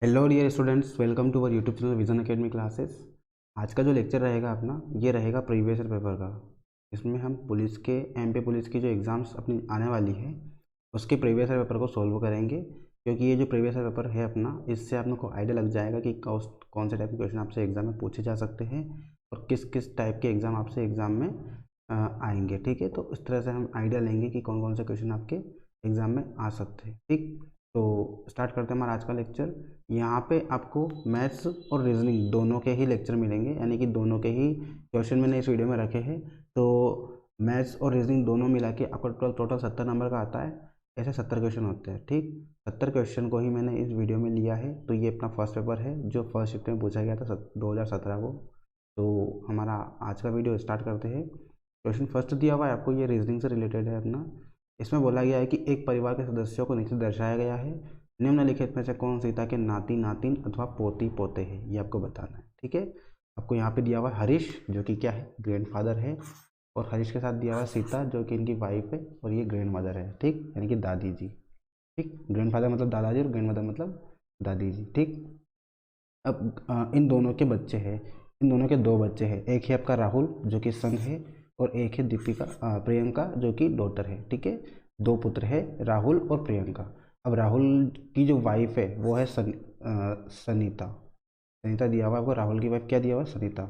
Hello dear students, welcome to our YouTube channel Vision Academy classes. आज का जो lecture रहेगा अपना, ये रहेगा प्रीवियस ईयर पेपर का। इसमें हम पुलिस के एमपी पुलिस की जो एग्ज़ाम्स अपनी आने वाली है उसके प्रीवियस ईयर पेपर को सॉल्व करेंगे। क्योंकि ये जो प्रीवियस ईयर पेपर है अपना, इससे आप लोग को आइडिया लग जाएगा कि कौन से टाइप के क्वेश्चन आपसे एग्ज़ाम में पूछे जा सकते हैं और किस किस टाइप के एग्ज़ाम आपसे एग्ज़ाम में आएंगे। ठीक है, तो इस तरह से हम आइडिया लेंगे कि कौन कौन से क्वेश्चन आपके एग्ज़ाम में आ सकते हैं। ठीक, तो स्टार्ट करते हैं हमारा आज का लेक्चर। यहाँ पे आपको मैथ्स और रीजनिंग दोनों के ही लेक्चर मिलेंगे, यानी कि दोनों के ही क्वेश्चन मैंने इस वीडियो में रखे हैं। तो मैथ्स और रीजनिंग दोनों मिला के आपको टोटल 70 नंबर का आता है। ऐसे 70 क्वेश्चन होते हैं। ठीक, 70 क्वेश्चन को ही मैंने इस वीडियो में लिया है। तो ये अपना फर्स्ट पेपर है जो फर्स्ट शिफ्ट में पूछा गया था 2017 को। तो हमारा आज का वीडियो स्टार्ट करते हैं। क्वेश्चन फर्स्ट दिया हुआ है आपको, ये रीजनिंग से रिलेटेड है अपना। इसमें बोला गया है कि एक परिवार के सदस्यों को नीचे दर्शाया गया है। निम्नलिखित में से कौन सीता के नाती नातिन अथवा पोती पोते हैं, ये आपको बताना है। ठीक है, आपको यहाँ पे दिया हुआ है हरीश, जो कि क्या है, ग्रैंडफादर है। और हरीश के साथ दिया हुआ है सीता, जो कि इनकी वाइफ है, और ये ग्रैंड मदर है। ठीक, यानी कि दादी जी। ठीक, ग्रैंडफादर मतलब दादाजी और ग्रैंड मदर मतलब दादी जी। ठीक, अब इन दोनों के बच्चे हैं। इन दोनों के दो बच्चे हैं। एक है आपका राहुल, जो कि सन है, और एक है दीपिका प्रियंका, जो कि डॉटर है। ठीक है, दो पुत्र है, राहुल और प्रियंका। अब राहुल की जो वाइफ है वो है सनीता। सनीता दिया हुआ है आपको। राहुल की वाइफ क्या दिया हुआ है, सनीता।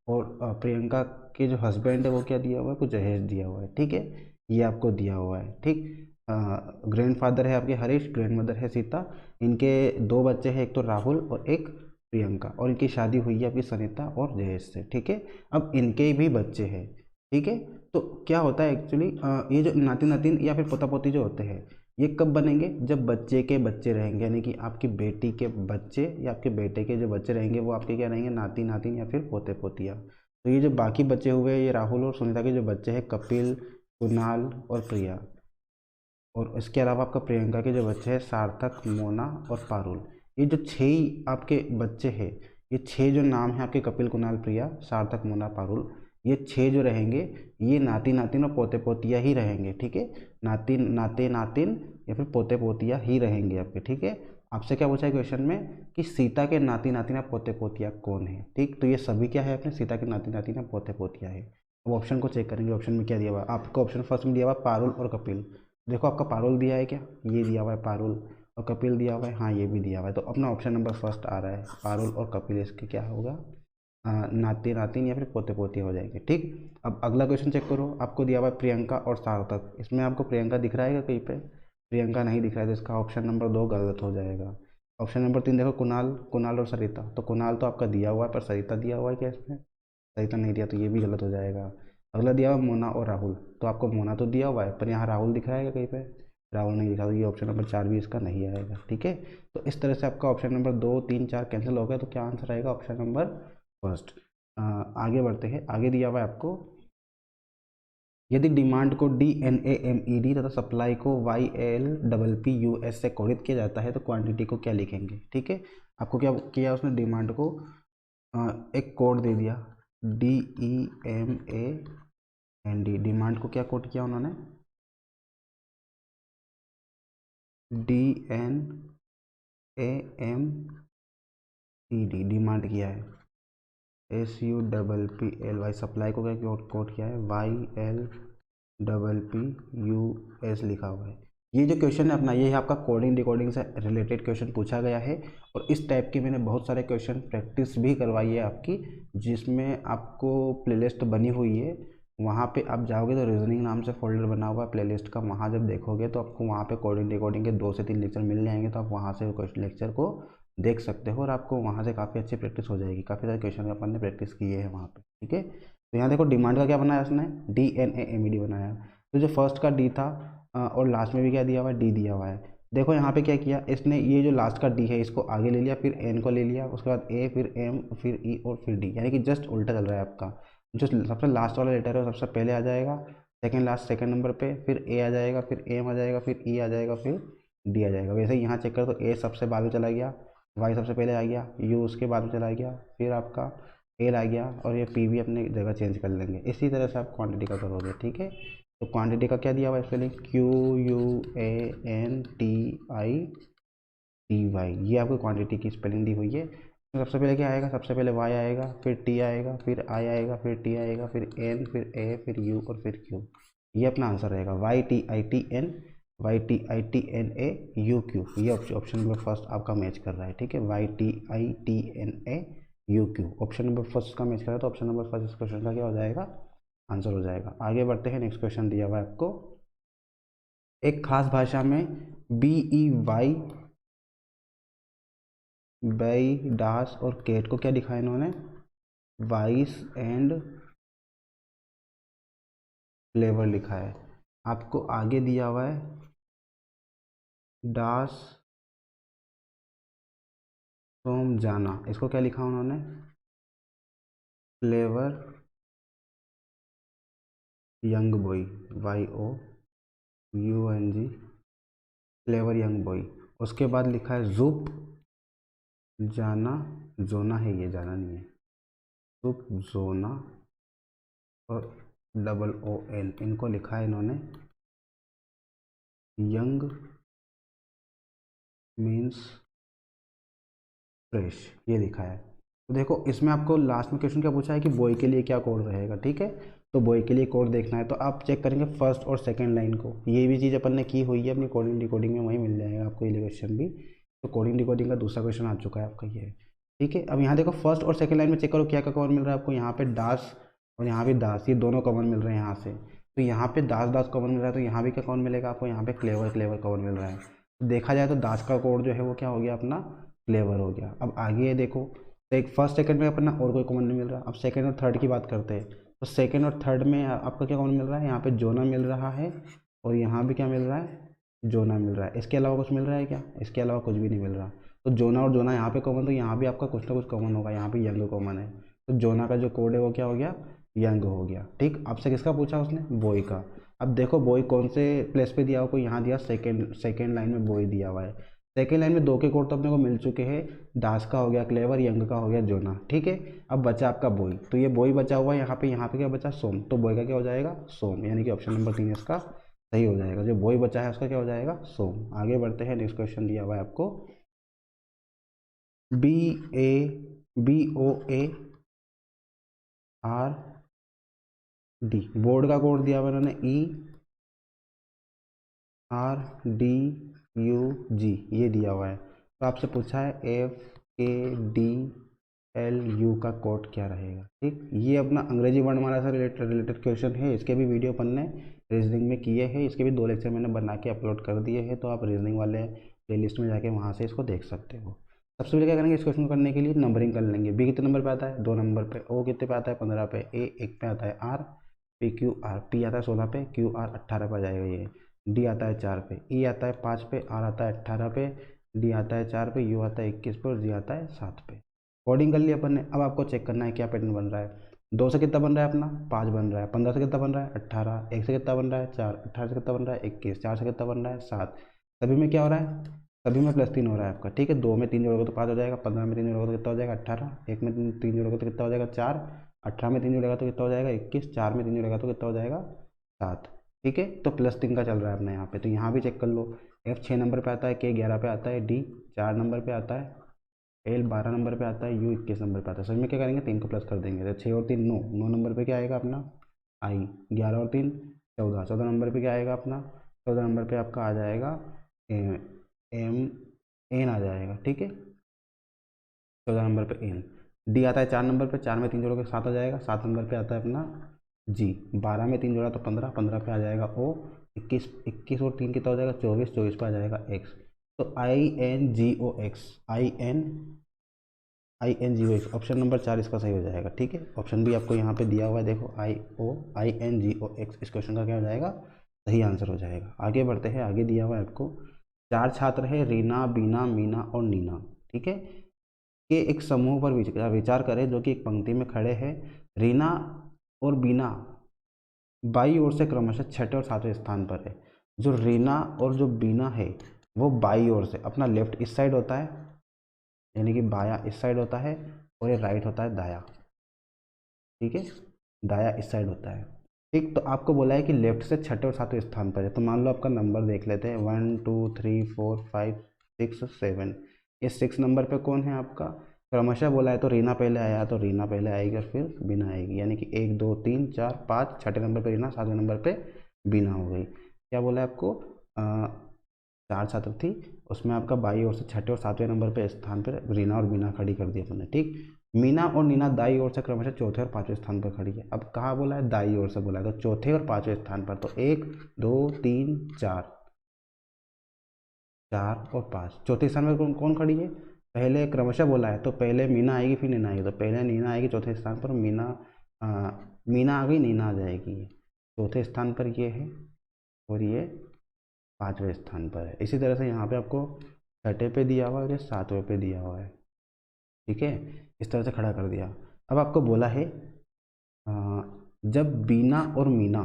और प्रियंका के जो हस्बैंड है वो क्या दिया हुआ है, कुछ जहेज दिया हुआ है। ठीक है, ये आपको दिया हुआ है। ठीक, ग्रैंड फादर है आपके हरीश, ग्रैंड मदर है सीता। इनके दो बच्चे हैं, एक तो राहुल और एक प्रियंका, और इनकी शादी हुई है आपकी सनीता और जहेज से। ठीक है, अब इनके भी बच्चे हैं। ठीक है, तो क्या होता है एक्चुअली, ये जो नाती नातिन या फिर पोता पोती जो होते हैं, ये कब बनेंगे, जब बच्चे के बच्चे रहेंगे, यानी कि आपकी बेटी के बच्चे या आपके बेटे के जो बच्चे रहेंगे वो आपके क्या रहेंगे, नाती नातिन या फिर पोते पोतिया। तो ये जो बाकी बचे हुए ये राहुल और सुनीता के जो बच्चे हैं, कपिल, कुणाल और प्रिया। और इसके अलावा आपका प्रियंका के जो बच्चे हैं, सार्थक, मोना और पारुल। ये जो छः ही आपके बच्चे हैं, ये छः जो नाम हैं आपके, कपिल, कुणाल, प्रिया, सार्थक, मोना, पारुल, ये छः जो रहेंगे, ये नाती नातिन और पोते पोतिया ही रहेंगे। ठीक है, नाती नाते नातिन या फिर पोते पोतिया ही रहेंगे आपके। ठीक है, आपसे क्या पूछा है क्वेश्चन में कि सीता के नाती नातिन या पोते पोतिया कौन है। ठीक, तो ये सभी क्या है अपने, सीता के नाती नातिन या पोते पोतिया है। अब ऑप्शन को चेक करेंगे। ऑप्शन में क्या दिया हुआ है आपको, ऑप्शन फर्स्ट में दिया हुआ है पारुल और कपिल। देखो आपका पारुल दिया है क्या, ये दिया हुआ है पारुल, और कपिल दिया हुआ है, हाँ ये भी दिया हुआ है। तो अपना ऑप्शन नंबर फर्स्ट आ रहा है, पारुल और कपिल, इसके क्या होगा, नाती नातिन या फिर पोते पोती हो जाएंगे। ठीक, अब अगला क्वेश्चन चेक करो। आपको दिया हुआ है प्रियंका और सार्थक। इसमें आपको प्रियंका दिख रहा है क्या कहीं पे, प्रियंका नहीं दिख रहा है, तो इसका ऑप्शन नंबर 2 गलत हो जाएगा। ऑप्शन नंबर 3 देखो, कुणाल, कुणाल और सरिता। तो कुणाल तो आपका दिया हुआ है, पर सरिता दिया हुआ है क्या इसमें, सरिता नहीं दिया, तो ये भी गलत हो जाएगा। अगला दिया हुआ मोना और राहुल। तो आपको मोना तो दिया हुआ है, पर यहाँ राहुल दिख रहा है कहीं पे, राहुल नहीं दिखा, तो ये ऑप्शन नंबर 4 भी इसका नहीं आएगा। ठीक है, तो इस तरह से आपका ऑप्शन नंबर 2, 3, 4 कैंसिल हो गया। तो क्या आंसर आएगा, ऑप्शन नंबर फर्स्ट। आगे बढ़ते हैं। आगे दिया हुआ है आपको, यदि डिमांड को DNAMED तथा सप्लाई को YLPPUS से कोडित किया जाता है तो क्वांटिटी को क्या लिखेंगे। ठीक है, आपको क्या किया उसने, डिमांड को एक कोड दे दिया, DEMAND। डिमांड को क्या कोड किया उन्होंने, DNAMED, डिमांड किया है। SUPPLY, सप्लाई को क्या कोड किया है, YLPPUS लिखा हुआ है। ये जो क्वेश्चन है अपना, ये है आपका कोडिंग डिकोडिंग से रिलेटेड क्वेश्चन पूछा गया है। और इस टाइप की मैंने बहुत सारे क्वेश्चन प्रैक्टिस भी करवाई है आपकी, जिसमें आपको प्लेलिस्ट बनी हुई है। वहाँ पे आप जाओगे तो रीजनिंग नाम से फोल्डर बना हुआ है प्लेलिस्ट का, वहाँ जब देखोगे तो आपको वहाँ पे कोडिंग डिकोडिंग के 2 से 3 लेक्चर मिल जाएंगे। तो आप वहाँ से क्वेश्चन लेक्चर को देख सकते हो और आपको वहाँ से काफ़ी अच्छी प्रैक्टिस हो जाएगी। काफ़ी सारे क्वेश्चन अपन ने प्रैक्टिस किए हैं वहाँ पे। ठीक है, तो यहाँ देखो डिमांड का क्या बनाया उसने, DNAMED बनाया। तो जो फर्स्ट का डी था, और लास्ट में भी क्या दिया हुआ है, डी दिया हुआ है। देखो यहाँ पे क्या किया इसने, ये जो लास्ट का डी है इसको आगे ले लिया, फिर एन को ले लिया, उसके बाद ए, फिर एम, फिर ई और फिर डी, यानी कि जस्ट उल्टा चल रहा है आपका। जो सबसे लास्ट वाला लेटर है वो सबसे पहले आ जाएगा, सेकंड लास्ट सेकंड नंबर पे, फिर ए आ जाएगा, फिर एम आ जाएगा, फिर ई आ जाएगा, फिर डी आ जाएगा। वैसे ही यहाँ चेक करो तो ए सबसे बाद में चला गया, वाई सबसे पहले आ गया, यू उसके बाद में चला गया, फिर आपका एल आ गया, और ये पी भी अपनी जगह चेंज कर लेंगे। इसी तरह से आप क्वांटिटी का करोगे। ठीक है, तो क्वांटिटी का क्या दिया हुआ है स्पेलिंग, QUANTI TY, ये आपको क्वांटिटी की स्पेलिंग दी हुई है। तो सबसे पहले क्या आएगा, सबसे पहले Y आएगा, फिर T आएगा, फिर I आएगा, फिर T आएगा, फिर N, फिर A, फिर U और फिर Q। ये अपना आंसर रहेगा YTITN, YTITNA UQ। ये ऑप्शन नंबर फर्स्ट आपका मैच कर रहा है, ठीक है। YTITNA UQ option number first का मैच कर रहा है, तो ऑप्शन नंबर फर्स्ट इस क्वेश्चन का क्या हो जाएगा, आंसर हो जाएगा। आगे बढ़ते हैं, नेक्स्ट क्वेश्चन दिया हुआ है आपको। एक खास भाषा में BEY, बाई, डास और केट को क्या लिखा है इन्होंने, वाइस एंड फ्लेवर लिखा है। आपको आगे दिया हुआ है डास सोम जाना, इसको क्या लिखा उन्होंने, flavour young boy, YOUNG, flavour young boy. उसके बाद लिखा है जुप जाना, जोना है ये, जाना नहीं है, जुप जोना और OON, इनको लिखा है इन्होंने यंग मीन्स फ्रेश, ये लिखा है। तो देखो इसमें आपको लास्ट में क्वेश्चन क्या पूछा है कि बॉय के लिए क्या कोड रहेगा, ठीक है। तो बॉय के लिए कोड देखना है, तो आप चेक करेंगे फर्स्ट और सेकंड लाइन को। ये भी चीज़ अपन ने की हुई है अपनी कोडिंग डिकोडिंग में, वहीं मिल जाएगा आपको ये क्वेश्चन भी। तो कोडिंग डिकोडिंग का दूसरा क्वेश्चन आ चुका है आपका ये, ठीक है। अब यहाँ देखो फर्स्ट और सेकंड लाइन में चेक करो क्या क्या कॉमन मिल रहा है आपको। यहाँ पे दास और यहाँ भी दास, ये दोनों कॉमन मिल रहे हैं यहाँ से। तो यहाँ पे दास दास कॉमन मिल रहा है, तो यहाँ भी क्या कॉमन मिलेगा आपको, यहाँ पे क्लेवर क्लेवर कॉमन मिल रहा है। तो देखा जाए तो दास का कोड जो है वो क्या हो गया अपना, फ्लेवर हो गया। अब आगे ये देखो, तो एक फर्स्ट सेकंड में अपना और कोई कॉमन नहीं मिल रहा। अब सेकंड और थर्ड की बात करते हैं, तो सेकंड और थर्ड में आपका क्या कॉमन मिल रहा है, यहाँ पे जोना मिल रहा है और यहाँ भी क्या मिल रहा है, जोना मिल रहा है। इसके अलावा कुछ मिल रहा है क्या, इसके अलावा कुछ भी नहीं मिल रहा। तो जोना और जोना यहाँ पे कॉमन, तो यहाँ भी आपका कुछ ना कुछ कॉमन होगा, यहाँ पे यंग कॉमन है। तो जोना का जो कोड है वो क्या हो गया, यंग हो गया, ठीक। आपसे किसका पूछा उसने, बॉय का। अब देखो बॉय कौन से प्लेस पे दिया हुआ, को यहाँ दिया सेकेंड लाइन में बॉय दिया हुआ है। सेकेंड लाइन में दो के कोड तो अपने को मिल चुके हैं, दास का हो गया क्लेवर, यंग का हो गया जोना, ठीक है। अब बचा आपका बॉय, तो ये बॉय बचा हुआ है यहाँ पे क्या बचा, सोम। तो बॉय का क्या हो जाएगा, सोम, यानी कि ऑप्शन नंबर 3 इसका सही हो जाएगा। जो बॉय बचा है उसका क्या हो जाएगा, सोम। आगे बढ़ते हैं, नेक्स्ट क्वेश्चन दिया हुआ है आपको, BABOARD, बोर्ड का कोड दिया हुआ इन्होंने ERDUG, ये दिया हुआ है। तो आपसे पूछा है FKDLU का कोड क्या रहेगा, ठीक। ये अपना अंग्रेजी वर्णमाला से रिलेटेड क्वेश्चन है। इसके भी वीडियो अपन ने रीजनिंग में किए हैं, इसके भी 2 लेक्चर मैंने बना के अपलोड कर दिए हैं, तो आप रीजनिंग वाले प्लेलिस्ट में जाके वहाँ से इसको देख सकते हो। सबसे पहले क्या करेंगे, इस क्वेश्चन को करने के लिए नंबरिंग कर लेंगे। बी कितने नंबर पे आता है, 2 नंबर पे। ओ कितने पे आता है, 15 पे। ए 1 पे आता है। आर PQR, पी आता है 16 पे, QR 18 पे आ जाएगा ये। डी आता है 4 पे, ई आता है 5 पे, आर आता है 18 पे, डी आता है 4 पे, यू आता है 21 पे और जी आता है 7 पे। कोडिंग कर लिया अपन ने। अब आपको चेक करना है क्या पैटर्न बन रहा है। 2 से कितना बन रहा है अपना, 5 बन रहा है। 15 से कितना बन रहा है, 18। 1 से कितना बन रहा है, 4। 18 से कितना बन रहा है, 21। 4 से कितना बन रहा है, 7। सभी में क्या हो रहा है, सभी में +3 हो रहा है आपका, ठीक है। 2 में 3 जोड़ोगे तो 5 हो जाएगा, 15 में 3 जोड़ोगे तो कितना हो जाएगा, 18। 1 में 3 जोड़ोगे तो कितना हो जाएगा, 4। 18 में 3 जोड़ेगा तो कितना हो जाएगा, 21। 4 में 3 जोड़ेगा तो कितना हो जाएगा, 7, ठीक है। तो +3 का चल रहा है अपना यहाँ पे, तो यहाँ भी चेक कर लो। F 6 नंबर पे आता है, K 11 पे आता है, D 4 नंबर पे आता है, L 12 नंबर पे आता है, U 21 नंबर पे आता है। सभी में क्या करेंगे, 3 को प्लस कर देंगे, तो 6 और 3 9। 9 नंबर पे क्या आएगा अपना, I। 11 और 3 14। 14 नंबर पे क्या आएगा अपना, 14 नंबर पे आपका आ जाएगा MN आ जाएगा, ठीक है। 14 नंबर पे N। D आता है 4 नंबर पे, 4 में 3 जोड़ोगे 7 आ जाएगा। 7 नंबर पे आता है अपना G। 12 में 3 जोड़ा तो 15। 15 पे आ जाएगा O। 21 और 3 कितना हो जाएगा, 24। 24 पे आ जाएगा X। तो INGOX ऑप्शन नंबर 4 इसका सही हो जाएगा, ठीक है। ऑप्शन भी आपको यहाँ पे दिया हुआ है, देखो INGOX इस क्वेश्चन का क्या हो जाएगा, सही आंसर हो जाएगा। आगे बढ़ते हैं, आगे दिया हुआ है आपको 4 छात्र है, रीना, बीना, मीना और नीना, ठीक है, के एक समूह पर विचार करें जो कि एक पंक्ति में खड़े हैं। रीना और बीना बाई ओर से क्रमशः 6ठे और 7वें स्थान पर है। जो रीना और जो बीना है वो बाई ओर से, अपना लेफ्ट इस साइड होता है, यानी कि बाया इस साइड होता है, और ये राइट होता है दाया, ठीक है। दाया इस साइड होता है, ठीक। तो आपको बोला है कि लेफ्ट से 6ठे और 7वें स्थान पर है। तो मान लो आपका नंबर देख लेते हैं, 1 2 3 4 5 6 7। ये 6 नंबर पे कौन है आपका, क्रमशः बोला है तो रीना पहले आया तो रीना पहले आएगी और फिर बीना आएगी, यानी कि 1 2 3 4 5, छठे नंबर पे रीना, सातवें नंबर पे बीना हो गई। क्या बोला है आपको, 4 छात्र थी, उसमें आपका बाई ओर से छठे और सातवें नंबर पे स्थान पर रीना और बीना खड़ी कर दी अपन ने, ठीक। मीना और नीना दाई ओर से क्रमशः चौथे और पांचवें स्थान पर खड़ी है। अब कहाँ बोला है, दाई ओर से बोला है, तो चौथे और पांचवें स्थान पर, तो 1 2 3 4, 4 और 5, चौथे स्थान पर कौन कौन खड़ी है, पहले क्रमशः बोला है तो पहले मीना आएगी फिर नीना आएगी, तो पहले नीना आएगी चौथे स्थान पर, मीना आ गई, नीना आ जाएगी। चौथे स्थान पर ये है और ये पांचवें स्थान पर है। इसी तरह से यहाँ पे आपको छठे पे दिया हुआ है और ये सातवें पे दिया हुआ है, ठीक है। इस तरह से खड़ा कर दिया। अब आपको बोला है जब बीना और मीना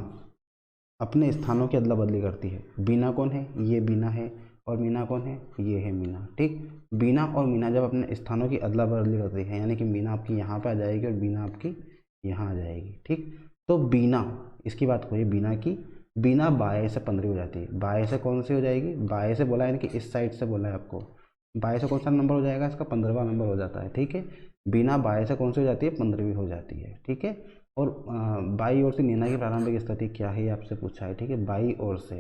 अपने स्थानों की अदला बदली करती है। बीना कौन है, ये बीना है, और मीना कौन है, ये है मीना, ठीक। बीना और मीना जब अपने स्थानों की अदला बदली करती है, यानी कि मीना आपकी यहाँ पे आ जाएगी और बीना आपकी यहाँ आ जाएगी, ठीक। तो बीना, इसकी बात करिए बीना की, बीना बाएँ से 15 हो जाती है। बाएँ से कौन सी हो जाएगी, बाएँ से बोला है, यानी कि इस साइड से बोला है आपको, बाएँ से कौन सा नंबर हो जाएगा, इसका 15वां नंबर हो जाता है, ठीक है। बीना बाएँ से कौन सी हो जाती है, 15वीं हो जाती है, ठीक है। और बाई ओर से नीना की प्रारंभिक स्थिति क्या है, ये आपसे पूछा है, ठीक है। बाई ओर से,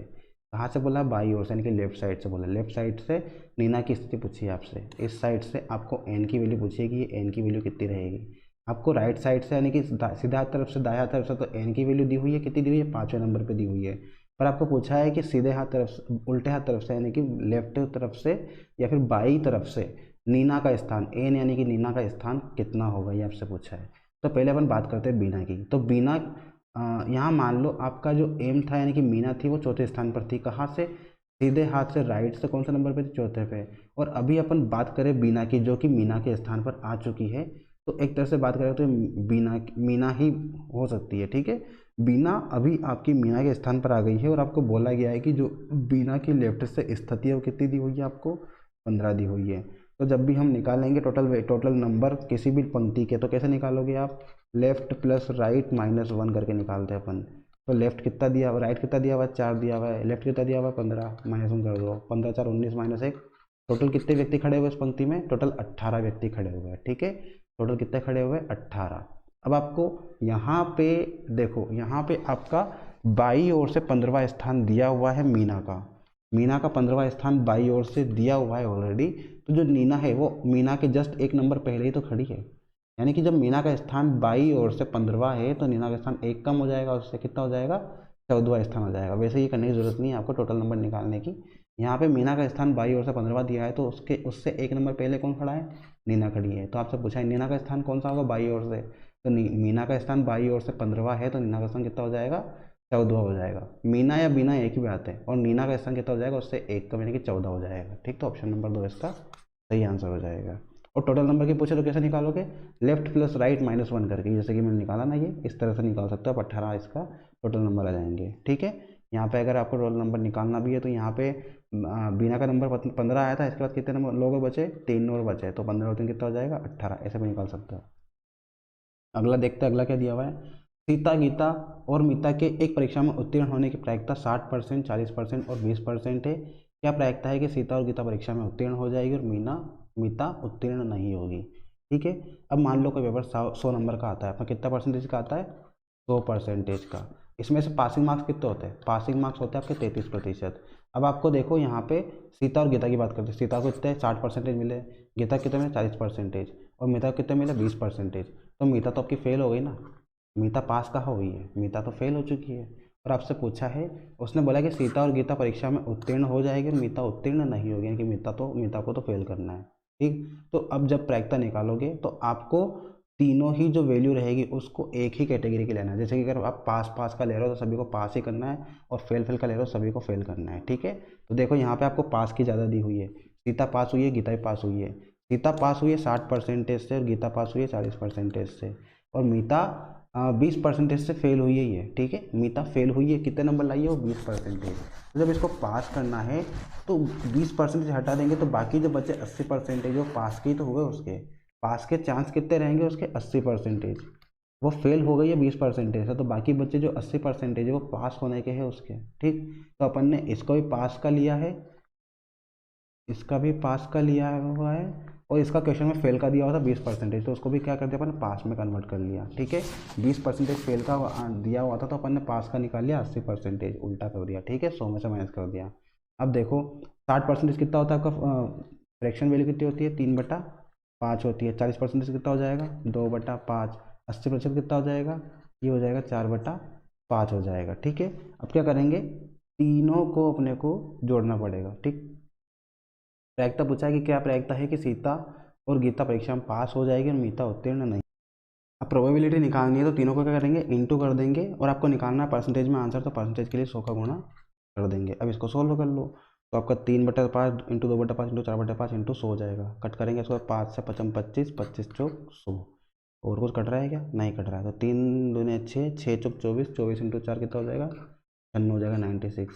कहाँ से बोला, बाई ओर से, यानी कि लेफ्ट साइड से बोला, लेफ्ट साइड से नीना की स्थिति पूछी है आपसे। इस साइड से आपको एन की वैल्यू पूछेगी, एन की वैल्यू कितनी रहेगी। आपको राइट साइड से, यानी कि सीधा हाथ तरफ से दाया तरफ से, तो एन की वैल्यू दी हुई है, कितनी दी हुई है, 5वें नंबर पर दी हुई है। पर आपको पूछा है कि सीधे हाथ तरफ से, उल्टे हाथ तरफ से, यानी कि लेफ्ट तरफ से या फिर बाई तरफ से नीना का स्थान, एन यानी कि नीना का स्थान कितना होगा, ये आपसे पूछा है। तो पहले अपन बात करते हैं बीना की। तो बीना, यहाँ मान लो आपका जो एम था, यानी कि मीना थी, वो चौथे स्थान पर थी। कहाँ से, सीधे हाथ से राइट से कौन सा नंबर पे थी, चौथे पे। और अभी अपन बात करें बीना की, जो कि मीना के स्थान पर आ चुकी है, तो एक तरह से बात करें तो बीना मीना ही हो सकती है, ठीक है। बीना अभी आपकी मीना के स्थान पर आ गई है और आपको बोला गया है कि जो बीना की लेफ्ट से स्थिति है वो कितनी दी हुई है आपको, 15 दी हुई है। तो जब भी हम निकालेंगे टोटल नंबर किसी भी पंक्ति के, तो कैसे निकालोगे आप, लेफ्ट प्लस राइट माइनस 1 करके निकालते हैं अपन। तो लेफ्ट कितना दिया हुआ, राइट कितना दिया हुआ है, 4 दिया हुआ है, लेफ्ट कितना दिया हुआ है, 15, माइनस 1 कर दो, 15 4 19 माइनस 1। टोटल कितने व्यक्ति खड़े हुए इस पंक्ति में, टोटल 18 व्यक्ति खड़े हुए हैं, ठीक है। टोटल कितने खड़े हुए, 18। अब आपको यहाँ पे देखो, यहाँ पे आपका बाई ओर से 15वां स्थान दिया हुआ है मीना का, मीना का 15वां स्थान बाई ओर से दिया हुआ है ऑलरेडी। तो जो नीना है वो मीना के जस्ट एक नंबर पहले ही तो खड़ी है, यानी कि जब मीना का स्थान बाई ओर से 15वां है तो नीना का स्थान एक कम हो जाएगा, उससे कितना हो जाएगा, 14वां स्थान हो जाएगा। वैसे ये करने की जरूरत नहीं है आपको टोटल नंबर निकालने की। यहाँ पे मीना का स्थान बाई ओर से 15वां दिया है, तो उससे एक नंबर पहले कौन खड़ा है, नीना खड़ी है। तो आपसे पूछा है नीना का स्थान कौन सा होगा, बाई ओर से, तो मीना का स्थान बाई ओर से 15वां है, तो नीना का स्थान कितना हो जाएगा, 14वां हो जाएगा। मीना या बीना एक ही बात है, और नीना का स्थान कितना हो जाएगा, उससे एक कम, यानी कि 14 हो जाएगा, ठीक। तो ऑप्शन नंबर 2 इसका सही आंसर हो जाएगा। और टोटल नंबर की पूछे तो कैसे निकालोगे, लेफ्ट प्लस राइट माइनस 1 करके, जैसे कि मैंने निकाला ना, ये इस तरह से निकाल सकते हो आप। 18 इसका टोटल नंबर आ जाएंगे, ठीक है। यहाँ पे अगर आपको टोटल नंबर निकालना भी है तो यहाँ पे बीना का नंबर 15 आया था, इसके बाद कितने नंबर लोग बचे, 3 और बचे, तो 15 और 3 कितना हो जाएगा, 18, ऐसे भी निकाल सकते हो। अगला देखते हैं, अगला क्या दिया हुआ है, सीता गीता और मीता के एक परीक्षा में उत्तीर्ण होने की प्रायिकता 60%, 40% और 20% है। क्या प्रायिकता है कि सीता और गीता परीक्षा में उत्तीर्ण हो जाएगी और मीता उत्तीर्ण नहीं होगी, ठीक है। अब मान लो कोई पेपर 100 नंबर का आता है, अपना कितना परसेंटेज का आता है, 100% का। इसमें से पासिंग मार्क्स कितने होते हैं, पासिंग मार्क्स होते हैं आपके 33%। अब आपको देखो यहाँ पे सीता और गीता की बात करते हैं, सीता को कितने 60% मिले, गीता कितने मिले 40%, और मीता को कितने मिले 20%। तो मीता तो आपकी फेल हो गई ना, मीता पास कहाँ हुई है, मीता तो फेल हो चुकी है। और आपसे पूछा है, उसने बोला कि सीता और गीता परीक्षा में उत्तीर्ण हो जाएगी और मीता उत्तीर्ण नहीं होगी, कि मीता को तो फेल करना है, ठीक। तो अब जब प्रायिकता निकालोगे तो आपको तीनों ही जो वैल्यू रहेगी उसको एक ही कैटेगरी के लेना है। जैसे कि अगर आप पास का ले रहे हो तो सभी को पास ही करना है, और फेल का ले रहे हो सभी को फेल करना है, ठीक है। तो देखो यहाँ पे आपको पास की ज़्यादा दी हुई है, सीता पास हुई है, गीता भी पास हुई है। सीता पास हुई है 60% से और गीता पास हुई है 40% से, और मीता 20% से फेल हुई है ये, ठीक है। मीता फेल हुई है, कितने नंबर लाई है वो 20%। तो जब इसको पास करना है तो 20% हटा देंगे तो बाकी जो बचे 80% जो पास के तो हुए, उसके पास के चांस कितने रहेंगे, उसके 80%। वो फेल हो गई है 20% है, तो बाकी बच्चे जो 80% है वो पास होने के हैं उसके, ठीक। तो अपन ने इसको भी पास का लिया है इसका भी पास का लिया हुआ है, और इसका क्वेश्चन में फेल का दिया हुआ था 20%, तो उसको भी क्या कर दिया अपन ने, पास में कन्वर्ट कर लिया। ठीक है, 20% फेल का दिया हुआ था तो अपन ने पास का निकाल लिया 80%, उल्टा कर दिया। ठीक है, 100 में से माइनस कर दिया। अब देखो 60% कितना होता है आपका, फ्रैक्शन वैल्यू कितनी होती है, 3/5 होती है। 40% कितना हो जाएगा, 2/5। 80% कितना हो जाएगा, ये हो जाएगा 4/5 हो जाएगा। ठीक है, अब क्या करेंगे, तीनों को अपने को जोड़ना पड़ेगा। ठीक, प्रायिकता पूछा है कि क्या प्रायिकता है कि सीता और गीता परीक्षा में पास हो जाएगी और मीता उत्तीर्ण नहीं। अब प्रोबेबिलिटी निकालनी है तो तीनों को क्या करेंगे, इंटू कर देंगे, और आपको निकालना है परसेंटेज में आंसर, तो परसेंटेज के लिए 100 का गुणा कर देंगे। अब इसको सोल्व कर लो, तो आपका 3/5 इंटू 2/5 इंटू 4/5 इंटू 100 हो जाएगा। कट करेंगे इसको, 5 से 5 25, 25 चौक 100। और कुछ कट रहा है क्या, नहीं कट रहा है, तो 3 दूने 6, 6 चौक 24, 24 इंटू 4 कितना हो जाएगा, 96 हो जाएगा। 96,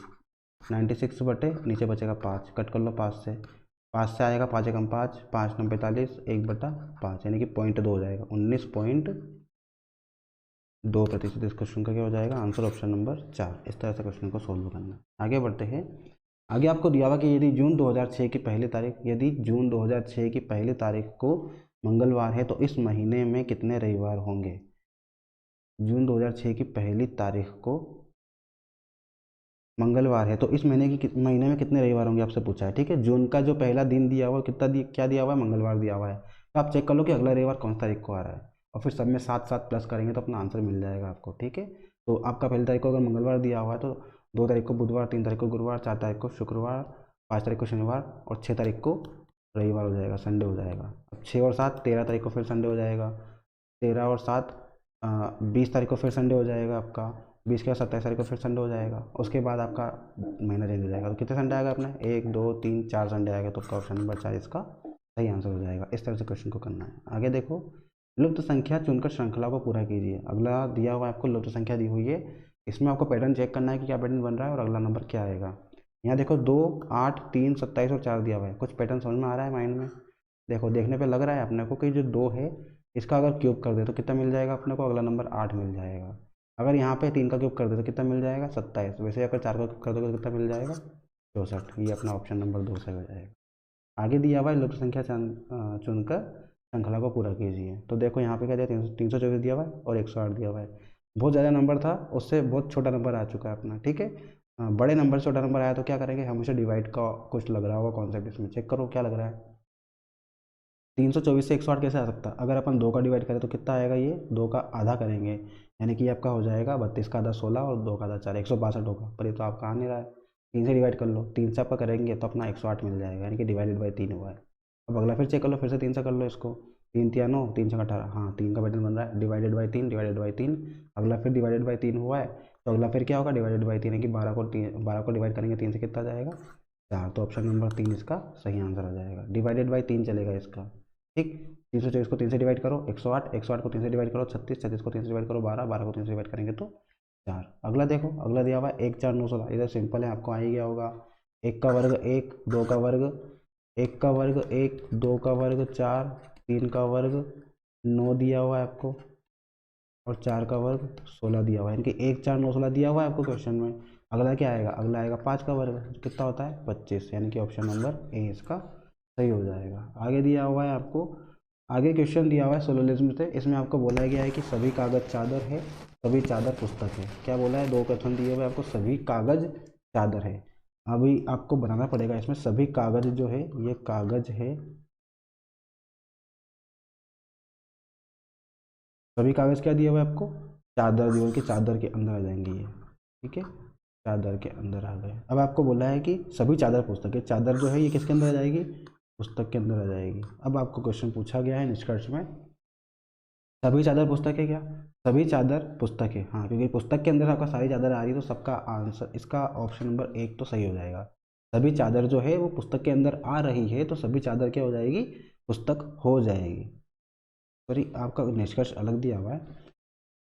96 बटे नीचे बचेगा 5, कट कर लो 5 से, 5 से आएगा 5 एकम 5, 5 9 45, 1/5, यानी कि 0.2 हो जाएगा, 19.2%। इस क्वेश्चन का क्या हो जाएगा आंसर, ऑप्शन नंबर 4। इस तरह से क्वेश्चन को सोल्व करना। आगे बढ़ते हैं। आगे आपको दिया हुआ कि यदि जून 2006 की पहली तारीख, यदि जून 2006 की पहली तारीख को मंगलवार है तो इस महीने में कितने रविवार होंगे। जून 2006 की पहली तारीख को मंगलवार है तो इस महीने में कितने रविवार होंगे आपसे पूछा है। ठीक है, जून का जो पहला दिन दिया हुआ है क्या दिया हुआ है, मंगलवार दिया हुआ है। तो आप चेक कर लो कि अगला रविवार कौन सी तारीख को आ रहा है, और फिर सब में 7 7 प्लस करेंगे तो अपना आंसर मिल जाएगा आपको। ठीक है, तो आपका पहली तारीख को अगर मंगलवार दिया हुआ है तो 2 तारीख को बुधवार, 3 तारीख को गुरुवार, 4 तारीख को शुक्रवार, 5 तारीख को शनिवार, और 6 तारीख को रविवार हो जाएगा, संडे हो जाएगा। अब 6 और 7 13 तारीख को फिर संडे हो जाएगा, 13 और 7 20 तारीख को फिर संडे हो जाएगा आपका, 20 के बाद 27 तारीख को फिर संडे हो जाएगा। उसके बाद आपका महीना चेंज हो जाएगा, तो कितने संडे आएगा अपने, 1 2 3 4 संडे आएगा, तो आपका ऑप्शन नंबर 4 इसका सही आंसर हो जाएगा। इस तरह से क्वेश्चन को करना है। आगे देखो, लुप्त संख्या चुनकर श्रृंखला को पूरा कीजिए। अगला दिया हुआ है आपको, लुप्त संख्या दी हुई है, इसमें आपको पैटर्न चेक करना है कि क्या पैटर्न बन रहा है और अगला नंबर क्या आएगा। यहाँ देखो 2 8 3 27 और 4 दिया हुआ है, कुछ पैटर्न समझ में आ रहा है माइंड में। देखो देखने पे लग रहा है अपने को कि जो 2 है इसका अगर क्यूब कर दे तो कितना मिल जाएगा अपने को, अगला नंबर 8 मिल जाएगा। अगर यहाँ पे 3 का क्यूब कर दे तो कितना मिल जाएगा, 27। वैसे अगर 4 का क्यूब कर दोगे तो कितना मिल जाएगा, 64। ये अपना ऑप्शन नंबर 2 सही हो जाएगा। आगे दिया हुआ है लुप्त संख्या चुनकर श्रृंखला को पूरा कीजिए। तो देखो यहाँ पे क्या दिया, 324 दिया हुआ है और 108 दिया हुआ है। बहुत ज़्यादा नंबर था, उससे बहुत छोटा नंबर आ चुका है अपना। ठीक है, बड़े नंबर से छोटा नंबर आया तो क्या करेंगे, हमेशा डिवाइड का कुछ लग रहा होगा कॉन्सेप्ट, इसमें चेक करो क्या लग रहा है। 324 से 108 कैसे आ सकता है, अगर अपन 2 का डिवाइड करें तो कितना आएगा, ये 2 का आधा करेंगे, यानी कि आपका हो जाएगा 32 का आधा 16 और 2 का आधा 4, 162 होगा। पर ये तो आपका आ नहीं रहा है, 3 से डिवाइड कर लो, 3 से आपका करेंगे तो अपना 108 मिल जाएगा, यानी कि डिवाइडेड बाई 3 हुआ है। अब अगला फिर चेक कर लो, फिर से 3 से कर लो इसको, 3 3 9, 3 6 18, हाँ 3 का पैटर्न बन रहा है, डिवाइडेड बाई 3 डिवाइडेड बाई 3। अगला फिर डिवाइडेड बाई 3 हुआ है, तो अगला फिर क्या होगा, डिवाइडेड बाई 3 है कि 12 को डिवाइड करेंगे 3 से कितना जाएगा, 4। तो ऑप्शन नंबर 3 इसका सही आंसर आ जाएगा, डिवाइडेड बाई 3 चलेगा इसका। ठीक, 324 को 3 से डिवाइड करो 108, 108 को 3 से डिवाइड करो 36, 36 को 3 से डिवाइड करो 12, 12 को 3 से डिवाइड करेंगे तो 4। अगला देखो, अगला दिया हुआ है 1 4 9 16, इधर सिंपल है, आपको आ ही गया होगा। 1 का वर्ग 1, 2 का वर्ग 1 का वर्ग 1, 2 का वर्ग 4, 3 का वर्ग 9 दिया हुआ है आपको, और 4 का वर्ग 16 दिया हुआ है, यानी कि 1 4 9 16 दिया हुआ है आपको क्वेश्चन में। अगला क्या आएगा, अगला आएगा 5 का वर्ग, कितना होता है 25, यानी कि ऑप्शन नंबर ए इसका सही हो जाएगा। आगे दिया हुआ है आपको, आगे क्वेश्चन दिया हुआ है सोलोलिज्म से, इसमें आपको बोला गया है कि सभी कागज चादर है, सभी चादर पुस्तक है। क्या बोला है, 2 क्वेश्चन दिए हुए आपको, सभी कागज चादर है। अभी आपको बनाना पड़ेगा इसमें, सभी कागज जो है ये कागज है, सभी कागज क्या दिया हुआ है आपको, चादर दी हुई कि चादर के अंदर आ जाएंगे ये। ठीक है, चादर के अंदर आ गए। अब आपको बोला है कि सभी चादर पुस्तक है, चादर जो है ये किसके अंदर आ जाएगी, पुस्तक के अंदर आ जाएगी। अब आपको क्वेश्चन पूछा गया है निष्कर्ष में, सभी चादर पुस्तक है क्या, सभी चादर पुस्तक है, हाँ, क्योंकि पुस्तक के अंदर आपका सारी चादर आ रही है तो सबका आंसर इसका ऑप्शन नंबर 1 तो सही हो जाएगा। सभी चादर जो है वो पुस्तक के अंदर आ रही है तो सभी चादर क्या हो जाएगी, पुस्तक हो जाएगी। सॉरी, आपका निष्कर्ष अलग दिया हुआ है,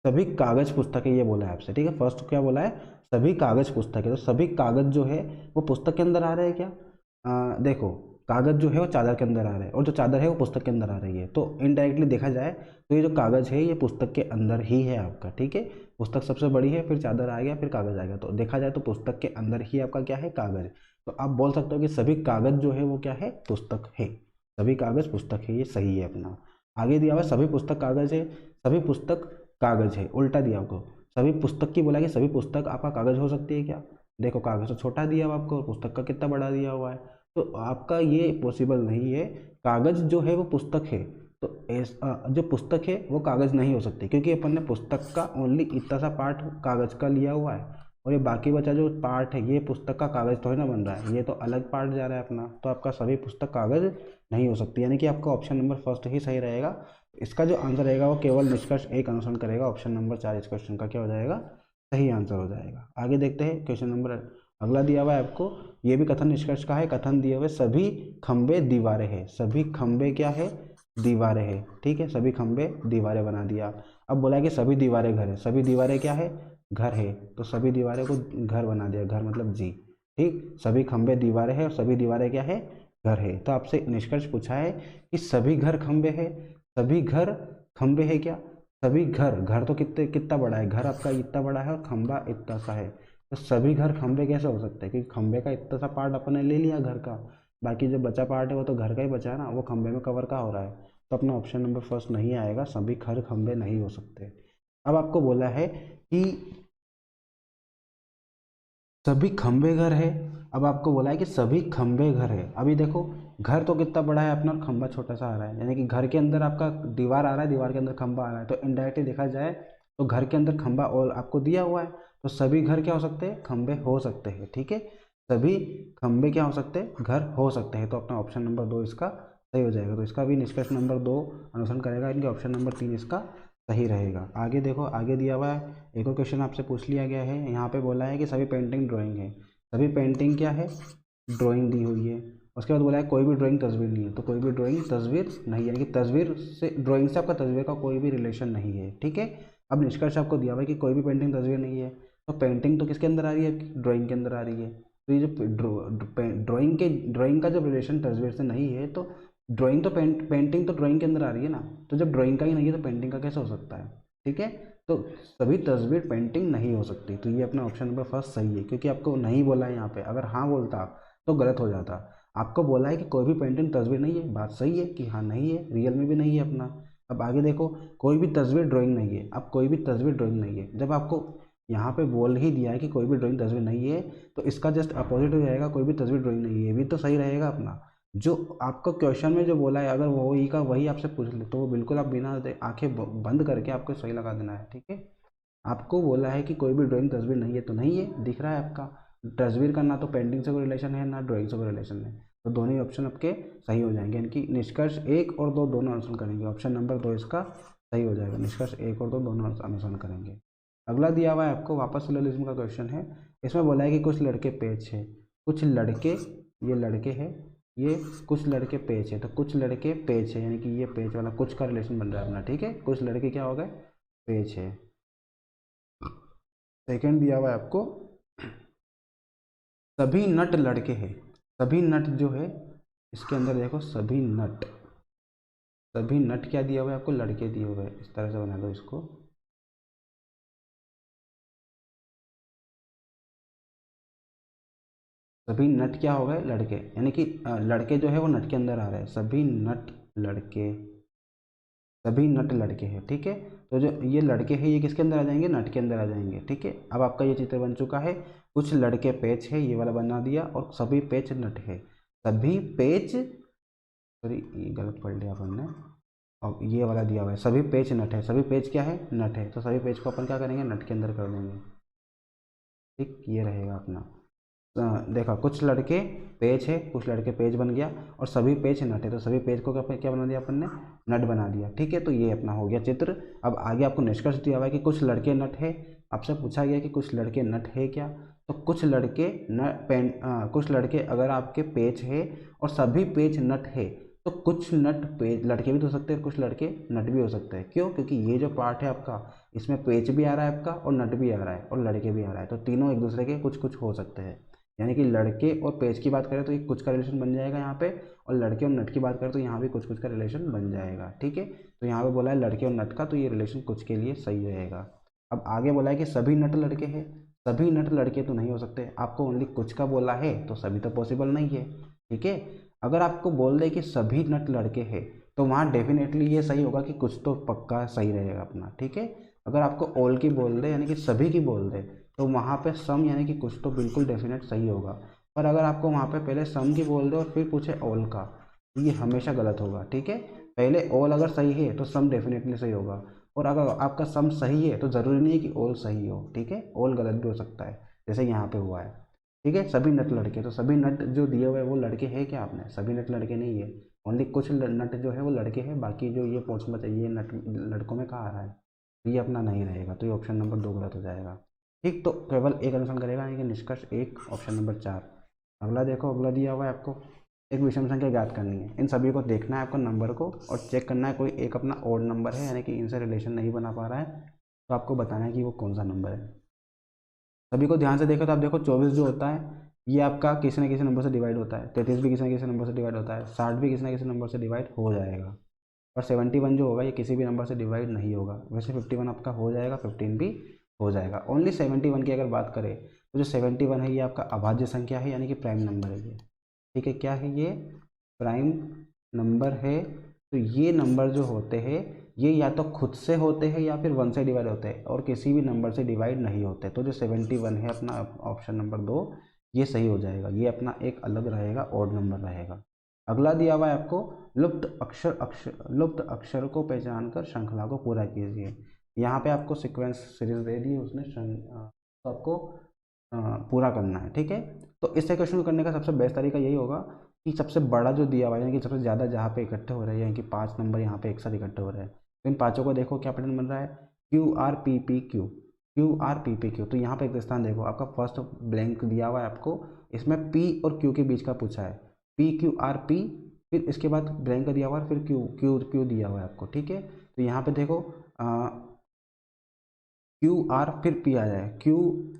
सभी कागज पुस्तकें ये बोला है आपसे। ठीक है, फर्स्ट क्या बोला है, सभी कागज पुस्तकें, तो सभी कागज जो है वो पुस्तक के अंदर आ रहे हैं क्या, देखो कागज जो है वो चादर के अंदर आ रहा है और जो चादर है वो पुस्तक के अंदर आ रही है, तो इनडायरेक्टली देखा जाए तो ये जो कागज है ये पुस्तक के अंदर ही है आपका। ठीक है, पुस्तक सबसे बड़ी है, फिर चादर आ गया, फिर कागज आ गया, तो देखा जाए तो पुस्तक के अंदर ही आपका क्या है, कागज। तो आप बोल सकते हो कि सभी कागज जो है वो क्या है, पुस्तक है। सभी कागज पुस्तक है, ये सही है अपना। आगे दिया हुआ सभी पुस्तक कागज है, सभी पुस्तक कागज है, उल्टा दिया आपको। सभी पुस्तक की बोला कि सभी पुस्तक आपका कागज हो सकती है क्या। देखो कागज तो छोटा दिया हुआ आपको, पुस्तक का कितना बड़ा दिया हुआ है, तो आपका ये पॉसिबल नहीं है। कागज जो है वो पुस्तक है, तो जो पुस्तक है वो कागज नहीं हो सकती, क्योंकि अपन ने पुस्तक का ओनली इतना सा पार्ट कागज का लिया हुआ है, और ये बाकी बचा जो पार्ट है ये पुस्तक का कागज थोड़ी ना बन रहा है, ये तो अलग पार्ट जा रहा है अपना। तो आपका सभी पुस्तक कागज नहीं हो सकती, यानी कि आपका ऑप्शन नंबर फर्स्ट ही सही रहेगा। इसका जो आंसर रहेगा वो केवल निष्कर्ष एक अनुसरण करेगा, ऑप्शन नंबर 4 इस क्वेश्चन का क्या हो जाएगा, सही आंसर हो जाएगा। आगे देखते हैं क्वेश्चन नंबर अगला दिया हुआ है आपको, ये भी कथन निष्कर्ष का है। कथन दिए हुए सभी खंबे दीवारें हैं, सभी खंबे क्या है, दीवारें हैं, ठीक है, सभी खंबे दीवारें बना दिया। अब बोला है कि सभी दीवारें घर है, सभी दीवारें क्या है, घर है, तो सभी दीवारें को घर बना दिया, घर मतलब जी, ठीक। सभी खंबे दीवारें हैं और सभी दीवारें क्या है, घर है। तो आपसे निष्कर्ष पूछा है कि सभी घर खंबे है, सभी घर खंबे है क्या, सभी घर, घर तो कितना बड़ा है, घर आपका इतना बड़ा है और खंबा इतना सा है, तो सभी घर खंबे कैसे हो सकते हैं, क्योंकि खंबे का इतना सा पार्ट अपन ने ले लिया घर का, बाकी जो बचा पार्ट है वो तो घर का ही बचा है ना, वो खंबे में कवर का हो रहा है। तो अपना ऑप्शन नंबर फर्स्ट नहीं आएगा, सभी घर खंबे नहीं हो सकते। अब आपको बोला है कि सभी खंबे घर है, अब आपको बोला है कि सभी खंबे घर है। अभी देखो घर तो कितना बड़ा है अपना, खंबा छोटा सा आ रहा है, यानी कि घर के अंदर आपका दीवार आ रहा है, दीवार के अंदर खंबा आ रहा है, तो इनडायरेक्टली देखा जाए तो घर के अंदर खंबा और आपको दिया हुआ है, तो सभी घर क्या हो सकते हैं, खंबे हो सकते हैं, ठीक है। सभी खंबे क्या हो सकते हैं, घर हो सकते हैं, तो अपना ऑप्शन नंबर 2 इसका सही हो जाएगा। तो इसका भी निष्कर्ष नंबर 2 अनुसरण करेगा, इनके ऑप्शन नंबर 3 इसका सही रहेगा। आगे देखो आगे दिया हुआ है, एक और क्वेश्चन आपसे पूछ लिया गया है, यहाँ पे बोला है कि सभी पेंटिंग ड्राइंग है, सभी पेंटिंग क्या है, ड्राइंग दी हुई है। उसके बाद बोला है कोई भी ड्राइंग तस्वीर नहीं है, तो कोई भी ड्राइंग तस्वीर नहीं है, यानी कि तस्वीर से, ड्राइंग से आपका तस्वीर का कोई भी रिलेशन नहीं है, ठीक है। अब निष्कर्ष आपको दिया हुआ है कि कोई भी पेंटिंग तस्वीर नहीं है, तो पेंटिंग तो किसके अंदर आ रही है, ड्राइंग के अंदर आ रही है, तो ये जो ड्राइंग का जब रिलेशन तस्वीर से नहीं है, तो ड्राइंग तो पेंटिंग तो ड्राइंग के अंदर आ रही है ना, तो जब ड्राइंग का ही नहीं है तो पेंटिंग का कैसे हो सकता है, ठीक है। तो सभी तस्वीर पेंटिंग नहीं हो सकती, तो ये अपना ऑप्शन नंबर फर्स्ट सही है, क्योंकि आपको नहीं बोला है यहाँ पे, अगर हाँ बोलता तो गलत हो जाता। आपको बोला है कि कोई भी पेंटिंग तस्वीर नहीं है, बात सही है कि हाँ नहीं है, रियल में भी नहीं है अपना। अब आगे देखो कोई भी तस्वीर ड्राइंग नहीं है, अब कोई भी तस्वीर ड्राइंग नहीं है, जब आपको यहाँ पे बोल ही दिया है कि कोई भी ड्राइंग तस्वीर नहीं है, तो इसका जस्ट अपोजिट हो जाएगा, कोई भी तस्वीर ड्राइंग नहीं है, ये भी तो सही रहेगा अपना। जो आपको क्वेश्चन में जो बोला है, अगर वो ही का वही आपसे पूछ ले, तो वो बिल्कुल आप बिना आंखें बंद करके आपको सही लगा देना है, ठीक है। आपको बोला है कि कोई भी ड्राइंग तस्वीर नहीं है, तो नहीं है, दिख रहा है आपका तस्वीर का ना तो पेंटिंग से कोई रिलेशन है ना ड्राइंग से कोई रिलेशन है, तो दोनों ही ऑप्शन आपके सही हो जाएंगे, यानी कि निष्कर्ष 1 और 2 दोनों अनुसरण करेंगे, ऑप्शन नंबर 2 इसका सही हो जाएगा, निष्कर्ष 1 और 2 दोनों अनुसरण करेंगे। अगला दिया हुआ है आपको वापस सिलोजिज्म का क्वेश्चन है। इसमें बोला है कि कुछ लड़के पेच है, कुछ लड़के, ये लड़के हैं, ये कुछ लड़के पेच है, तो कुछ लड़के पेच है, यानी कि ये पेच वाला कुछ का रिलेशन बन रहा है अपना, ठीक है। कुछ लड़के क्या हो गए, पेच है। सेकंड दिया हुआ है आपको सभी नट लड़के हैं, सभी नट जो है इसके अंदर देखो सभी नट, सभी नट क्या दिया हुआ है आपको, लड़के दिए हुए हैं, इस तरह से बना दो इसको। सभी नट क्या हो गए, लड़के, यानी कि लड़के जो है वो नट के अंदर आ रहे हैं, सभी नट लड़के, सभी नट लड़के हैं, ठीक है। तो जो ये लड़के हैं ये किसके अंदर आ जाएंगे, नट के अंदर आ जाएंगे, ठीक है। अब आपका ये चित्र बन चुका है, कुछ लड़के पेच है, ये वाला बना दिया, और सभी पेच नट है, सभी पेच, सॉरी ये गलत पढ़ लिया अपन ने, और ये वाला दिया हुआ है सभी पेच नट है, सभी पेच क्या है, नट है, तो सभी पेच को अपन क्या करेंगे, नट के अंदर कर देंगे, ठीक, ये रहेगा अपना। देखा कुछ लड़के पेज है, कुछ लड़के पेज बन गया, और सभी पेज नट है, तो सभी पेज को क्या बना दिया अपन ने, नट बना दिया, ठीक है। तो ये अपना हो गया चित्र। अब आगे आपको निष्कर्ष दिया हुआ है कि कुछ लड़के नट है, आपसे पूछा गया कि कुछ लड़के नट है क्या, तो कुछ लड़के कुछ लड़के अगर आपके पेज है और सभी पेज नट है, तो कुछ नट पेज लड़के भी तो हो सकते हैं, कुछ लड़के नट भी हो सकते हैं, क्यों, क्योंकि ये जो पार्ट है आपका इसमें पेज भी आ रहा है आपका और नट भी आ रहा है और लड़के भी आ रहा है, तो तीनों एक दूसरे के कुछ कुछ हो सकते हैं, यानी कि लड़के और पेज की बात करें तो ये कुछ का रिलेशन बन जाएगा यहाँ पे, और लड़के और नट की बात करें तो यहाँ भी कुछ कुछ का रिलेशन बन जाएगा, ठीक है। तो यहाँ पे बोला है लड़के और नट का, तो ये रिलेशन कुछ के लिए सही रहेगा। अब आगे बोला है कि सभी नट लड़के हैं, सभी नट लड़के तो नहीं हो सकते, आपको ओनली कुछ का बोला है तो सभी तो पॉसिबल नहीं है, ठीक है। अगर आपको बोल दे कि सभी नट लड़के हैं तो वहाँ डेफिनेटली ये सही होगा कि कुछ तो पक्का सही रहेगा अपना, ठीक है। अगर आपको ऑल की बोल दे यानी कि सभी की बोल दे तो वहाँ पे सम यानी कि कुछ तो बिल्कुल डेफिनेट सही होगा। पर अगर आपको वहाँ पे पहले सम की बोल दे और फिर पूछे ऑल का, तो ये हमेशा गलत होगा, ठीक है। पहले ऑल अगर सही है तो सम डेफिनेटली सही होगा, और अगर आपका सम सही है तो ज़रूरी नहीं है कि ऑल सही हो, ठीक है। ऑल गलत भी हो सकता है, जैसे यहाँ पे हुआ है, ठीक है। सभी नट लड़के, तो सभी नट जो दिए हुए हैं वो लड़के हैं क्या, आपने सभी नट लड़के नहीं है, ओनली कुछ नट जो है वो लड़के हैं, बाकी जो ये पूछना चाहिए नट लड़कों में कहाँ आ रहा है, तो ये अपना नहीं रहेगा, तो ये ऑप्शन नंबर 2 गलत हो जाएगा, ठीक। तो केवल एक आंसर करेगा यानी कि निष्कर्ष एक, ऑप्शन नंबर 4। अगला देखो, अगला दिया हुआ है आपको, एक विषम संख्या ज्ञात करनी है। इन सभी को देखना है आपको नंबर को, और चेक करना है कोई एक अपना ओड नंबर है यानी कि इनसे रिलेशन नहीं बना पा रहा है, तो आपको बताना है कि वो कौन सा नंबर है। सभी को ध्यान से देखो तो आप देखो 24 जो होता है ये आपका किसी न किसी नंबर से डिवाइड होता है, 33 भी किसी न किसी नंबर से डिवाइड होता है, 60 भी किसी न किसी नंबर से डिवाइड हो जाएगा, और 71 जो होगा ये किसी भी नंबर से डिवाइड नहीं होगा। वैसे 51 आपका हो जाएगा, 15 भी हो जाएगा। ओनली 71 की अगर बात करें तो जो 71 है ये आपका अभाज्य संख्या है यानी कि प्राइम नंबर है ये, ठीक है। क्या है ये, प्राइम नंबर है। तो ये नंबर जो होते हैं ये या तो खुद से होते हैं या फिर 1 से डिवाइड होते हैं, और किसी भी नंबर से डिवाइड नहीं होते। तो जो 71 है अपना ऑप्शन नंबर 2 ये सही हो जाएगा, ये अपना एक अलग रहेगा, ऑड नंबर रहेगा। अगला दिया हुआ है आपको, लुप्त अक्षर को पहचान कर श्रृंखला को पूरा कीजिए। यहाँ पे आपको सीक्वेंस सीरीज दे दी उसने, तो आपको पूरा करना है, ठीक है। तो इससे क्वेश्चन करने का सबसे बेस्ट तरीका यही होगा कि सबसे बड़ा जो दिया हुआ है यानी कि सबसे ज़्यादा जहाँ पे इकट्ठे हो रहे हैं यानी कि 5 नंबर यहाँ पे एक साथ इकट्ठे हो रहे हैं, तो इन पाँचों को देखो क्या पैटर्न बन रहा है, Q R P P Q, Q R P P Q. तो यहाँ पे एक स्थान देखो आपका फर्स्ट ब्लैंक दिया हुआ है आपको, इसमें पी और क्यू के बीच का पूछा है, पी क्यू आर पी, फिर इसके बाद ब्लैंक दिया हुआ है, फिर क्यू क्यू क्यू दिया हुआ है आपको, ठीक है। तो यहाँ पे देखो क्यू आर फिर पी आ जाए, क्यू,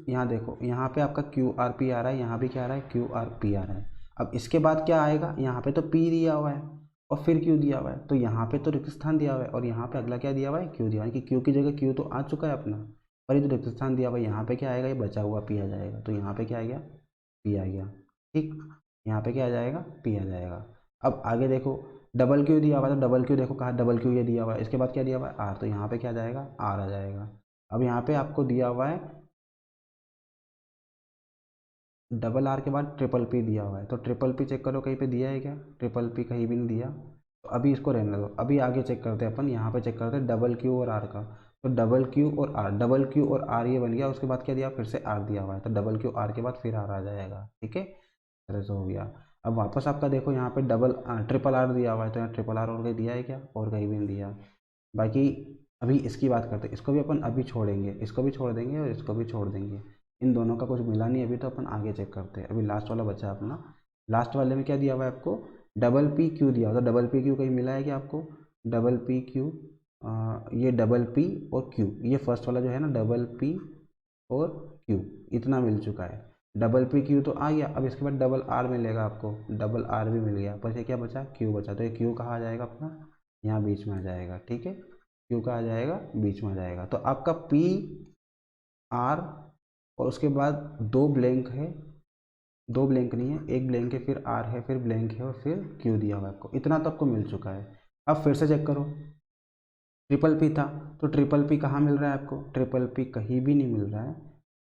यहाँ देखो यहाँ पे आपका क्यू आर पी आ रहा है, यहाँ भी क्या आ रहा है, क्यू आर पी आ रहा है। अब इसके बाद क्या आएगा, यहाँ पे तो पी दिया हुआ है और फिर क्यू दिया हुआ है, तो यहाँ पे तो रिक्त स्थान दिया हुआ है, और यहाँ पे अगला क्या दिया हुआ है, क्यू दिया हुआ है, कि क्यू की जगह क्यू तो आ चुका है अपना, पर ये जो रिक्त स्थान दिया हुआ है यहाँ पे क्या आएगा, ये बचा हुआ पी आ जाएगा, तो यहाँ पे क्या आ गया, पी आ गया, ठीक। यहाँ पे क्या आ जाएगा, पी आ जाएगा। अब आगे देखो डबल क्यू दिया हुआ है, तो डबल क्यू देखो कहाँ, डबल क्यू ये दिया हुआ है, इसके बाद क्या दिया हुआ है, आर, तो यहाँ पे क्या आ जाएगा, आर आ जाएगा। अब यहाँ पे आपको दिया हुआ है डबल आर के बाद ट्रिपल पी दिया हुआ है, तो ट्रिपल पी चेक करो कहीं पे दिया है क्या, ट्रिपल पी कहीं भी नहीं दिया, तो अभी इसको रहने दो। अभी आगे चेक करते हैं अपन, यहाँ पे चेक करते हैं डबल क्यू और आर का, तो डबल क्यू और आर, डबल क्यू और आर ये बन गया, उसके बाद क्या दिया, फिर से आर दिया हुआ है, तो डबल क्यू आर के बाद फिर आर आ जाएगा, ठीक है, तरह से हो गया। अब वापस आपका देखो यहाँ पे ट्रिपल आर दिया हुआ है, तो यहाँ ट्रिपल आर और कहीं दिया है क्या, और कहीं भी नहीं दिया। बाकी अभी इसकी बात करते हैं, इसको भी अपन अभी छोड़ेंगे, इसको भी छोड़ देंगे और इसको भी छोड़ देंगे, इन दोनों का कुछ मिला नहीं अभी, तो अपन आगे चेक करते हैं। अभी लास्ट वाला बचा अपना, लास्ट वाले में क्या दिया हुआ है आपको, डबल पी क्यू दिया हुआ था, डबल पी क्यू कहीं मिला है क्या आपको, डबल पी क्यू, ये डबल पी और क्यू, ये फर्स्ट वाला जो है ना डबल पी और क्यू, इतना मिल चुका है। डबल पी क्यू तो आ गया, अब इसके बाद डबल आर मिलेगा आपको, डबल आर भी मिल गया, बस ये क्या बचा, क्यू बचा, तो ये क्यू कहाँ आ जाएगा अपना, यहाँ बीच में आ जाएगा, ठीक है, क्यू का आ जाएगा बीच में आ जाएगा। तो आपका पी आर और उसके बाद दो ब्लैंक है, दो ब्लैंक नहीं है, एक ब्लैंक है, फिर आर है, फिर ब्लैंक है, और फिर क्यू दिया हुआ है आपको, इतना तो आपको मिल चुका है। अब फिर से चेक करो, ट्रिपल पी था, तो ट्रिपल पी कहाँ मिल रहा है आपको, ट्रिपल पी कहीं भी नहीं मिल रहा है,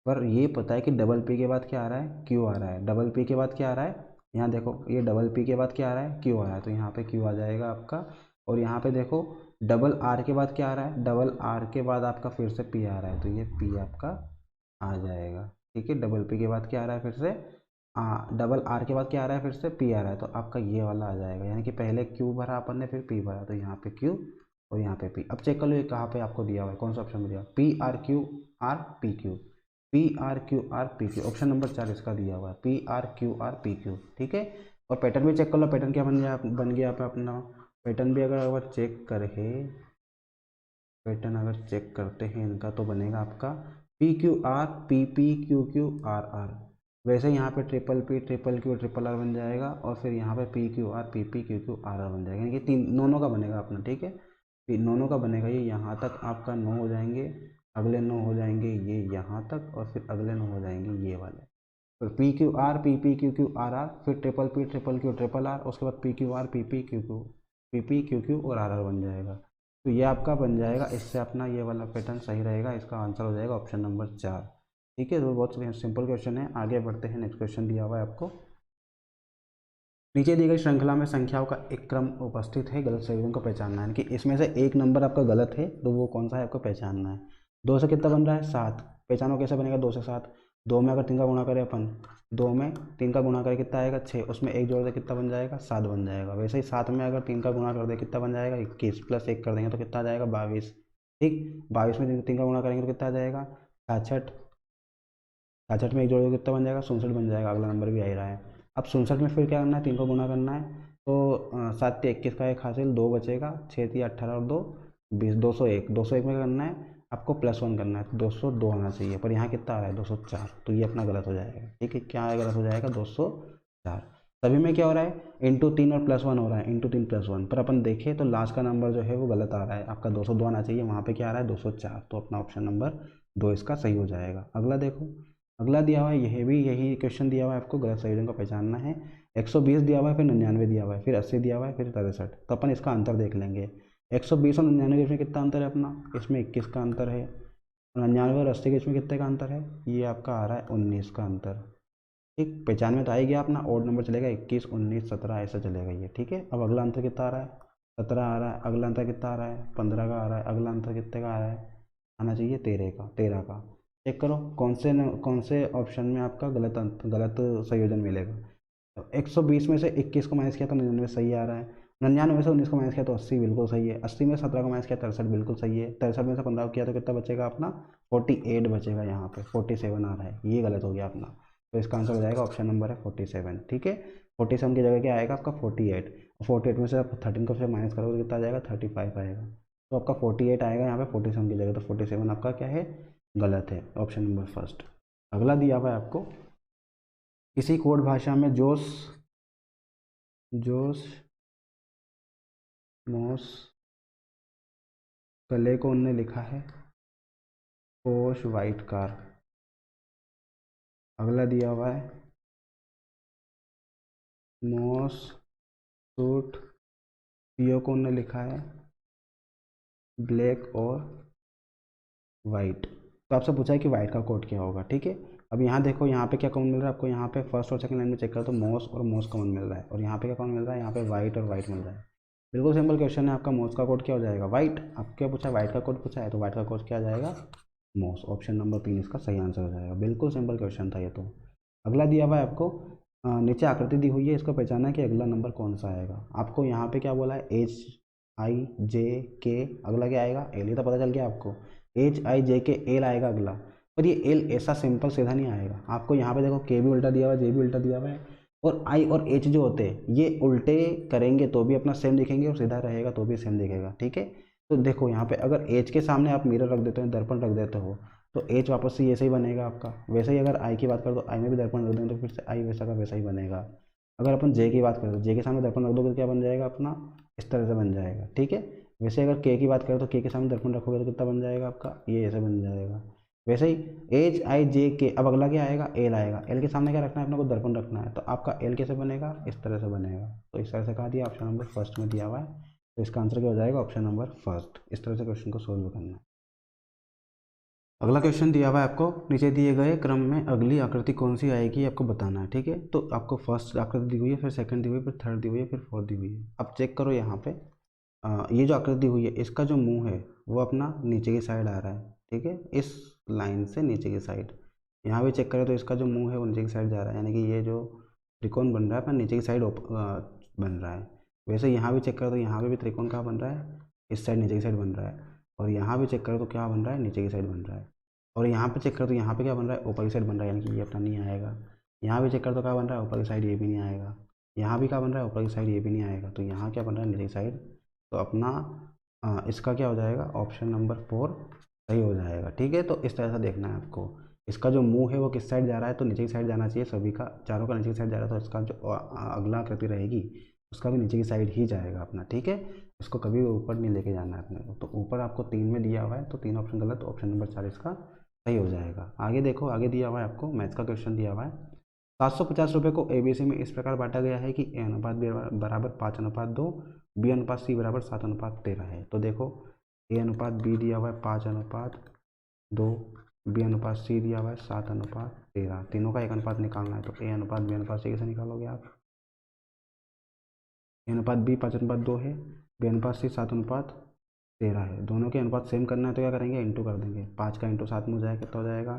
पर ये पता है कि डबल पी के बाद क्या आ रहा है, क्यू आ रहा है, डबल पी के बाद क्या आ रहा है, यहाँ देखो ये डबल पी के बाद क्या आ रहा है, क्यू आ रहा है, तो यहाँ पे क्यू आ जाएगा आपका। और यहाँ पे देखो डबल आर के बाद क्या आ रहा है, डबल आर के बाद आपका फिर से पी आ रहा है, तो ये पी आपका आ जाएगा, ठीक है। डबल पी के बाद क्या आ रहा है, फिर से डबल आर के बाद क्या आ रहा है, फिर से पी आ रहा है, तो आपका ये वाला आ जाएगा, यानी कि पहले क्यू भरा अपन ने, फिर पी भरा, तो यहाँ पे क्यू और यहाँ पे पी। अब चेक कर लो ये कहाँ पे आपको दिया हुआ है, कौन सा ऑप्शन में दिया, P R Q R P Q, P R Q R P Q, option number 4 इसका दिया हुआ है, P R Q R P Q, ठीक है। और पैटर्न भी चेक कर लो, पैटर्न क्या बन गया आप अपना, पैटर्न भी अगर चेक करें, पैटर्न अगर चेक करते हैं इनका, तो बनेगा आपका P Q R P P Q Q R R, वैसे यहाँ पे triple P triple Q triple R बन जाएगा, और फिर यहाँ पे P Q R P P Q Q R R बन जाएगा, यानी कि तीन नोनों का बनेगा अपना, ठीक है, नोनों का बनेगा ये, यहाँ तक आपका 9 हो जाएंगे, अगले 9 हो जाएंगे ये यहाँ तक, और फिर अगले 9 हो जाएंगे ये वाले। फिर P Q R, P P Q Q R R, फिर triple P triple Q triple R, उसके बाद P Q R, P P Q Q, P P Q Q और आर आर बन जाएगा। तो ये आपका बन जाएगा, इससे अपना ये वाला पैटर्न सही रहेगा। इसका आंसर हो जाएगा ऑप्शन नंबर 4। ठीक है, तो बहुत सिंपल क्वेश्चन है। आगे बढ़ते हैं, नेक्स्ट क्वेश्चन दिया हुआ है आपको। नीचे दी गई श्रृंखला में संख्याओं का एक क्रम उपस्थित है, गलत संयोजन को पहचानना है। कि इसमें से एक नंबर आपका गलत है, तो वो कौन सा है आपको पहचानना है। 2 से कितना बन रहा है 7, पहचानो कैसे बनेगा 2 से 7। 2 में अगर 3 का गुणा करें अपन, 2 में 3 का गुणा करें कितना आएगा 6, उसमें एक जोड़ दे कितना बन जाएगा 7 बन जाएगा। वैसे ही 7 में अगर 3 का गुणा कर दे कितना बन जाएगा 21, प्लस 1 कर देंगे तो कितना आ जाएगा 22। ठीक, 22 में 3 का गुणा करेंगे तो कितना आ जाएगा 66। 66 में एक जोड़ दे कितना बन जाएगा 67 बन जाएगा। अगला नंबर भी आ ही रहा है। अब 67 में फिर क्या करना है, 3 को गुना करना है। तो 7 से 21 का एक हासिल, 2 बचेगा, 6 से 18 और 2 20, 201। 201 में करना है आपको +1 करना है, तो 202 होना चाहिए, पर यहाँ कितना आ रहा है 204, तो ये अपना गलत हो जाएगा। ठीक है, क्या गलत हो जाएगा 204। सभी में क्या हो रहा है इंटू 3 और +1 हो रहा है, इंटू 3 +1, पर अपन देखें तो लास्ट का नंबर जो है वो गलत आ रहा है। आपका 202 आना चाहिए, वहाँ पे क्या आ रहा है 204, तो अपना ऑप्शन नंबर 2 इसका सही हो जाएगा। अगला देखो, अगला दिया हुआ है, यह भी यही क्वेश्चन दिया हुआ है आपको, गलत संयोजन को पहचानना है। 120 दिया हुआ है, फिर 99 दिया हुआ है, फिर 80 दिया हुआ है, फिर 63। तो अपन इसका अंतर देख लेंगे। 120 और 99 के बीच में कितना अंतर है अपना, इसमें 21 का अंतर है। 99 और 80 के बीच में कितने का अंतर है, ये आपका आ रहा है 19 का अंतर। ठीक, 95 तो आ ही गया अपना, ओड नंबर चलेगा 21, 19, 17 ऐसा चलेगा ये। ठीक है, अब अगला अंतर कितना आ रहा है 17 आ रहा है। अगला अंतर कितना आ रहा है 15 का आ रहा है। अगला अंतर कितने का आ रहा है, आना चाहिए 13 का। चेक करो कौन से ऑप्शन में आपका गलत संयोजन मिलेगा। तो 120 में से 21 को माइनस किया तो 99 सही आ रहा है। 99 में से 19 को माइनस किया तो 80 बिल्कुल सही है। 80 में 17 को माइनस किया 63 बिल्कुल सही है। 63 में से 15 को किया तो कितना बचेगा अपना 48 बचेगा। यहाँ पे 47 आ रहा है, ये गलत हो गया अपना। तो इसका आंसर हो जाएगा ऑप्शन नंबर है 47। ठीक है, 47 की जगह क्या आएगा आपका 48। 48 में से आप 13 को से माइनस करोगे तो कितना आ जाएगा 35 आएगा। तो आपका 48 आएगा यहाँ पे 47 की जगह, तो 47 आपका क्या है गलत है, ऑप्शन नंबर फर्स्ट। अगला दिया हुआ है आपको, किसी कोड भाषा में जोश जोश मोस कले को उनने लिखा है पोश वाइट कार। अगला दिया हुआ है मोस सूट पियो को उनने लिखा है ब्लैक और वाइट। तो आपसे पूछा है कि वाइट का कोड क्या होगा। ठीक है, अब यहाँ देखो, यहाँ पे क्या कॉमन मिल रहा है आपको, यहाँ पे फर्स्ट और सेकंड लाइन में चेक करो तो मोस और मोस कॉमन मिल रहा है, और यहाँ पे क्या कॉमन मिल रहा है, यहाँ पे वाइट और वाइट मिल रहा है। बिल्कुल सिंपल क्वेश्चन है आपका, मोस का कोड क्या हो जाएगा वाइट। आपको क्या पूछा है वाइट का कोड पूछा है, तो वाइट का कोड क्या आ जाएगा मोस। ऑप्शन नंबर 3 इसका सही आंसर हो जाएगा। बिल्कुल सिंपल क्वेश्चन था ये तो। अगला दिया हुआ है आपको, नीचे आकृति दी हुई है, इसको पहचानना है कि अगला नंबर कौन सा आएगा। आपको यहाँ पे क्या बोला है HIJK, अगला क्या आएगा एल, ये तो पता चल गया आपको। HIJK एल आएगा अगला, पर ये एल ऐसा सिंपल सीधा नहीं आएगा। आपको यहाँ पे देखो के भी उल्टा दिया हुआ है, जे भी उल्टा दिया हुआ है, और आई और एच जो होते हैं ये उल्टे करेंगे तो भी अपना सेम दिखेंगे, और सीधा रहेगा तो भी सेम दिखेगा। ठीक है, तो देखो यहाँ पे अगर एच के सामने आप मिरर रख देते हो, दर्पण रख देते हो, तो एच वापस से ऐसे ही बनेगा आपका। वैसे ही अगर आई की बात करें तो आई में भी दर्पण रख देंगे तो फिर से आई वैसा का वैसा ही बनेगा। अगर अपन जे की बात करें तो जे के सामने दर्पण रख दोगे तो क्या बन जाएगा अपना इस तरह से बन जाएगा। ठीक है, वैसे अगर के की बात करें तो के सामने दर्पण रखोगे तो कितना बन जाएगा आपका ये ऐसे बन जाएगा। वैसे ही HIJK, अब अगला क्या आएगा एल आएगा। एल के सामने क्या रखना है अपने को दर्पण रखना है, तो आपका एल कैसे बनेगा इस तरह से बनेगा। तो इस तरह से कहा दिया ऑप्शन नंबर फर्स्ट में दिया हुआ है, तो इसका आंसर क्या हो जाएगा ऑप्शन नंबर फर्स्ट। इस तरह से क्वेश्चन को सोल्व करना है। अगला क्वेश्चन दिया हुआ है आपको, नीचे दिए गए क्रम में अगली आकृति कौन सी आएगी आपको बताना है। ठीक है, तो आपको फर्स्ट आकृति दी हुई है, फिर सेकंड दी हुई है, फिर थर्ड दी हुई है, फिर फोर्थ दी हुई है। अब चेक करो यहाँ पे, ये जो आकृति दी हुई है इसका जो मुंह है वो अपना नीचे की साइड आ रहा है। ठीक है, इस लाइन से नीचे की साइड। यहाँ भी चेक करें तो इसका जो मुंह है वो नीचे की साइड जा रहा है, यानी कि ये जो त्रिकोण बन रहा है अपना नीचे की साइड बन रहा है। वैसे यहाँ भी चेक करें तो यहाँ पे भी त्रिकोण कहाँ बन रहा है इस साइड नीचे की साइड बन रहा है, और यहाँ भी चेक करें तो क्या बन रहा है नीचे की साइड बन रहा है, और यहाँ पे चेक करें तो यहाँ पे क्या बन रहा है ऊपर की साइड बन रहा है, यानी कि ये अपना नहीं आएगा। यहाँ भी चेक करें तो क्या बन रहा है ऊपर की साइड, ये भी नहीं आएगा। यहाँ भी क्या बन रहा है ऊपर की साइड, ये भी नहीं आएगा। तो यहाँ क्या बन रहा है नीचे की साइड, तो अपना इसका क्या हो जाएगा ऑप्शन नंबर 4 सही हो जाएगा। ठीक है, तो इस तरह से देखना है आपको, इसका जो मुंह है वो किस साइड जा रहा है, तो नीचे की साइड जाना चाहिए सभी का, चारों का नीचे की साइड जा रहा है, तो इसका जो अगला आकृति रहेगी उसका भी नीचे की साइड ही जाएगा अपना। ठीक है, इसको कभी ऊपर नहीं लेके जाना है अपने को। तो ऊपर आपको 3 में दिया हुआ है, तो 3 ऑप्शन गलत, तो ऑप्शन नंबर 4 इसका सही हो जाएगा। आगे देखो, आगे दिया हुआ है आपको मैथ्स का क्वेश्चन दिया हुआ है। 750 रुपये को ABC में इस प्रकार बांटा गया है कि A अनुपात B बराबर 5:2, B अनुपात C बराबर 7:13 है। तो देखो, A अनुपात B दिया हुआ है 5:2, B अनुपात C दिया हुआ है 7:13, तीनों का एक अनुपात निकालना है। तो A अनुपात B अनुपात C कैसे निकालोगे आप? A अनुपात B 5:2 है, B अनुपात C 7:13 है। दोनों के अनुपात सेम करना है तो क्या करेंगे, इंटू कर देंगे। 5 का इंटू 7 में हो जाएगा, कितना हो जाएगा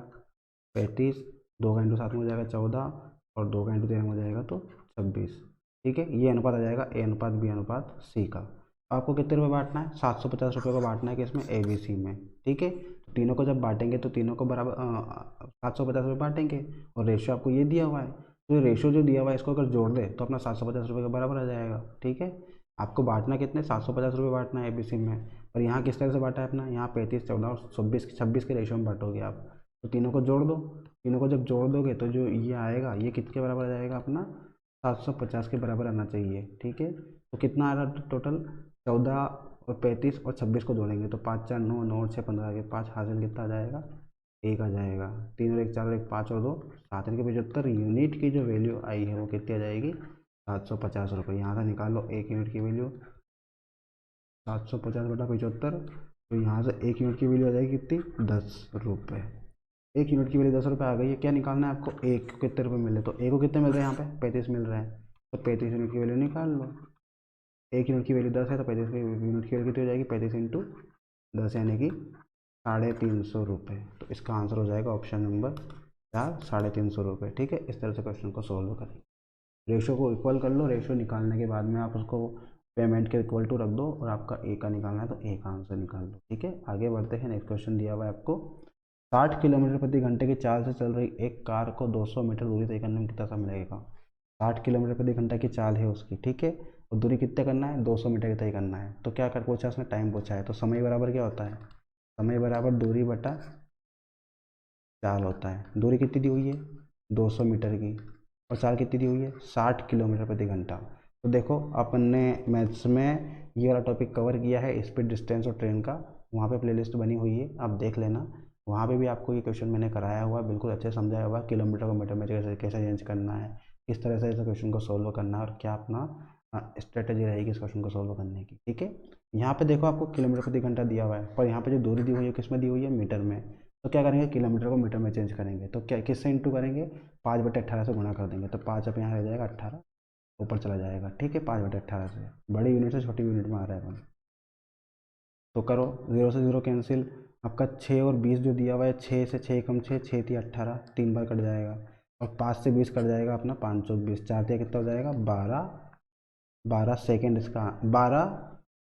35, 2 का इंटू 7 में हो जाएगा 14, और 2 का इंटू 13 में हो जाएगा तो 26। ठीक है, ये अनुपात आ जाएगा A अनुपात B अनुपात C का। आपको कितने रुपये बांटना है, 750 रुपये को बांटना है किसमें, ABC में। ठीक है, तो तीनों को जब बांटेंगे तो तीनों को बराबर 750 रुपये बांटेंगे, और रेशियो आपको ये दिया हुआ है। तो ये रेशियो जो दिया हुआ है इसको अगर जोड़ दे तो अपना 750 रुपये के बराबर आ जाएगा। ठीक है, आपको बांटना कितने, 750 रुपये बांटना है ABC में। और यहाँ किस तरह से बांटा है अपना, यहाँ 35, 14 और 26 के रेशियो में बांटोगे आप। तो तीनों को जोड़ दो, तीनों को जब जोड़ दोगे तो जो ये आएगा ये किसके बराबर आ जाएगा अपना, 750 के बराबर आना चाहिए। ठीक है, तो कितना आ रहा टोटल, 14 और 35 और 26 को जोड़ेंगे तो 5 4 9, 9 और 6 15 के 5 हासिल कितना आ जाएगा, 1 आ जाएगा। 3 और 1 4 और 1 5 और 2 7 के 75 यूनिट की जो वैल्यू आई है वो कितनी आ जाएगी, 750 रुपये। यहाँ से निकाल लो 1 यूनिट की वैल्यू, 750/75। तो यहाँ से 1 यूनिट की वैल्यू आ जाएगी कितनी, 10 रुपये। 1 यूनिट की वैल्यू 10 रुपये आ गई है। क्या निकालना है आपको, एक को कितने रुपये मिले, तो एक को कितने मिल रहे हैं यहाँ पे, 35 मिल रहे हैं। तो 35 यूनिट की वैल्यू निकाल लो। 1 यूनिट की वैल्यू 10 है तो 35 यूनिट की वैल्यू कितनी हो जाएगी, 35 इंटू 10 यानी कि 350 रुपये। तो इसका आंसर हो जाएगा ऑप्शन नंबर 4, 350 रुपये। ठीक है, इस तरह से क्वेश्चन को सोल्व करें। रेशो को इक्वल कर लो, रेशो निकालने के बाद में आप उसको पेमेंट के इक्वल टू रख दो, और आपका ए का निकालना है तो ए का आंसर निकाल दो। ठीक है, आगे बढ़ते हैं। नेक्स्ट क्वेश्चन दिया हुआ है आपको, 60 किलोमीटर प्रति घंटे की चाल से चल रही एक कार को 200 मीटर दूरी तय करने में कितना समय लगेगा। 60 किलोमीटर प्रति घंटा की चाल है उसकी, ठीक है, और दूरी कितने करना है, 200 मीटर तय करना है। तो क्या कर पूछा उसने, टाइम पूछा है। तो समय बराबर क्या होता है, समय बराबर दूरी बटा चाल होता है। दूरी कितनी दी हुई है, 200 मीटर की, और चाल कितनी दी हुई है, 60 किलोमीटर प्रति घंटा। तो देखो, अपन ने मैथ्स में ये वाला टॉपिक कवर किया है, स्पीड, डिस्टेंस और ट्रेन का। वहाँ पे प्लेलिस्ट बनी हुई है, आप देख लेना। वहाँ पे भी आपको ये क्वेश्चन मैंने कराया हुआ है, बिल्कुल अच्छे से समझाया हुआ है। किलोमीटर को मीटर में कैसे कैसे चेंज करना है, किस तरह से इस क्वेश्चन को सोल्व करना है, और क्या अपना स्ट्रेटेजी रहेगी इस क्वेश्चन को सोल्व करने की। ठीक है, यहाँ पे देखो आपको किलोमीटर प्रति घंटा दिया हुआ है, पर यहाँ पे जो दूरी दी हुई है किस में दी हुई है, मीटर में। तो क्या करेंगे, किलोमीटर को मीटर में चेंज करेंगे। तो क्या किससे इंटू करेंगे, 5/18 से गुणा कर देंगे। तो 5 अब यहाँ रह जाएगा, 18 ऊपर चला जाएगा। ठीक है, 5/18 से, बड़ी यूनिट से छोटी यूनिट में आ रहा है अपन। तो करो, 0 से 0 कैंसिल। आपका 6 और 20 जो दिया हुआ है, 6 से 6 कम 6, 6 थी 18, 3 बार कट जाएगा। और 5 से 20 कट जाएगा अपना, 5 चौक 20, 4 दिया कितना हो जाएगा, 12 सेकेंड इसका, 12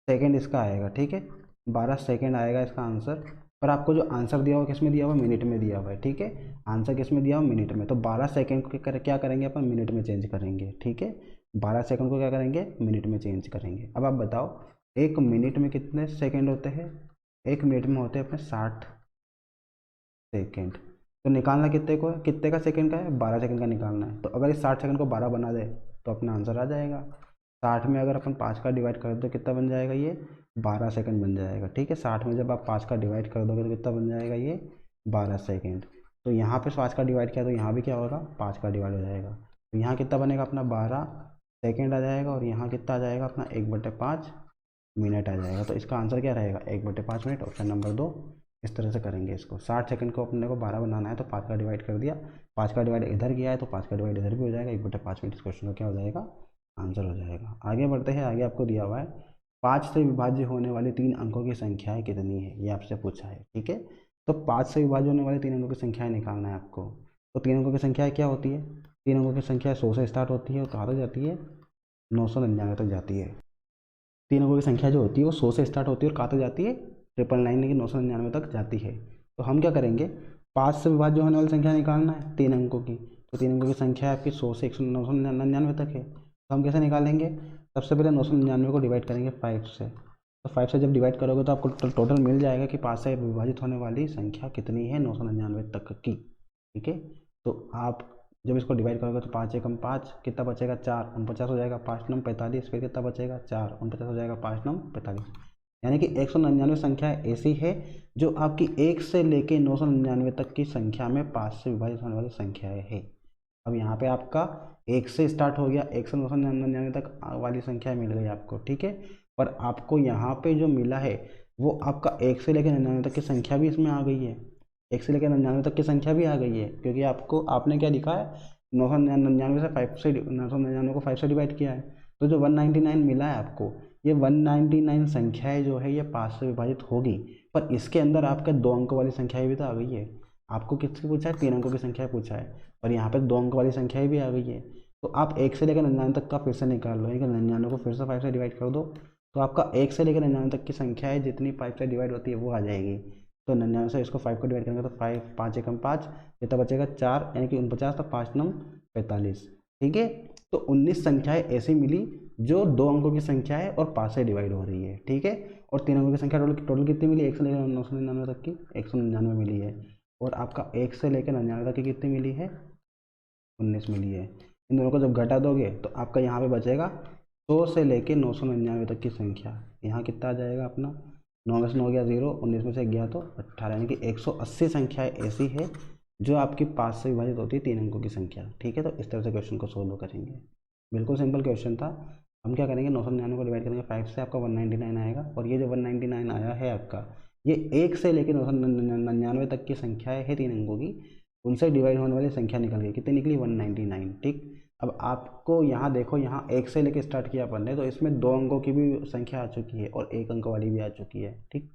सेकेंड इसका आएगा। ठीक है, 12 सेकेंड आएगा इसका आंसर। पर आपको जो आंसर दिया हुआ किस में दिया हुआ, मिनट में दिया हुआ है। ठीक है, आंसर किस में दिया हुआ, मिनट में। तो 12 सेकेंड को क्या करेंगे अपन, मिनट में चेंज करेंगे। ठीक है, 12 सेकेंड को क्या करेंगे, मिनट में चेंज करेंगे। अब आप बताओ, 1 मिनट में कितने सेकेंड होते हैं, 1 मिनट में होते हैं अपने 60 सेकेंड। तो निकालना कितने को है, कितने का सेकंड का है, 12 सेकंड का निकालना है। तो अगर इस 60 सेकंड को 12 बना दे तो अपना आंसर आ जाएगा। 60 में अगर अपन 5 का डिवाइड कर दो तो कितना बन जाएगा, ये 12 सेकंड बन जाएगा। ठीक है, 60 में जब आप 5 का डिवाइड कर दोगे तो कितना बन जाएगा, ये 12 सेकेंड। तो यहाँ पे 5 का डिवाइड किया तो यहाँ भी क्या होगा, 5 का डिवाइड हो जाएगा। तो यहाँ कितना बनेगा अपना, 12 सेकेंड आ जाएगा, और यहाँ कितना आ जाएगा अपना, 1/5 मिनट आ जाएगा। तो इसका आंसर क्या रहेगा, 1/5 मिनट, ऑप्शन नंबर 2। इस तरह से करेंगे इसको। 60 सेकंड को अपने को 12 बनाना है तो 5 का डिवाइड कर दिया, 5 का डिवाइड इधर किया है तो 5 का डिवाइड इधर भी हो जाएगा, 1/5 मिनट। इस क्वेश्चन का क्या हो जाएगा, आंसर हो जाएगा। आगे बढ़ते हैं। आगे आपको दिया हुआ है, 5 से विभाज्य होने वाली 3 अंकों की संख्याएं कितनी है, ये आपसे पूछा है। ठीक है, तो 5 से विभाज्य होने वाली 3 अंकों की संख्याएं निकालना है आपको। तो 3 अंकों की संख्या क्या होती है, 3 अंकों की संख्या 100 से स्टार्ट होती है और कहाँ तक जाती है, 999 तक जाती है। 3 अंकों की संख्या जो होती है वो 100 से स्टार्ट होती है और कहाँ तक जाती है, 999 की 999 तक जाती है। तो हम क्या करेंगे, 5 से विभाज्य होने वाली संख्या निकालना है 3 अंकों की। तो 3 अंकों की संख्या आपकी 100 से 999 तक है। तो हम कैसे निकालेंगे, सबसे पहले 999 को डिवाइड करेंगे 5 से। तो 5 से जब डिवाइड करोगे तो आपको टोटल मिल जाएगा कि 5 से विभाजित होने वाली संख्या कितनी है, 999 तक की। ठीक है, तो आप जब इसको डिवाइड करोगे तो 5 एकम 5, कितना बचेगा 4, 49 हो जाएगा, 5 नम 45, फिर कितना बचेगा 4, 49 हो जाएगा, 5 नम 45। यानी कि 199 संख्या ऐसी है जो आपकी 1 से लेके 999 तक की संख्या में 5 से विभाजित होने वाली संख्याएं है। अब यहाँ पे आपका 1 से स्टार्ट हो गया, 1 से 999 तक वाली संख्या मिल गई आपको, ठीक है। पर आपको यहाँ पे जो मिला है वो आपका 1 से लेकर 99 तक की संख्या भी इसमें आ गई है, 1 से लेकर 99 तक की संख्या भी आ गई है, क्योंकि आपने क्या लिखा है, 999 से 5 से 999 को 5 से डिवाइड किया है। तो जो 199 मिला है आपको, ये 199 संख्याएं जो है ये 5 से विभाजित होगी, पर इसके अंदर आपके 2 अंक वाली संख्याएं भी तो आ गई है। आपको किसकी पूछा है, 3 अंकों की संख्या पूछा है, और यहाँ पे 2 अंक वाली संख्याएं भी आ गई है। तो आप 1 से लेकर 99 तक का फिर से निकाल लो, 99 को फिर से 5 से डिवाइड कर दो, तो आपका 1 से लेकर 99 तक की संख्या है जितनी 5 से डिवाइड होती है वो आ जाएगी। तो 99 से इसको 5 को डिवाइड करेंगे तो 5, 5 एकम 5, कितना बचेगा 4, यानी कि 49, तो 5 नम 45, ठीक है। तो 19 संख्याएं ऐसी मिली जो 2 अंकों की संख्या है और 5 से डिवाइड हो रही है, ठीक है। और 3 अंकों की संख्या टोटल कितनी मिली, 1 से लेकर 999 तक की 199 मिली है, और आपका 1 से लेकर 99 तक की कितनी मिली है, 19 मिली है। इन दोनों को जब घटा दोगे तो आपका यहाँ पे बचेगा 100 से लेकर 999 तक की संख्या। यहाँ कितना आ जाएगा अपना, 9 में से 9 गया 0, 19 में से गया तो 18, यानी कि 180 संख्याएँ ऐसी है जो आपकी 5 से विभाजित होती है 3 अंकों की संख्या, ठीक है। तो इस तरह से क्वेश्चन को सोल्व करेंगे, बिल्कुल सिंपल क्वेश्चन था। हम क्या करेंगे, 999 को डिवाइड करेंगे 5 से, आपका 199 आएगा, और ये जो 199 आया है आपका, ये 1 से लेकर 999 तक की संख्याएँ है 3 अंकों की, उनसे डिवाइड होने वाली संख्या निकल गई, कितनी निकली 199, ठीक। अब आपको यहाँ देखो, यहाँ 1 से लेकर स्टार्ट किया अपन ने, तो इसमें 2 अंकों की भी संख्या आ चुकी है और 1 अंक वाली भी आ चुकी है, ठीक।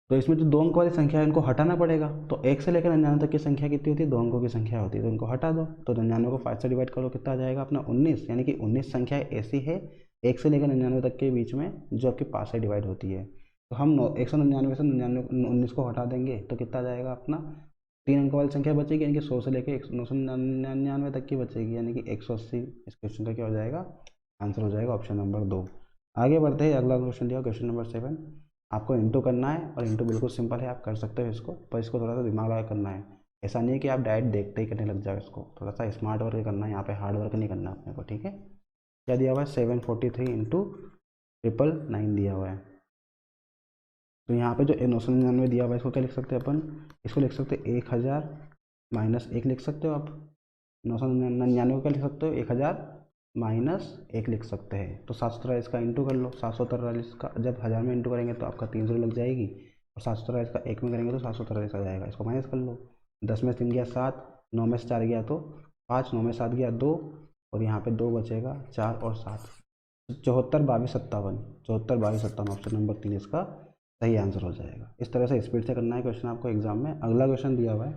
तो इसमें जो 2 अंक वाली संख्या है इनको हटाना पड़ेगा। तो 1 से लेकर 99 तक की संख्या कितनी होती है, 2 अंकों की संख्या होती है, तो इनको हटा दो। तो 99 को 5 से डिवाइड करो, कितना आ जाएगा अपना 19, यानी कि 19 संख्या ऐसी है 1 से लेकर 99 तक के बीच में जो आपके 5 से डिवाइड होती है। तो हम 199 से 19 को हटा देंगे तो कितना आ जाएगा अपना, 3 अंक वाली संख्या बचेगी, यानी कि 100 से लेकर 999 तक की बचेगी, यानी कि 180। इस क्वेश्चन का क्या हो जाएगा, आंसर हो जाएगा ऑप्शन नंबर 2। आगे बढ़ते हैं, अगला क्वेश्चन दिया क्वेश्चन नंबर 7। आपको इंटू करना है, और इंटू बिल्कुल सिंपल है, आप कर सकते हो इसको, पर इसको थोड़ा सा दिमाग लगा करना है। ऐसा नहीं है कि आप डायरेक्ट देखते ही करने लग जाओ, इसको थोड़ा सा स्मार्ट वर्क करना है, यहाँ पे हार्ड वर्क नहीं करना अपने को, ठीक है। क्या दिया हुआ है, 743 इंटू 999 दिया हुआ है। तो यहाँ पे जो 999 दिया हुआ है इसको क्या लिख सकते हैं अपन, इसको लिख सकते हैं 1000 माइनस 1 लिख सकते हो आप। 999 को क्या लिख सकते हो, 1000 माइनस 1 लिख सकते हैं। तो 743 का इंटू कर लो, 743 का जब 1000 में इंटू करेंगे तो आपका 300 लग जाएगी, और 743 का 1 में करेंगे तो 743 आ जाएगा। इसको माइनस कर लो, 10 में 3 गया 7, 9 में से 4 गया तो 5, 9 में 7 गया 2, और यहाँ पे 2 बचेगा, 4 और 7, 74, 22, 57, 74, 22, 57, ऑप्शन नंबर 3 इसका सही आंसर हो जाएगा। इस तरह से स्पीड से करना है क्वेश्चन आपको एग्जाम में। अगला क्वेश्चन दिया हुआ है,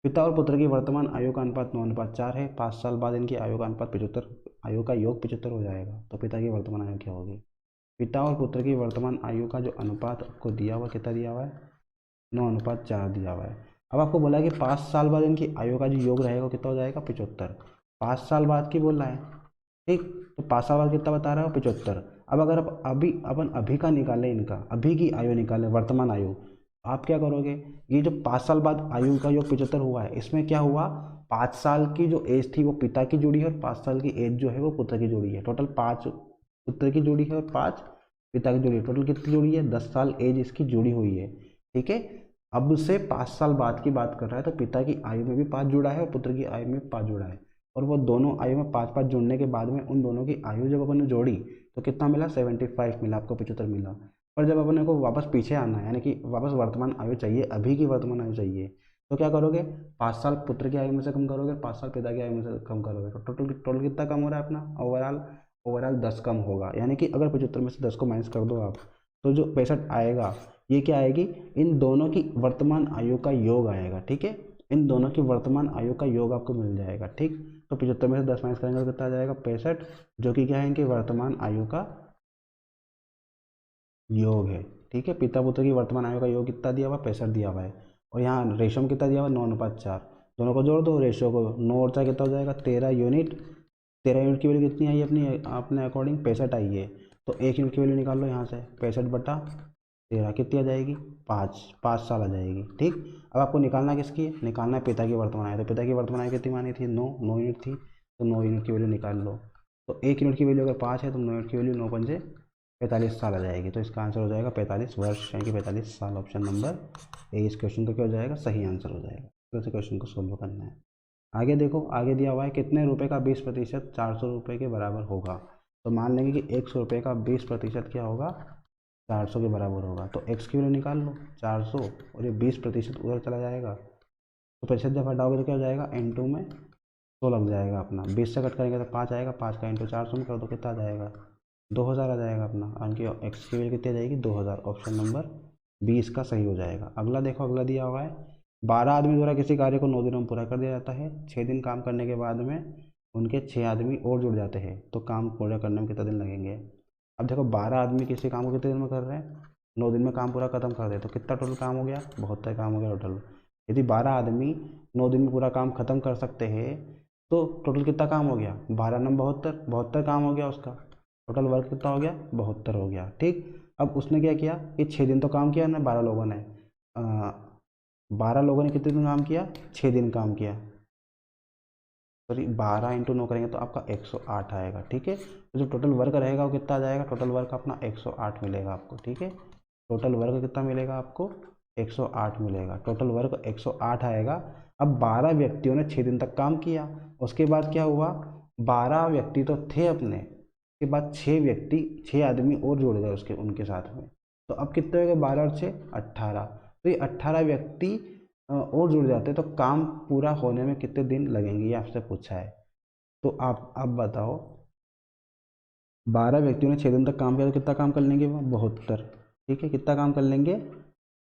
पिता और पुत्र की वर्तमान आयु का अनुपात 9:4 है, 5 साल बाद इनकी आयु का अनुपात 75, आयु का योग 75 हो जाएगा। तो पिता की वर्तमान आयु क्या होगी, पिता और पुत्र की वर्तमान आयु का जो अनुपात आपको दिया हुआ, कितना दिया हुआ है, 9:4 दिया हुआ है। अब आपको बोला है कि 5 साल बाद इनकी आयु का जो योग रहेगा वो कितना हो जाएगा, 75। 5 साल बाद की बोल रहा है, ठीक। तो 5 साल बाद कितना बता रहा है, 75। अब अगर अपन अभी का निकालें, इनका अभी की आयु निकालें, वर्तमान आयु, आप क्या करोगे, ये जो 5 साल बाद आयु का योग 75 हुआ है, इसमें क्या हुआ, 5 साल की जो एज थी वो पिता की जुड़ी है, और 5 साल की एज जो है वो पुत्र की जुड़ी है। टोटल 5 पुत्र की जुड़ी है और 5 पिता की जुड़ी है, टोटल कितनी जुड़ी है, 10 साल एज इसकी जुड़ी हुई है, ठीक है। अब से 5 साल बाद की बात कर रहा है, तो पिता की आयु में भी 5 जुड़ा है और पुत्र की आयु में 5 जुड़ा है, और वो दोनों आयु में 5 जुड़ने के बाद में उन दोनों की आयु जब अपन ने जोड़ी तो कितना मिला, 75 मिला, आपको 75 मिला। पर जब अपन को वापस पीछे आना है, यानी कि वापस वर्तमान आयु चाहिए, अभी की वर्तमान आयु चाहिए, तो क्या करोगे, 5 साल पुत्र की आयु में से कम करोगे, 5 साल पिता की आयु में से कम करोगे, तो टोटल कितना कम हो रहा है अपना, ओवरऑल 10 कम होगा। यानी कि अगर 75 में से 10 को माइनस कर दो आप, तो जो 65 आएगा, ये क्या आएगी, इन दोनों की वर्तमान आयु का योग आएगा, ठीक है। इन दोनों की वर्तमान आयु का योग आपको मिल जाएगा, ठीक। तो 75 में से 10 माइनस करेंगे तो कितना आ जाएगा, 65, जो कि क्या है, इनकी वर्तमान आयु का योग है, ठीक है। पिता पुत्र की वर्तमान आयु का योग कितना दिया हुआ, 65 दिया हुआ है, और यहाँ रेशो में कितना दिया हुआ, 9:4। दोनों को जोड़ दो, रेशो को 9 और 4 कितना हो जाएगा, 13 यूनिट। 13 यूनिट की वैल्यू कितनी आई अपने अकॉर्डिंग, 65 आई है। तो 1 यूनिट की वैल्यू निकाल लो यहाँ से, 65 बटा 13 कितनी आ जाएगी, 5 साल आ जाएगी। ठीक, अब आपको निकालना किसकी है, निकालना है पिता की वर्तमान आय। तो पिता की वर्तमान आय कितनी मानी थी, 9 यूनिट थी, तो 9 यूनिट की वैल्यू निकाल लो। तो 1 यूनिट की वैल्यू अगर 5 है तो 9 यूनिट की वैल्यू 9 पंजे 45 साल आ जाएगी। तो इसका आंसर हो जाएगा 45 वर्ष, यानी कि 45 साल। ऑप्शन नंबर ए इस क्वेश्चन का क्या हो जाएगा, सही आंसर हो जाएगा। तो इस क्वेश्चन को सोल्व करना है। आगे देखो, आगे दिया हुआ है कितने रुपए का 20% 400 रुपये के बराबर होगा। तो मान लेंगे कि 100 रुपये का 20% क्या होगा, 400 के बराबर होगा। तो x की वैल्यू निकाल लो 400, और ये 20% उधर चला जाएगा। तो प्रतिशत जब हटाओगे तो क्या हो जाएगा, N2 में 100 लग जाएगा अपना। 20 से कट करेंगे तो 5 आएगा, 5 का इंटू 400 में कर दो, कितना आ जाएगा, 2000 आ जाएगा अपना। यानी x की वैल्यू कितनी आ जाएगी, 2000। ऑप्शन नंबर बी इसका सही हो जाएगा। अगला देखो, अगला दिया हुआ है 12 आदमी द्वारा किसी कार्य को 9 दिनों में पूरा कर दिया जाता है। 6 दिन काम करने के बाद में उनके 6 आदमी और जुड़ जाते हैं, तो काम पूरा करने में कितने दिन लगेंगे। अब देखो 12 आदमी किसी काम को कितने दिन में कर रहे हैं, 9 दिन में काम पूरा खत्म कर दे, तो कितना टोटल काम हो गया, 72 काम हो गया टोटल। यदि 12 आदमी 9 दिन में पूरा काम खत्म कर सकते हैं तो टोटल कितना काम हो गया, 12 9 72, 72 काम हो गया उसका। टोटल वर्क कितना हो गया, 72 हो गया। ठीक, अब उसने क्या किया, ये 6 दिन तो काम किया ना 12 लोगों ने, 12 लोगों ने कितने दिन काम किया, 6 दिन काम किया। सॉरी 12 इंटू 9 करेंगे तो आपका 108 आएगा। ठीक है, तो जो टोटल वर्क रहेगा वो कितना आ जाएगा, टोटल वर्क अपना 108 मिलेगा आपको। ठीक है, टोटल वर्क कितना मिलेगा आपको, 108 मिलेगा। टोटल वर्क 108 आएगा। अब 12 व्यक्तियों ने 6 दिन तक काम किया, उसके बाद क्या हुआ, 12 व्यक्ति तो थे अपने, उसके बाद 6 आदमी और जोड़ गए उसके उनके साथ में। तो अब कितने हो गए, 12 और 6 18। तो ये 18 व्यक्ति और जुड़ जाते तो काम पूरा होने में कितने दिन लगेंगे, ये आपसे पूछा है। तो आप बताओ, 12 व्यक्तियों ने 6 दिन तक काम किया तो कितना काम कर लेंगे वो, 72। ठीक है, कितना काम कर लेंगे,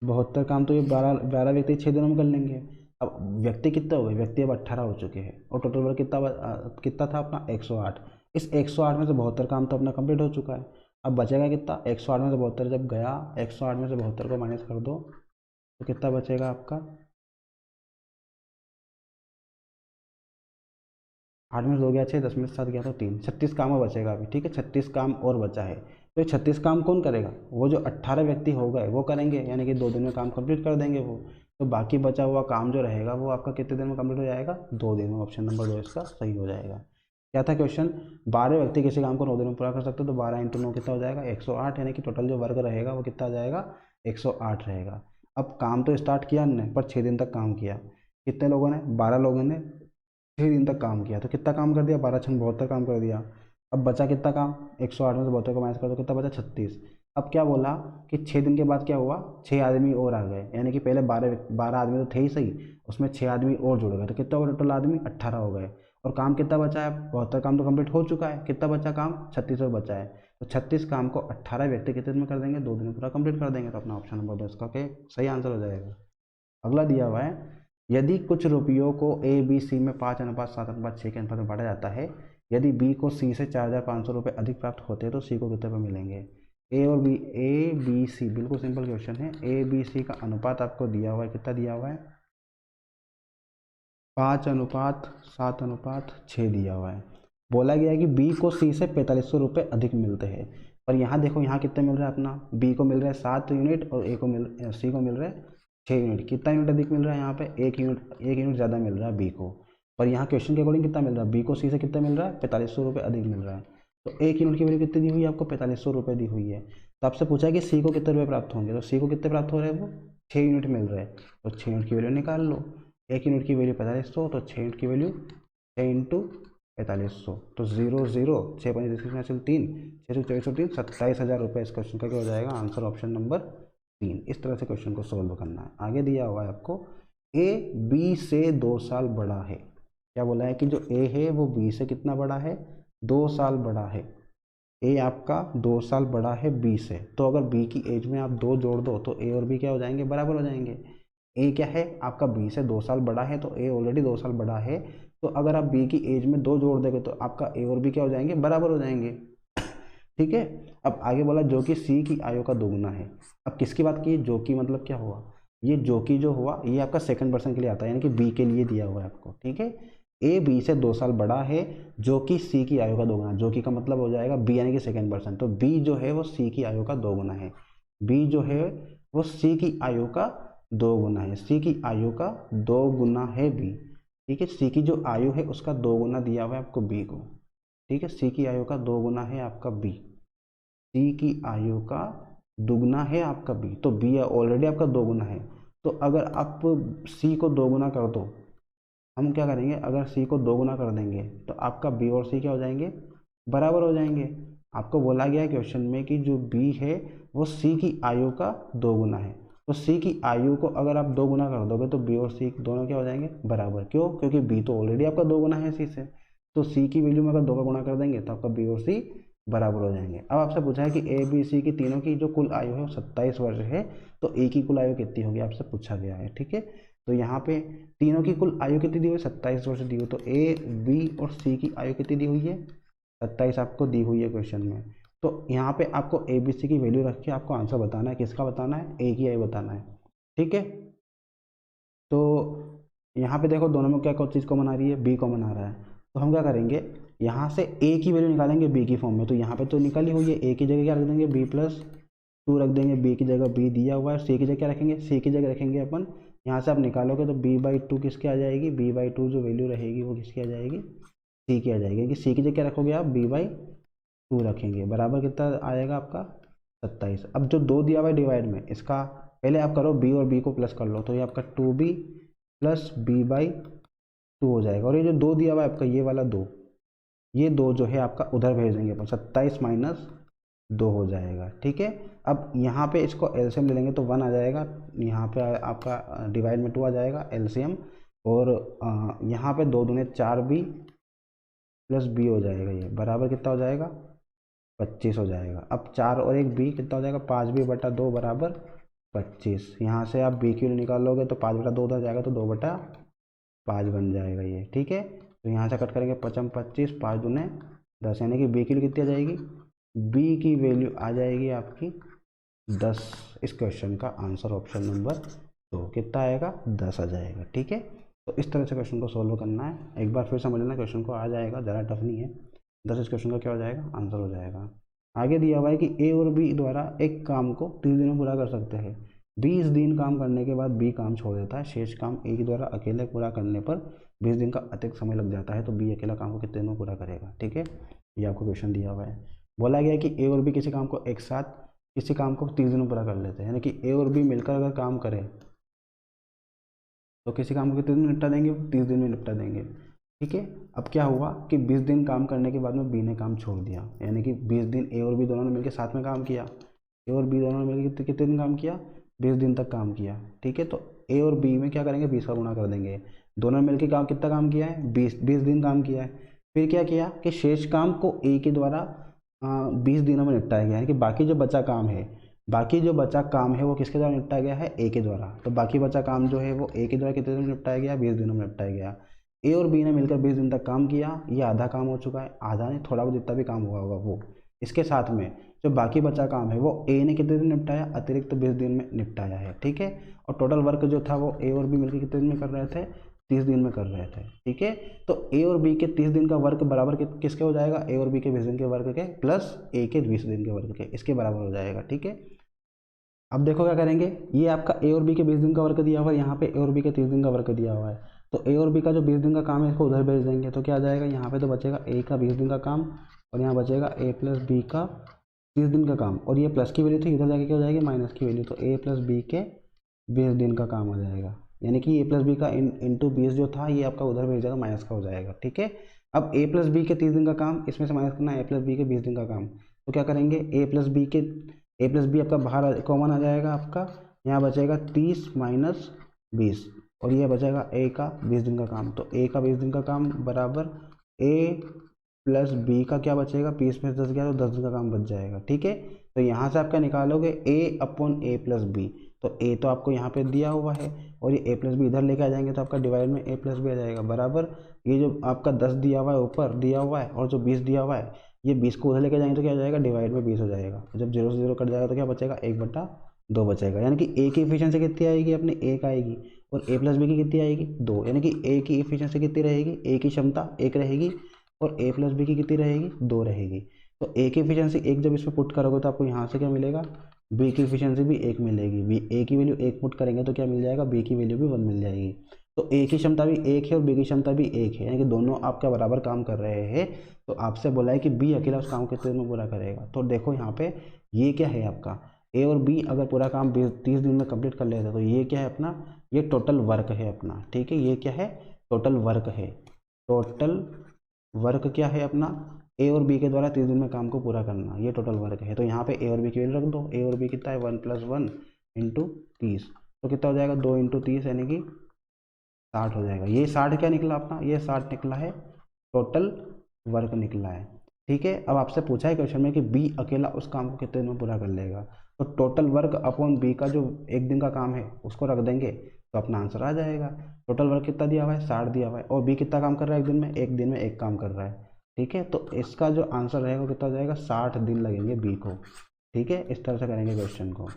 72 काम। तो ये 12 व्यक्ति 6 दिनों में कर लेंगे। अब व्यक्ति कितने हो गए, व्यक्ति अब 18 हो चुके हैं, और टोटल वर्क कितना था अपना, 108। इस 108 में से 72 काम तो अपना कंप्लीट हो चुका है। अब बचेगा कितना, 108 में से 72 जब गया, 108 में से 72 को माइनस कर दो तो कितना बचेगा आपका, 8 में से 2 गया 6, 10 में से 7 गया तो 3, 36 काम और बचेगा अभी। ठीक है, 36 काम और बचा है। तो ये 36 काम कौन करेगा, वो जो 18 व्यक्ति हो गए वो करेंगे, यानी कि 2 दिन में काम कंप्लीट कर देंगे वो। तो बाकी बचा हुआ काम जो रहेगा वो आपका कितने दिन में कंप्लीट हो जाएगा, 2 दिन में। ऑप्शन नंबर 2 इसका सही हो जाएगा। क्या था क्वेश्चन, 12 व्यक्ति किसी काम को 9 दिन में पूरा कर सकते हैं, तो 12 इंटू 9 कितना हो जाएगा, 108, यानी कि टोटल जो वर्क रहेगा वो कितना आ जाएगा, 108 रहेगा। अब काम तो स्टार्ट किया हमने, पर 6 दिन तक काम किया। कितने लोगों ने, 12 लोगों ने 6 दिन तक काम किया। तो कितना काम कर दिया, 12 6 72 काम कर दिया। अब बचा कितना काम, 108 में से 72 को माइनस कर दो, कितना बचा, 36। अब क्या बोला कि 6 दिन के बाद क्या हुआ, 6 आदमी और आ गए, यानी कि पहले 12 आदमी तो थे ही सही, उसमें 6 आदमी और जुड़ गए, तो कितना हुआ टोटल आदमी, 18 हो गए। और काम कितना बचा है, 72 काम तो कंप्लीट हो चुका है, कितना बचा काम, 36 और बचा है। तो 36 काम को 18 व्यक्ति कितने दिन में कर देंगे, 2 दिन में पूरा कंप्लीट कर देंगे। तो अपना ऑप्शन नंबर 2 इसका के सही आंसर हो जाएगा। अगला दिया हुआ है, यदि कुछ रुपयों को ए बी सी में 5:7:6 के अनुपात में बांटा जाता है, यदि बी को सी से 4500 रुपये अधिक प्राप्त होते हैं तो सी को कितने रुपये मिलेंगे। ए बी सी बिल्कुल सिंपल क्वेश्चन है। ए बी सी का अनुपात आपको दिया हुआ है, कितना दिया हुआ है, 5:7:6 दिया हुआ है। बोला गया है कि बी को सी से 4500 रुपये अधिक मिलते हैं। पर यहाँ देखो, यहाँ कितने मिल रहा है अपना, बी को मिल रहा है 7 यूनिट और सी को मिल रहा है 6 यूनिट। कितना यूनिट अधिक मिल रहा है यहाँ पे, 1 यूनिट ज़्यादा मिल रहा है बी को। पर यहाँ क्वेश्चन के अकॉर्डिंग कितना मिल रहा है, बी को सी से कितना मिल रहा है, 4500 रुपये अधिक मिल रहा है। तो 1 यूनिट की वैल्यू कितनी दी हुई है आपको, 4500 रुपये दी हुई है। तो आपसे पूछा है कि सी को कितने रुपये प्राप्त होंगे, तो सी को कितने प्राप्त हो रहे हैं, वो 6 यूनिट मिल रहे हैं। तो 6 यूनिट की वैल्यू निकाल लो। 1 यूनिट की वैल्यू 4500, तो 6 यूनिट की वैल्यू 6 इंटू 4500, तो 0 0 6 5 3 6 2403, 27,000 रुपये इस क्वेश्चन का क्या हो जाएगा, आंसर ऑप्शन नंबर 3। इस तरह से क्वेश्चन को सोल्व करना है। आगे दिया हुआ है आपको, ए बी से 2 साल बड़ा है। क्या बोला है कि जो ए है वो बी से कितना बड़ा है, 2 साल बड़ा है। ए आपका 2 साल बड़ा है बी से, तो अगर बी की एज में आप 2 जोड़ दो तो ए और बी क्या हो जाएंगे, बराबर हो जाएंगे। ए क्या है आपका, बी से 2 साल बड़ा है, तो ए ऑलरेडी 2 साल बड़ा है। तो अगर आप बी की एज में 2 जोड़ देंगे तो आपका ए और बी क्या हो जाएंगे, बराबर हो जाएंगे। ठीक है, अब आगे बोला जो कि सी की आयु का दोगुना है। अब किसकी बात की, जो कि मतलब क्या हुआ, ये जो कि जो हुआ ये आपका सेकंड पर्सन के लिए आता है, यानी कि बी के लिए दिया हुआ है आपको। ठीक है, ए बी से 2 साल बड़ा है जो कि सी की आयु का दोगुना, जो कि का मतलब हो जाएगा बी यानी कि सेकंड पर्सन, तो बी जो है वो सी की आयु का दोगुना है। बी जो है वो सी की आयु का 2 गुना है, सी की आयु का 2 गुना है बी। ठीक है, सी की जो आयु है उसका 2 गुना दिया हुआ है आपको बी को। ठीक है, सी की आयु का 2 गुना है आपका बी, सी की आयु का दुगना है आपका बी, तो बी ऑलरेडी आपका 2 गुना है। तो अगर आप सी को 2 गुना कर दो, हम क्या करेंगे, अगर सी को 2 गुना कर देंगे तो आपका बी और सी क्या हो जाएंगे, बराबर हो जाएंगे। आपको बोला गया है क्वेश्चन में कि जो बी है वो सी की आयु का 2 गुना है, तो सी की आयु को अगर आप 2 गुना कर दोगे तो बी और सी दोनों क्या हो जाएंगे, बराबर। क्यों, क्योंकि बी तो ऑलरेडी आपका 2 गुना है सी से, तो सी की वैल्यू में अगर 2 का गुणा कर देंगे तो आपका बी और सी बराबर हो जाएंगे। अब आपसे पूछा है कि ए बी सी की तीनों की जो कुल आयु है वो 27 वर्ष है, तो ए की कुल आयु कितनी होगी आपसे पूछा गया है। ठीक है, तो यहाँ पे तीनों की कुल आयु कितनी दी हुई है, 27 वर्ष दी हुई, तो ए बी और सी की आयु कितनी दी हुई है, 27 आपको दी हुई है क्वेश्चन में। तो यहाँ पे आपको ए बी सी की वैल्यू रख के आपको आंसर बताना है, किसका बताना है, ए की आयु बताना है। ठीक है, तो यहाँ पे देखो दोनों में क्या चीज़ कॉमन आ रही है, बी कॉमन आ रहा है, तो हम क्या करेंगे, यहाँ से ए की वैल्यू निकालेंगे बी की फॉर्म में, तो यहाँ पे तो निकाली हुई है, ए की जगह क्या रख देंगे, b+2 रख देंगे, बी की जगह बी दिया हुआ है, सी की जगह क्या रखेंगे, सी की जगह रखेंगे अपन। यहाँ से आप निकालोगे तो b/2 किसकी आ जाएगी, b/2 जो वैल्यू रहेगी वो किसकी आ जाएगी, सी की आ जाएगी, क्योंकि सी की जगह क्या रखोगे आप, b/2 रखेंगे, बराबर कितना आएगा आपका 27। अब जो 2 दिया हुआ है डिवाइड में, इसका पहले आप करो बी और बी को प्लस कर लो, तो ये आपका 2b + b/2 हो जाएगा, और ये जो 2 दिया हुआ है आपका ये वाला 2, ये 2 जो है आपका उधर भेज देंगे अपन, 27 - 2 हो जाएगा। ठीक है, अब यहाँ पे इसको एलसीएम ले लेंगे तो 1 आ जाएगा, यहाँ पे आपका डिवाइड में 2 आ जाएगा एलसीएम, और यहाँ पे 2 दूने 4b + b हो जाएगा, ये बराबर कितना हो जाएगा, 25 हो जाएगा। अब 4 और 1 b कितना हो जाएगा, 5b/2 बराबर 25। यहाँ से आप b की वैल्यू निकालोगे तो 5/2 उधर जाएगा तो 2/5 बन जाएगा ये। ठीक है, तो यहाँ से कट करेंगे 5 × 25, 5 दूने 10, यानी कि बी की वैल्यू कितनी आ जाएगी, बी की वैल्यू आ जाएगी आपकी 10। इस क्वेश्चन का आंसर ऑप्शन नंबर 2 कितना आएगा, 10 आ जाएगा। ठीक है, तो इस तरह से क्वेश्चन को सोल्व करना है, एक बार फिर समझ लेना, क्वेश्चन को आ जाएगा, ज़्यादा टफ नहीं है। 10 इस क्वेश्चन का क्या हो जाएगा, आंसर हो जाएगा। आगे दिया हुआ है कि ए और बी द्वारा एक काम को 30 दिनों में पूरा कर सकते हैं। 20 दिन काम करने के बाद बी काम छोड़ देता है, शेष काम ए के द्वारा अकेले पूरा करने पर 20 दिन का अतिरिक्त समय लग जाता है, तो बी अकेला काम को कितने दिनों में पूरा करेगा। ठीक है, ये आपको क्वेश्चन दिया हुआ है। बोला गया है कि ए और बी किसी काम को एक साथ, किसी काम को 30 दिनों में पूरा कर लेते हैं, यानी कि ए और बी मिलकर अगर काम करें तो किसी काम को कितने दिन में निपटा देंगे, 30 दिन में निपटा देंगे। ठीक है, अब क्या हुआ कि 20 दिन काम करने के बाद में बी ने काम छोड़ दिया, यानी कि 20 दिन ए और बी दोनों ने मिलकर साथ में काम किया, ए और बी दोनों ने मिलकर कितने दिन काम किया, 20 दिन तक काम किया। ठीक है, तो ए और बी में क्या करेंगे, 20 का गुणा कर देंगे, दोनों ने मिलकर काम कितना काम किया है, 20 दिन काम किया है। फिर क्या किया कि शेष काम को ए के द्वारा 20 दिनों में निपटाया गया, यानी कि बाकी जो बचा काम है वो किसके द्वारा निपटाया गया है, ए के द्वारा। तो बाकी बचा काम जो है वो ए के द्वारा कितने दिनों में निपटाया गया, 20 दिनों में निपटाया गया। ए और बी ने मिलकर 20 दिन तक काम किया, ये आधा काम हो चुका है, आधा नहीं थोड़ा बहुत जितना भी काम हुआ होगा वो। इसके साथ में जो बाकी बचा काम है वो ए ने कितने दिन निपटाया, अतिरिक्त 20 दिन में निपटाया है। ठीक है, और टोटल वर्क जो था वो ए और बी मिलकर कितने दिन में कर रहे थे, 30 दिन में कर रहे थे। ठीक है, तो ए और बी के 30 दिन का वर्क बराबर किसके हो जाएगा, ए और बी के 20 दिन के वर्क के प्लस ए के 20 दिन के वर्क के, इसके बराबर हो जाएगा। ठीक है, अब देखो क्या करेंगे, ये आपका ए और बी के 20 दिन का वर्क दिया हुआ है, यहाँ पे ए और बी के 30 दिन का वर्क दिया हुआ है, तो ए और बी का जो 20 दिन का काम है इसको उधर भेज देंगे, तो क्या आ जाएगा, यहाँ पे तो बचेगा ए का 20 दिन का काम, और यहाँ बचेगा ए + बी का 30 दिन का काम, और ये प्लस की वैल्यू थी, इधर जाके क्या हो जाएगी, माइनस की वैल्यू, तो ए + बी के 20 दिन का काम हो जाएगा, यानी कि ए + बी का इंटू 20 जो था ये आपका उधर भेज जाएगा, माइनस का हो जाएगा। ठीक है, अब ए + बी के 30 दिन का काम, इसमें से माइनस करना है ए + बी के 20 दिन का काम, तो क्या करेंगे, ए + बी आपका बाहर कॉमन आ जाएगा आपका, यहाँ बचेगा 30 - 20, और ये बचेगा ए का 20 दिन का काम, तो ए का 20 दिन का काम बराबर ए + बी का क्या बचेगा, 20 में 10 गया तो 10 दिन का काम बच जाएगा। ठीक है, तो यहाँ से आप क्या निकालोगे, A/A + b, तो ए तो आपको यहाँ पे दिया हुआ है, और ये a + b इधर लेके आ जाएंगे तो आपका डिवाइड में a + b आ जाएगा, बराबर ये जो आपका 10 दिया हुआ है ऊपर दिया हुआ है, और जो 20 दिया हुआ है, ये 20 को उधर लेके जाएंगे तो क्या हो जाएगा, डिवाइड में 20 हो जाएगा, जब 0 से 0 कट जाएगा तो क्या बचेगा, 1/2 बचेगा, यानी कि ए की एफिशिएंसी कितनी आएगी अपने, 1 आएगी, और a + b की कितनी आएगी, 2, यानी कि ए की एफिशिएंसी कितनी रहेगी, ए की क्षमता 1 रहेगी, और a + b की कितनी रहेगी, 2 रहेगी। तो ए की एफिशिएंसी 1 जब इसमें पुट करोगे तो आपको यहाँ से क्या मिलेगा, बी की इफिशियंसी भी 1 मिलेगी। बी ए की वैल्यू 1 पुट करेंगे तो क्या मिल जाएगा, बी की वैल्यू भी 1 मिल जाएगी। तो ए की क्षमता भी 1 है और बी की क्षमता भी 1 है, यानी कि दोनों आपका बराबर काम कर रहे हैं। तो आपसे बोला है कि बी अकेला उस काम को कितने दिन में पूरा करेगा। तो देखो यहाँ पे ये क्या है आपका, ए और बी अगर पूरा काम 30 दिन में कंप्लीट कर लेते तो ये क्या है अपना, ये टोटल वर्क है अपना। ठीक है, ये क्या है, टोटल वर्क है। टोटल वर्क क्या है अपना, ए और बी के द्वारा 30 दिन में काम को पूरा करना, ये टोटल वर्क है। तो यहाँ पे ए और बी की वैल्यू रख दो। ए और बी कितना है, 1 + 1 × 30, तो कितना हो जाएगा, 2 × 30 यानी कि 60 हो जाएगा। ये 60 क्या निकला अपना, ये 60 निकला है टोटल वर्क निकला है। ठीक है, अब आपसे पूछा है क्वेश्चन में कि बी अकेला उस काम को कितने दिन में पूरा कर लेगा। तो टोटल वर्क अपॉन बी का जो एक दिन का काम है उसको रख देंगे तो अपना आंसर आ जाएगा। टोटल वर्क कितना दिया हुआ है, 60 दिया हुआ है, और बी कितना काम कर रहा है एक दिन में, एक दिन में एक काम कर रहा है। ठीक है, तो इसका जो आंसर रहेगा वो कितना हो जाएगा, 60 दिन लगेंगे बी को। ठीक है, इस तरह से करेंगे क्वेश्चन को।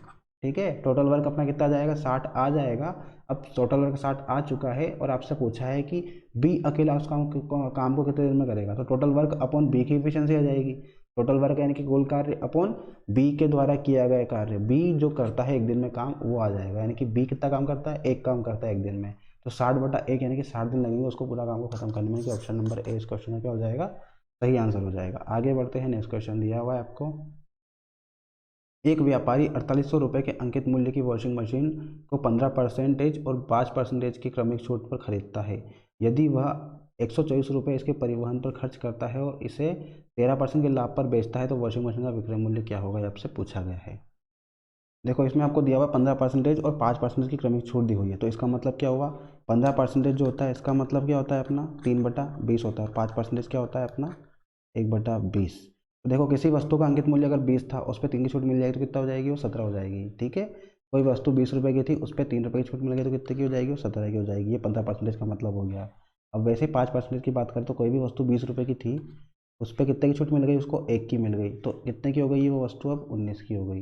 ठीक है, टोटल वर्क अपना कितना आ जाएगा, 60 आ जाएगा। अब टोटल वर्क 60 आ चुका है और आपसे पूछा है कि बी अकेला उस काम को कितने दिन में करेगा। तो टोटल वर्क अपॉन बी की एफिशिएंसी आ जाएगी। टोटल वर्क यानी कि कुल कार्य अपॉन बी के द्वारा किया गया कार्य, बी जो करता है एक दिन में काम वो आ जाएगा, यानी कि बी कितना काम करता है, एक काम करता है एक दिन में। तो 60/1 यानी कि 60 दिन लगेंगे उसको पूरा काम को खत्म करने में। कि ऑप्शन नंबर ए इस क्वेश्चन में क्या हो जाएगा, सही आंसर हो जाएगा। आगे बढ़ते हैं, नेक्स्ट क्वेश्चन दिया हुआ है आपको। एक व्यापारी 4800 रुपये के अंकित मूल्य की वॉशिंग मशीन को 15% और 5% की क्रमिक छूट पर खरीदता है। यदि वह 124 रुपये इसके परिवहन पर खर्च करता है और इसे 13% के लाभ पर बेचता है तो वॉशिंग मशीन का विक्रय मूल्य क्या होगा, ये आपसे पूछा गया है। देखो इसमें आपको दिया हुआ 15% और 5% की क्रमिक छूट दी हुई है। तो इसका मतलब क्या हुआ, 15% जो होता है इसका मतलब क्या होता है अपना 3/20 होता है। 5% क्या होता है अपना 1/20। तो देखो किसी वस्तु का अंकित मूल्य अगर 20 था, उस पर 3 की छूट मिल जाएगी तो कितना हो जाएगी, वो 17 हो जाएगी। ठीक है, कोई वस्तु 20 रुपये की थी, उस पर 3 रुपये की छूट मिल गई तो कितने की हो जाएगी, वो 17 की हो जाएगी। ये 15% का मतलब हो गया। अब वैसे 5% की बात करें तो कोई भी वस्तु 20 रुपये की थी, उस पर कितने की छूट मिल गई, उसको 1 की मिल गई, तो कितने की हो गई वो वस्तु, अब 19 की हो गई।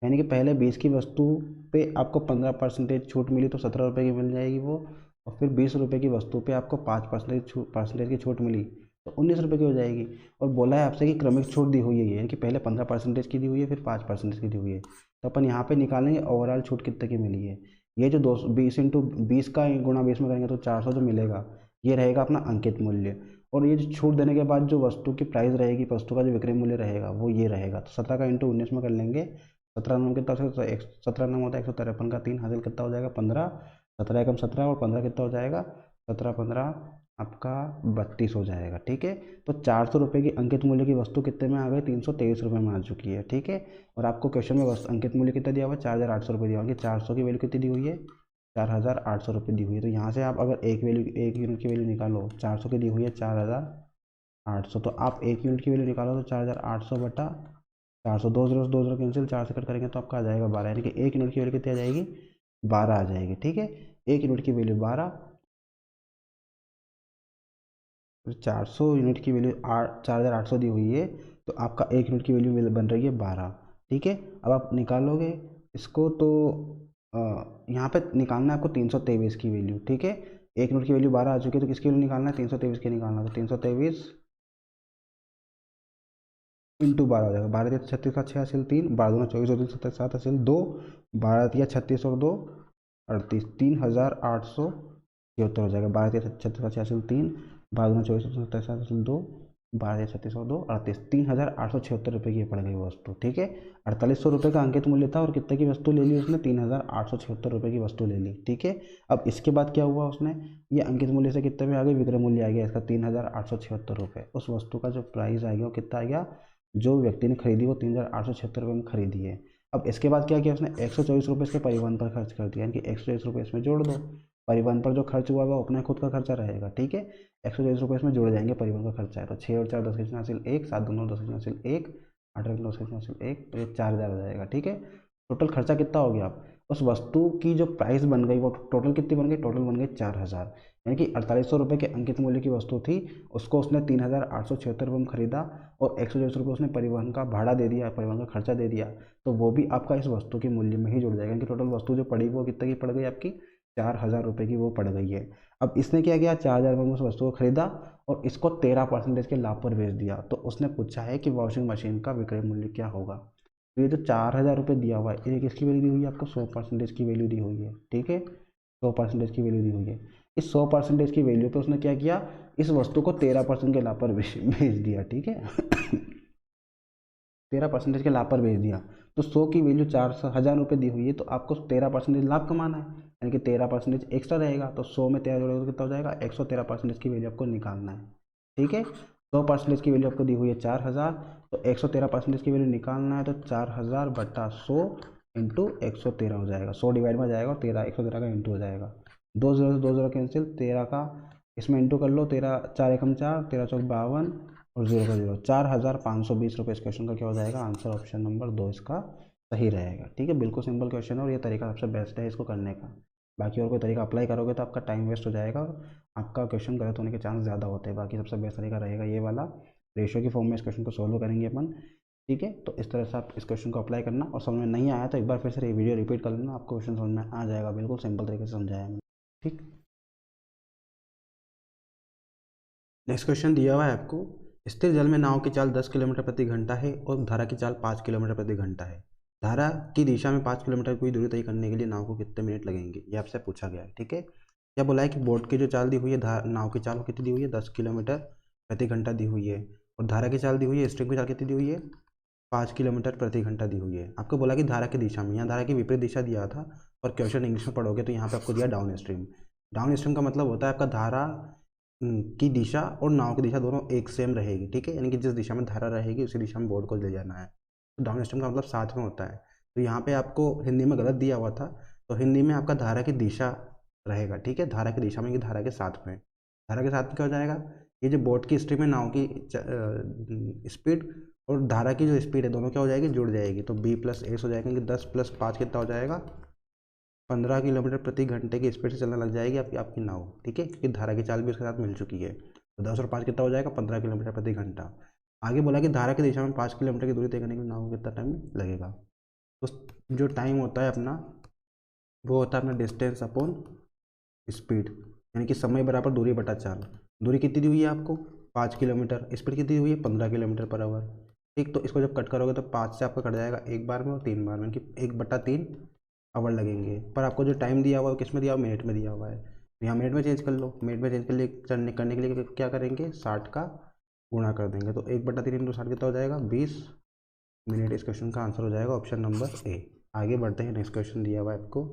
यानी कि पहले 20 की वस्तु पे आपको 15% छूट मिली तो 17 रुपये की मिल जाएगी वो, और फिर 20 रुपये की वस्तु पे आपको 5% की छूट मिली तो 19 रुपये की हो जाएगी। और बोला है आपसे कि क्रमिक छूट दी हुई है, यानी कि पहले 15% की दी हुई है फिर 5% की दी हुई है। तो अपन यहाँ पे निकालेंगे ओवरऑल छूट कितने की मिली है। ये जो 20 × 20 का गुणा 20 में करेंगे तो 400 जो मिलेगा ये रहेगा अपना अंकित मूल्य। और ये जो छूट देने के बाद जो वस्तु की प्राइस रहेगी, वस्तु का जो विक्रय मूल्य रहेगा वो ये रहेगा। तो 17 का × 19 में कर लेंगे, 17 नंबर कितना, 17 नंबर होता है 153 का 3 हासिल कितना हो जाएगा 15, 17 एकम 17 और 15 कितना हो जाएगा 17 15 आपका 32 हो जाएगा। ठीक है, तो 400 रुपये की अंकित मूल्य की वस्तु कितने में आ गई, 323 रुपये में आ चुकी है। ठीक है, और आपको क्वेश्चन में अंकित मूल्य कितना दिया हुआ है, 4800 रुपये दिया हुआ है। 400 की वैल्यू कितनी दी हुई है, 4800 रुपये दी हुई है। तो यहाँ से आप अगर एक यूनिट की वैल्यू निकालो, 400 की दी हुई है 4800, तो आप एक यूनिट की वैल्यू निकालो तो 4800/400, 2 0 कैंसिल, 4 से कट करेंगे तो आपका आ जाएगा 12, यानी कि एक यूनिट की वैल्यू कितनी आ जाएगी, 12 आ जाएगी। ठीक है, एक यूनिट की वैल्यू 12, 400 यूनिट की वैल्यू 4800 दी हुई है, तो आपका एक यूनिट की वैल्यू बन रही है 12। ठीक है, अब आप निकालोगे इसको तो यहाँ पे निकालना है आपको 323 की वैल्यू। ठीक है, एक यूनिट की वैल्यू 12 आ चुकी है तो किसकी वैल्यू निकालना है, 323 की निकालना। तो 323 × 12 हो जाएगा, 12 × 36 का 6 हासिल 3, 12 दूना 24 और 3 7 7 हासिल 2, 12 × 36 और 2 38, 3876 हो जाएगा। 12 × 36 का 6 हासिल 3, 12 दूना 24 और 7 हासिल 2, 12 × 36 और 2 38, 3876 रुपये की पड़ गई वस्तु। ठीक है, 4800 रुपये का अंकित मूल्य था और कितने की वस्तु ले ली उसने, 3876 रुपये की वस्तु ले ली। ठीक है, अब इसके बाद क्या हुआ, उसने ये अंकित मूल्य से कितने में आ गई, विक्रय मूल्य आ गया इसका 3876 रुपये। उस वस्तु का जो प्राइस आ गया वो कितना आ गया, जो व्यक्ति ने खरीदी वो 3876 रुपये में खरीदी है। अब इसके बाद क्या किया उसने, 124 रुपये इसके परिवहन पर खर्च कर दिया, यानी कि 124 रुपये इसमें जोड़ दो। परिवहन पर जो खर्च हुआ वो अपना खुद का खर्चा रहेगा। ठीक है, 124 रुपये इसमें जुड़ जाएंगे, परिवहन का खर्चा है। तो 6 और 4 10 की हासिल 1, 7 2 9 10 की हासिल 1, 8 और 10 की हासिल 1, तो ये 4000 हो जाएगा। ठीक है, टोटल खर्चा कितना हो गया, उस वस्तु की जो प्राइस बन गई वो टोटल कितनी बन गई, टोटल बन गई 4000। यानी कि 4800 रुपये के अंकित मूल्य की वस्तु थी, उसको उसने 3876 रुपये में खरीदा और 124 रुपये उसने परिवहन का भाड़ा दे दिया, परिवहन का खर्चा दे दिया, तो वो भी आपका इस वस्तु के मूल्य में ही जुड़ जाएगा। यानी कि टोटल वस्तु जो पड़ी वो कितने की पड़ गई आपकी, 4000 रुपये की वो पड़ गई है। अब इसने क्या किया, 4000 रुपये में उस वस्तु को खरीदा और इसको 13% के लाभ पर बेच दिया। तो उसने पूछा है कि वॉशिंग मशीन का विक्रय मूल्य क्या होगा। तो ये जो 4,000 रुपये दिया हुआ है, ये किसकी वैल्यू दी हुई है आपको? 100% की वैल्यू दी हुई है, ठीक है, 100% की वैल्यू दी हुई है। इस 100% की वैल्यू पे उसने क्या किया, इस वस्तु को 13% के लाभ पर बेच दिया, ठीक है 13% के लाभ पर बेच दिया। तो 100 की वैल्यू 4,000 रुपये दी हुई है, तो आपको 13% लाभ कमाना है, यानी कि 13% एक्स्ट्रा रहेगा। तो 100 में 13 जोड़ेगा तो कितना हो जाएगा? 113% की वैल्यू आपको निकालना है, ठीक है। 100% की वैल्यू आपको दी हुई है 4,000, तो 113% की वैल्यू निकालना है, तो 4,000 बटा 100 इंटू 113 हो जाएगा। 100 डिवाइड में जाएगा और 113 का इंटू हो जाएगा। 2 0 से 2 0 कैंसिल, 13 का इसमें इंटू कर लो, 13 4 एकम 4, 13 चौक 52 और 0 का 0, 4,520 रुपये इस क्वेश्चन का क्या हो जाएगा? आंसर ऑप्शन नंबर 2 इसका सही रहेगा, ठीक है। बिल्कुल सिंपल क्वेश्चन है और ये तरीका सबसे बेस्ट है इसको करने का। बाकी और कोई तरीका अप्लाई करोगे तो आपका टाइम वेस्ट हो जाएगा और आपका क्वेश्चन गलत होने के चांस ज़्यादा होते हैं। बाकी सबसे बेस्ट तरीका रहेगा ये वाला, रेशियो की फॉर्म में इस क्वेश्चन को सॉल्व करेंगे अपन, ठीक है। तो इस तरह से आप इस क्वेश्चन को अप्लाई करना, और समझ में नहीं आया तो एक बार फिर से ये वीडियो रिपीट कर लेना, आपको क्वेश्चन समझ में आ जाएगा। बिल्कुल सिंपल तरीके से समझाया मैंने, ठीक। नेक्स्ट क्वेश्चन दिया हुआ है आपको, स्थिर जल में नाव की चाल 10 किलोमीटर प्रति घंटा है और धारा की चाल 5 किलोमीटर प्रति घंटा है। धारा की दिशा में 5 किलोमीटर की दूरी तय करने के लिए नाव को कितने मिनट लगेंगे, ये आपसे पूछा गया है, ठीक है। क्या बोला है कि बोट की जो चाल दी हुई है, नाव की चाल कितनी दी हुई है? 10 किलोमीटर प्रति घंटा दी हुई है, और धारा की चाल दी हुई है, स्ट्रीम की चाल कितनी दी हुई है? 5 किलोमीटर प्रति घंटा दी हुई है। आपको बोला कि धारा की दिशा में, यहाँ धारा की विपरीत दिशा दिया था, और क्वेश्चन इंग्लिश में पढ़ोगे तो यहाँ पे आपको दिया डाउन स्ट्रीम। डाउन स्ट्रीम का मतलब होता है आपका धारा की दिशा और नाव की दिशा दोनों एक सेम रहेगी, ठीक है, यानी कि जिस दिशा में धारा रहेगी उसी दिशा में बोर्ड को ले जाना है। तो डाउन स्ट्रीम का मतलब साथ में होता है। तो यहाँ पे आपको हिंदी में गलत दिया हुआ था, तो हिंदी में आपका धारा की दिशा रहेगा, ठीक है, धारा की दिशा में कि धारा के साथ में। धारा के साथ में क्या हो जाएगा? ये जो बोट की स्ट्रीम है, नाव की स्पीड और धारा की जो स्पीड है, दोनों क्या हो जाएगी? जुड़ जाएगी। तो b + a हो जाएगा कि 10 + 5 कितना हो जाएगा? 15 किलोमीटर प्रति घंटे की स्पीड से चलने लग जाएगी आपकी नाव, ठीक है, क्योंकि धारा की चाल भी उसके साथ मिल चुकी है। तो 10 और 5 कितना हो जाएगा? 15 किलोमीटर प्रति घंटा। आगे बोला कि धारा की दिशा में 5 किलोमीटर की दूरी तय करने के लिए नाव को कितना टाइम लगेगा। तो जो टाइम होता है अपना, वो होता है अपना डिस्टेंस अपॉन स्पीड, यानी कि समय बराबर दूरी बटा चाल। दूरी कितनी दी हुई है आपको? 5 किलोमीटर, स्पीड कितनी हुई है? 15 किलोमीटर पर आवर, ठीक। तो इसको जब कट करोगे तो 5 से आपका कट जाएगा 1 बार में और 3 बार में, यानी कि 1/3 आवर लगेंगे। पर आपको जो टाइम दिया हुआ है किस में दिया हुआ? मिनट में दिया हुआ है। तो यहाँ मिनट में चेंज कर लो, मिनट में चेंज करने के लिए क्या करेंगे? 60 का गुणा कर देंगे, तो 1/3 × 60 कितना हो जाएगा? 20 मिनट। इस क्वेश्चन का आंसर हो जाएगा ऑप्शन नंबर ए। आगे बढ़ते हैं, नेक्स्ट क्वेश्चन दिया हुआ है आपको,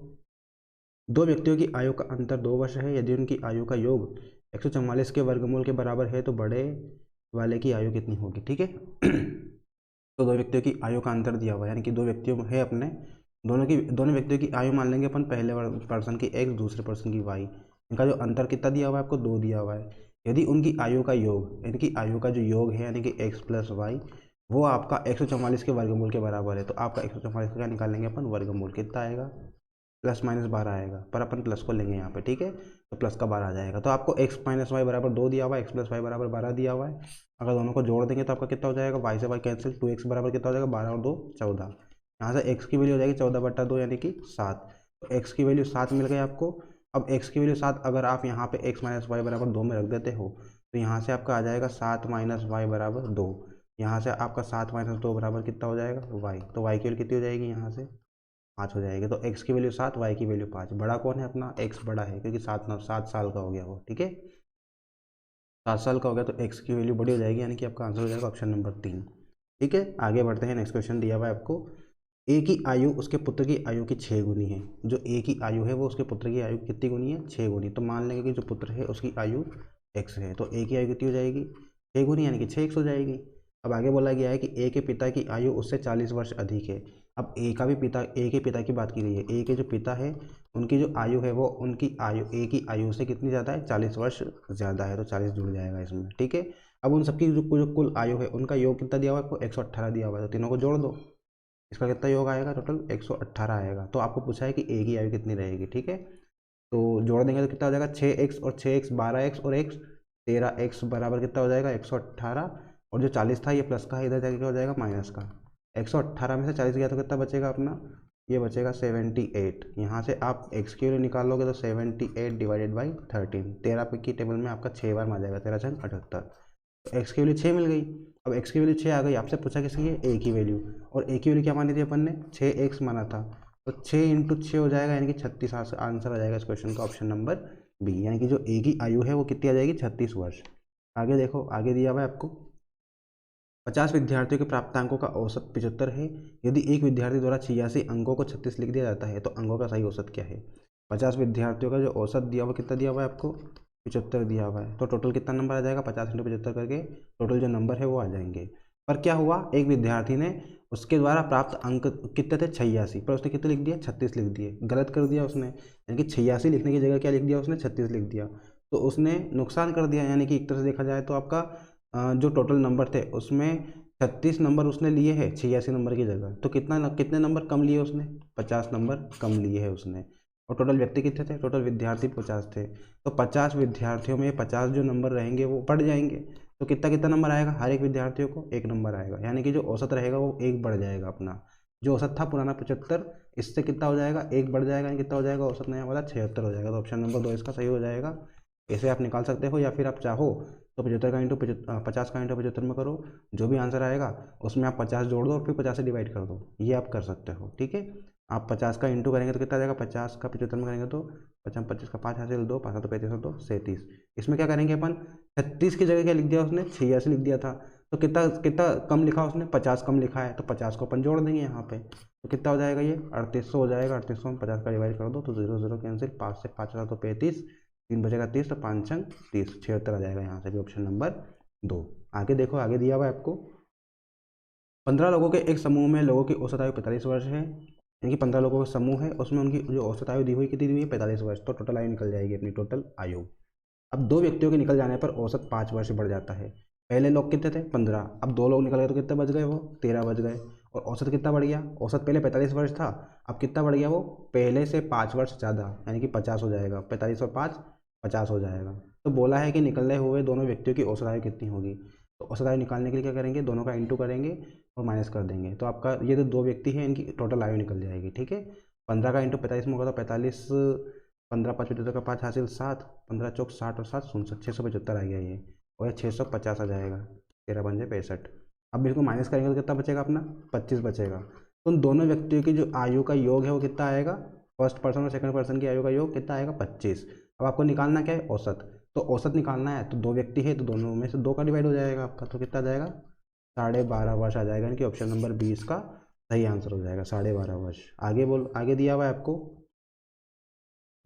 दो व्यक्तियों की आयु का अंतर 2 वर्ष है। यदि उनकी आयु का योग 144 के वर्गमूल के बराबर है तो बड़े वाले की आयु कितनी होगी, ठीक है तो दो व्यक्तियों की आयु का अंतर दिया हुआ है, यानी कि दो व्यक्तियों है अपने, दोनों व्यक्तियों की आयु मान लेंगे अपन, पहले पर्सन की x, दूसरे पर्सन की y। इनका जो अंतर कितना दिया हुआ है आपको? 2 दिया हुआ है। यदि उनकी आयु का योग, इनकी आयु का जो योग है यानी कि x + y, वो आपका 144 के वर्गमूल के बराबर है, तो आपका 144 का क्या निकालेंगे अपन? वर्गमूल। कितना आएगा? ±12 आएगा, पर अपन प्लस को लेंगे यहाँ पे, ठीक है, तो प्लस का 12 आ जाएगा। तो आपको x - y बराबर 2 दिया हुआ है, x + y बराबर 12 दिया हुआ है। अगर दोनों को जोड़ देंगे तो आपका कितना हो जाएगा? y से y कैंसिल, 2x बराबर कितना हो जाएगा? 12 और 2 14। यहाँ से x की वैल्यू हो जाएगी 14/2 यानी कि 7। तो x की वैल्यू 7 मिल गई आपको। अब x की वैल्यू 7 अगर आप यहाँ पे x - y बराबर 2 में रख देते हो तो यहाँ से आपका आ जाएगा 7 - y बराबर 2। यहाँ से आपका 7 - 2 बराबर कितना हो जाएगा? y। तो y की वैल्यू कितनी हो जाएगी? यहाँ से 5 हो जाएगी। तो x की वैल्यू 7, y की वैल्यू 5। बड़ा कौन है अपना? x बड़ा है, क्योंकि 7 साल का हो गया वो, ठीक है, 7 साल का हो गया, तो x की वैल्यू बड़ी हो जाएगी, यानी कि आपका आंसर हो जाएगा ऑप्शन नंबर 3, ठीक है। आगे बढ़ते हैं, नेक्स्ट क्वेश्चन दिया हुआ है आपको, a की आयु उसके पुत्र की आयु की 6 गुनी है। जो a की आयु है वो उसके पुत्र की आयु कितनी गुनी है? 6 गुनी। तो मान लेंगे कि जो पुत्र है उसकी आयु x है, तो a की आयु कितनी हो जाएगी? 6 गुनी, यानी कि 6x हो जाएगी। अब आगे बोला गया है कि a के पिता की आयु उससे 40 वर्ष अधिक है। अब a के पिता की बात की गई है। a के जो पिता है उनकी जो आयु है वो उनकी आयु a की आयु से कितनी ज़्यादा है? 40 वर्ष ज़्यादा है, तो 40 जुड़ जाएगा इसमें, ठीक है। अब उन सबकी जो कुल आयु है उनका योग कितना दिया हुआ है आपको? 118 दिया हुआ है, तो तीनों को जोड़ दो, इसका कितना योग आएगा? टोटल 118 आएगा। तो आपको पूछा है कि a की आयु कितनी रहेगी, ठीक है। तो जोड़ देंगे तो कितना हो जाएगा? 6x और 6x 12x और x 13x बराबर कितना हो जाएगा? 118। और जो 40 था ये प्लस का है, इधर जाके क्या हो जाएगा? माइनस का। 118 में से 40 गया तो कितना बचेगा अपना? ये बचेगा 78। यहाँ से आप x की वैल्यू निकालोगे तो 78 / 13। 13 की टेबल में आपका 6 बार में आ जाएगा, 13×6 = 78। तो एक्स की वैल्यू 6 मिल गई। अब एक्स की वैल्यू 6 आ गई, आपसे पूछा किसकी है, ए की वैल्यू, और ए की वैल्यू क्या मानी थी अपन ने, 6x माना था। तो 6 इंटू 6 हो जाएगा, यानी कि 36 आंसर आ जाएगा इस क्वेश्चन का, ऑप्शन नंबर बी। यानी कि जो ए की आयु है वो कितनी आ जाएगी, 36 वर्ष। आगे देखो, आगे दिया हुआ है आपको 50 विद्यार्थियों के प्राप्तांकों का औसत 75 है। यदि एक विद्यार्थी द्वारा 86 अंकों को 36 लिख दिया जाता है तो अंकों का सही औसत क्या है। 50 विद्यार्थियों का जो औसत दिया हुआ कितना दिया हुआ है आपको, 75 दिया हुआ है। तो टोटल कितना नंबर आ जाएगा, 50 इंटू 75 करके टोटल जो नंबर है वो आ जाएंगे। पर क्या हुआ, एक विद्यार्थी ने उसके द्वारा प्राप्त अंक कितने थे, 86, पर उसने कितने लिख दिया, 36 लिख दिए, गलत कर दिया उसने। यानी कि 86 लिखने की जगह क्या लिख दिया उसने, 36 लिख दिया। तो उसने नुकसान कर दिया। यानी कि एक तरह से देखा जाए तो आपका जो टोटल नंबर थे उसमें 36 नंबर उसने लिए हैं 86 नंबर की जगह। तो कितने नंबर कम लिए उसने, 50 नंबर कम लिए हैं उसने। और टोटल व्यक्ति कितने थे, टोटल विद्यार्थी 50 थे। तो 50 विद्यार्थियों में 50 जो नंबर रहेंगे वो बढ़ जाएंगे। तो कितना कितना नंबर आएगा, हर एक विद्यार्थियों को 1 नंबर आएगा। यानी कि जो औसत रहेगा वो 1 बढ़ जाएगा अपना। जो औसत था पुराना 75, इससे कितना हो जाएगा, 1 बढ़ जाएगा। यानी कितना हो जाएगा, औसत नया वाला 76 हो जाएगा। तो ऑप्शन नंबर 2 इसका सही हो जाएगा। ऐसे आप निकाल सकते हो, या फिर आप चाहो तो 75 का इंटू 50 का इंटू 75 में करो, जो भी आंसर आएगा उसमें आप 50 जोड़ दो और फिर 50 से डिवाइड कर दो, ये आप कर सकते हो। ठीक है, आप 50 का इंटू करेंगे तो कितना आ जाएगा, 50 का 75 में करेंगे तो 50 25 का 5 हासिल 2 5 तो 35 और 2 37। इसमें क्या करेंगे अपन, 36 की जगह क्या लिख दिया उसने, 86 लिख दिया था। तो कितना कितना कम लिखा उसने, 50 कम लिखा है, तो 50 को अपन जोड़ देंगे यहाँ पे। तो कितना हो जाएगा, ये 3800 हो जाएगा। 3800 में 50 का डिवाइड कर दो तो 0 0 कैंसिल, 5 से 5 तो 35, 3 बचेगा 30, तो 5 छंग 30, 76 आ जाएगा यहाँ से भी, ऑप्शन नंबर 2। आगे देखो, आगे दिया हुआ है आपको 15 लोगों के एक समूह में लोगों की औसत आयु 45 वर्ष है। यानी कि 15 लोगों का समूह है, उसमें उनकी जो औसत आयु दी हुई कितनी दी हुई है, 45 वर्ष। तो टोटल आयु निकल जाएगी अपनी, टोटल आयु। अब 2 व्यक्तियों के निकल जाने पर औसत 5 वर्ष बढ़ जाता है। पहले लोग कितने थे, 15, अब 2 लोग निकल गए तो कितने बच गए, वो 13 बच गए। और औसत कितना बढ़ गया, औसत पहले 45 वर्ष था, अब कितना बढ़ गया, वो पहले से 5 वर्ष ज़्यादा, यानी कि 50 हो जाएगा। 45 और 5 50 हो जाएगा। तो बोला है कि निकलने हुए दोनों व्यक्तियों की औसत आयु कितनी होगी। तो औसत आयु निकालने के लिए क्या करेंगे, दोनों का इंटू करेंगे और माइनस कर देंगे। तो आपका ये जो 2 व्यक्ति हैं इनकी टोटल आयु निकल जाएगी। ठीक है, 15 का इंटू 45 में होगा तो 45, 15 5 75 का 5 हासिल 7, 15 चौक 60 और 7 67, 675 आ गया ये, और ये 650 आ जाएगा, 13 पंजे 65। अब इसको माइनस करेंगे तो कितना बचेगा अपना, 25 बचेगा। तो उन दोनों व्यक्तियों की जो आयु का योग है वो कितना आएगा, फर्स्ट पर्सन और सेकंड पर्सन की आयु का योग कितना आएगा, 25। अब आपको निकालना क्या है, औसत। तो औसत निकालना है तो 2 व्यक्ति है तो दोनों में से 2 का डिवाइड हो जाएगा आपका, तो कितना आ जाएगा, 12.5 वर्ष आ जाएगा। यानी कि ऑप्शन नंबर 20 का सही आंसर हो जाएगा, 12.5 वर्ष। आगे दिया हुआ है आपको